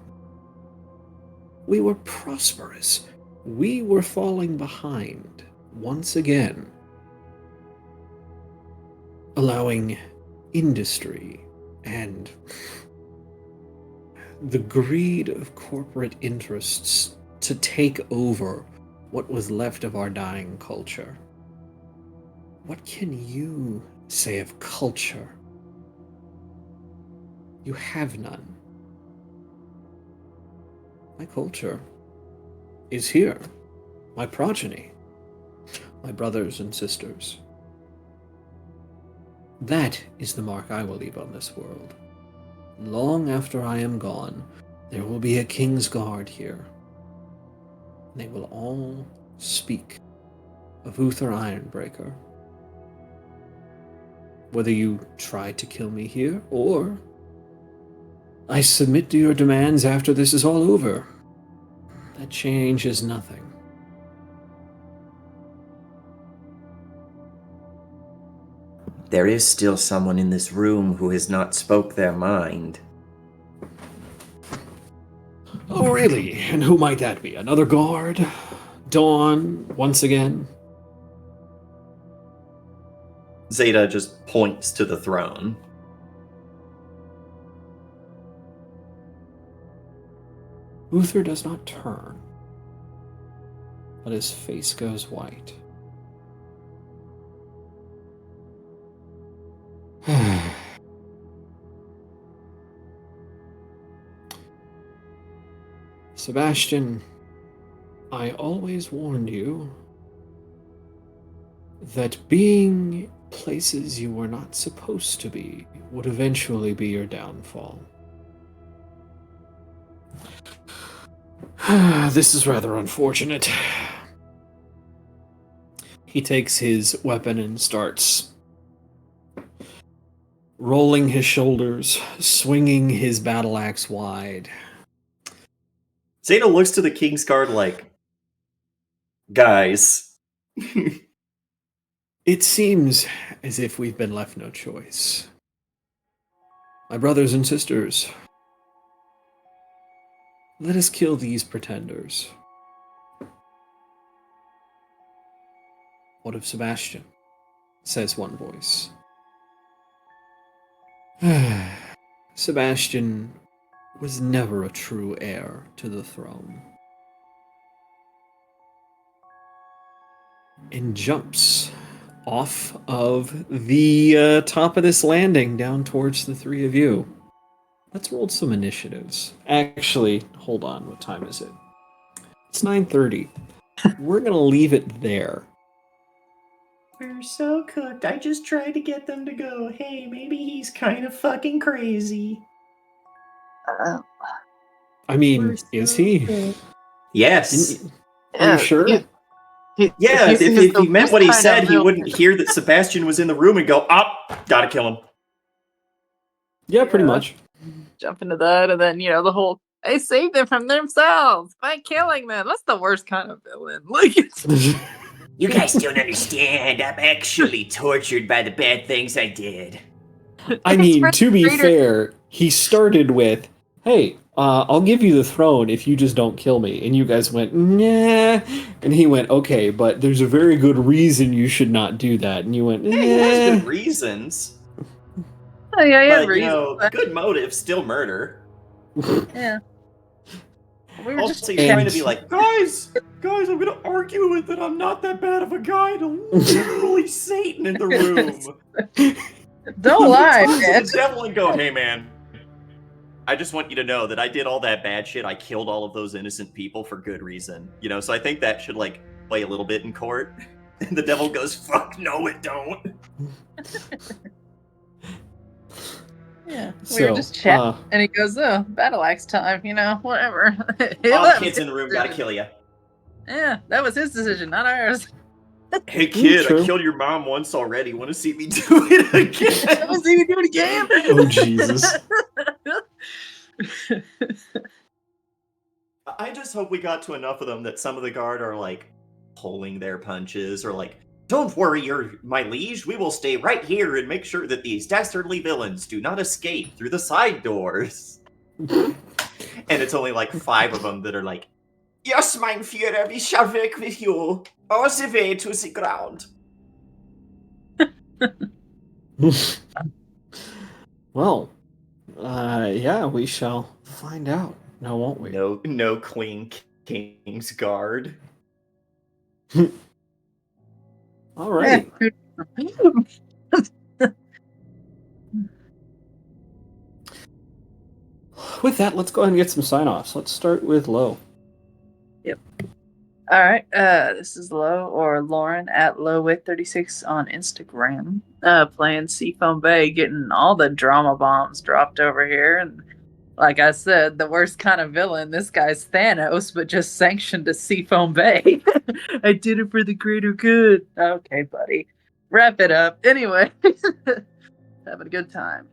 S1: We were prosperous. We were falling behind once again. Allowing industry and the greed of corporate interests to take over what was left of our dying culture. What can you say of culture? You have none. My culture is here. My progeny. My brothers and sisters. That is the mark I will leave on this world. Long after I am gone, there will be a king's guard here. They will all speak of Uther Ironbreaker. Whether you try to kill me here, or I submit to your demands after this is all over, that changes nothing.
S5: There is still someone in this room who has not spoke their mind.
S1: Oh, really? And who might that be? Another guard? Dawn, once again?
S2: Zeta just points to the throne.
S1: Uther does not turn, but his face goes white. Sebastian, I always warned you that being places you were not supposed to be would eventually be your downfall. This is rather unfortunate. He takes his weapon and starts rolling his shoulders, swinging his battle axe wide.
S2: Zeta looks to the King's Guard like, guys.
S1: It seems as if we've been left no choice. My brothers and sisters, let us kill these pretenders. What of Sebastian? Says one voice. Sebastian was never a true heir to the throne. And jumps off of the top of this landing down towards the three of you. Let's roll some initiatives. Actually, hold on, what time is it? It's 9:30. We're gonna leave it there.
S2: We're so cooked. I just tried to get them to go, hey, maybe he's kind of fucking crazy.
S1: I mean, is he?
S2: Yes.
S1: Are you sure?
S2: Yeah, if he meant what he said, he wouldn't hear that Sebastian was in the room and go, gotta kill him.
S1: Yeah, pretty much.
S3: Jump into that, and then, the whole, I saved them from themselves by killing them. That's the worst kind of villain. Like,
S5: You guys don't understand. I'm actually tortured by the bad things I did.
S1: I mean, to be fair, he started with, hey, I'll give you the throne if you just don't kill me. And you guys went, nah. And he went, okay, but there's a very good reason you should not do that. And you went, nah.
S2: Hey, he has good reasons.
S3: Oh, yeah, yeah,
S2: But, good motive, still murder.
S3: Yeah. We were
S2: Also, you're trying to be like, guys, I'm gonna argue with that I'm not that bad of a guy to literally Satan in the room.
S3: Don't lie,
S2: Turn to
S3: man.
S2: the devil and go, hey, man. I just want you to know that I did all that bad shit. I killed all of those innocent people for good reason. So I think that should, play a little bit in court. And the devil goes, fuck, no, it don't.
S3: Yeah, we were just chatting, and he goes, oh, battle axe time, whatever.
S2: All the kids in the room gotta kill you.
S3: Yeah, that was his decision, not ours.
S2: Hey kid,
S1: True.
S2: I killed your mom once already. Want to see me do it again?
S3: Let's see you do it again.
S1: Oh, Jesus.
S2: I just hope we got to enough of them that some of the guard are like pulling their punches or like, don't worry, my liege. We will stay right here and make sure that these dastardly villains do not escape through the side doors. And it's only like 5 of them that are like, yes, mein Führer, we shall work with you all the way to the ground.
S1: Well, yeah, we shall find out. Now, won't we?
S2: No Queen King's Guard.
S1: All right. With that, let's go ahead and get some sign-offs. Let's start with Lo.
S3: All right. This is Lo or Lauren at LowWick36 on Instagram. Playing Seafoam Bay, getting all the drama bombs dropped over here. And like I said, the worst kind of villain. This guy's Thanos, but just sanctioned to Seafoam Bay. I did it for the greater good. Okay, buddy. Wrap it up. Anyway, having a good time.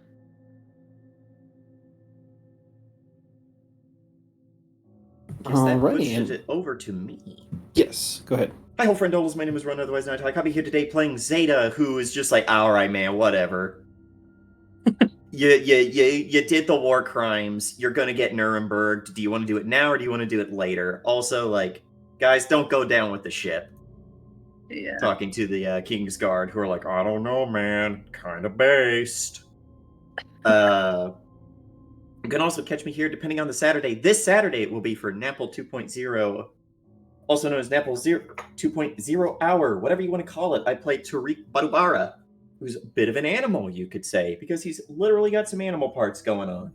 S2: Guess that
S1: Alrighty,
S2: pushes
S1: and-
S2: it over to me.
S1: Yes, go ahead.
S2: Hi, old friend Doles. My name is Ron, otherwise Nighthawk. I'll be here today playing Zeta, who is just like, all right, man, whatever. You did the war crimes. You're gonna get Nuremberg. Do you want to do it now or do you want to do it later? Also, like, guys, don't go down with the ship.
S3: Yeah.
S2: Talking to the King's Guard, who are like, I don't know, man, kind of based. You can also catch me here depending on the Saturday. This Saturday it will be for Napple 2.0, also known as Napple 2.0 Hour, whatever you want to call it. I play Tariq Barubara, who's a bit of an animal, you could say, because he's literally got some animal parts going on.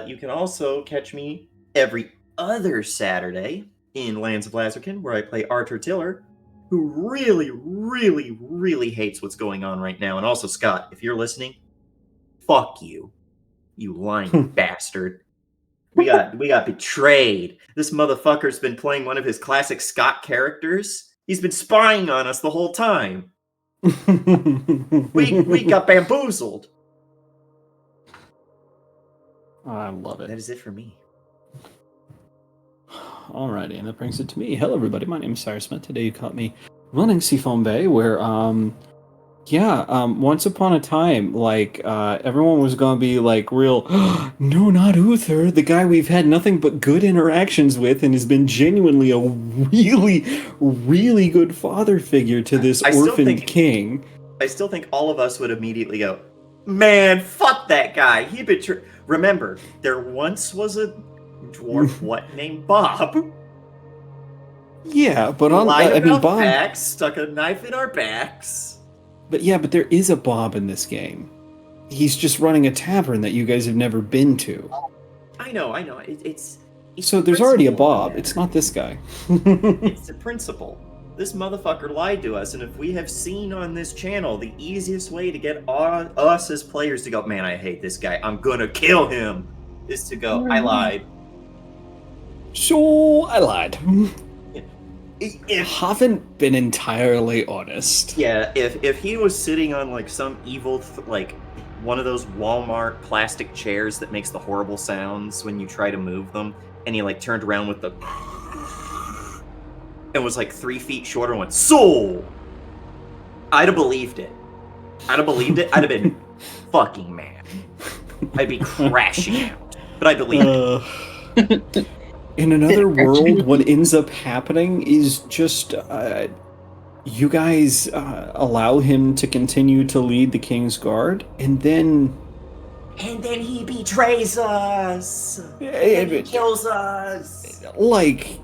S2: You can also catch me every other Saturday in Lands of Lazarkin, where I play Arthur Tiller, who really, really, really hates what's going on right now. And also, Scott, if you're listening, fuck you. You lying bastard. We got betrayed. This motherfucker's been playing one of his classic Scott characters. He's been spying on us the whole time. We got bamboozled.
S1: I love
S2: That
S1: it.
S2: is it for me.
S1: Alrighty, and that brings it to me. Hello, everybody. My name is Cyrus Smith. Today you caught me running Seafoam Bay, where, once upon a time, like, everyone was gonna be like, real, no, not Uther, the guy we've had nothing but good interactions with and has been genuinely a really, really good father figure to this
S2: I still
S1: orphaned
S2: think-
S1: king.
S2: I still think all of us would immediately go, man, fuck that guy. He betrayed. Remember, there once was a dwarf named Bob.
S1: Yeah, but
S2: Lied
S1: I mean,
S2: about
S1: Bob.
S2: facts, stuck a knife in our backs.
S1: But there is a Bob in this game. He's just running a tavern that you guys have never been to.
S2: I know. It's
S1: So there's already a
S2: principle,
S1: Bob.
S2: man.
S1: It's not this guy.
S2: It's the principle. This motherfucker lied to us, and if we have seen on this channel, the easiest way to get us as players to go, man, I hate this guy, I'm gonna kill him, is to go, I lied.
S1: So I lied.
S2: If
S1: Haven't been entirely honest.
S2: Yeah, if he was sitting on like some evil like one of those Walmart plastic chairs that makes the horrible sounds when you try to move them, and he like turned around with the and was like 3 feet shorter and went, "Soul!" I'd have believed it. I'd have been fucking mad. I'd be crashing out. But I believed it.
S1: In another world, what ends up happening is just you guys allow him to continue to lead the King's Guard, and then
S2: he betrays us. And he kills us.
S1: like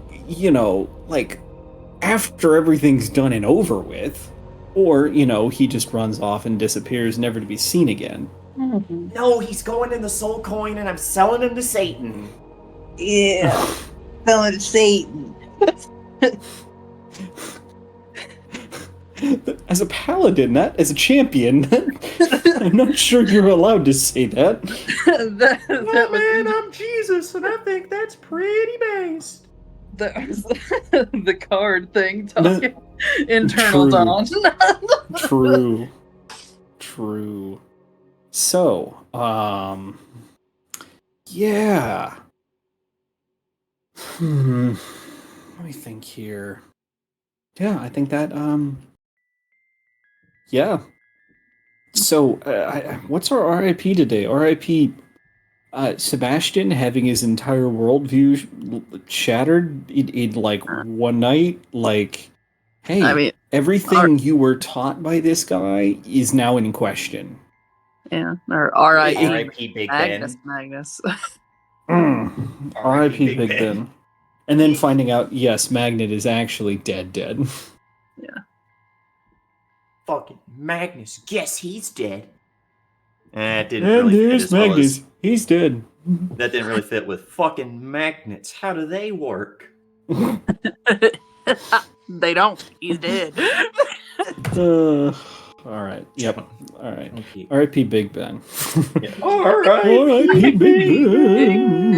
S1: after everything's done and over with, or he just runs off and disappears, never to be seen again.
S2: No, he's going in the soul coin, and I'm selling him to Satan.
S3: Yeah. Selling to Satan.
S1: As a paladin, that as a champion, I'm not sure you're allowed to say that.
S3: that was
S2: I'm Jesus, and I think that's pretty based.
S3: That was the card thing talking. Internal
S1: True.
S3: Dawn.
S1: True. So, yeah. Let me think here. Yeah, I think that, yeah. So, what's our RIP today? RIP Sebastian having his entire worldview shattered in like one night. Like, hey,
S3: I mean,
S1: everything you were taught by this guy is now in question.
S3: yeah, or R.I.P.
S2: R.I.P. Big Ben.
S3: Magnus.
S1: R.I.P. Big Ben. And then finding out, yes, Magnet is actually dead.
S3: Yeah.
S2: Fucking Magnus. Guess he's dead. It didn't
S1: And
S2: really fit
S1: there's
S2: as well
S1: Magnus.
S2: as...
S1: He's dead.
S2: That didn't really fit with fucking magnets. How do they work?
S3: They don't. He's dead.
S1: All right. Yep. All right.
S2: Okay.
S1: R.I.P. Big Ben.
S2: Yeah. R.I.P.
S1: R.I.P. Big Ben.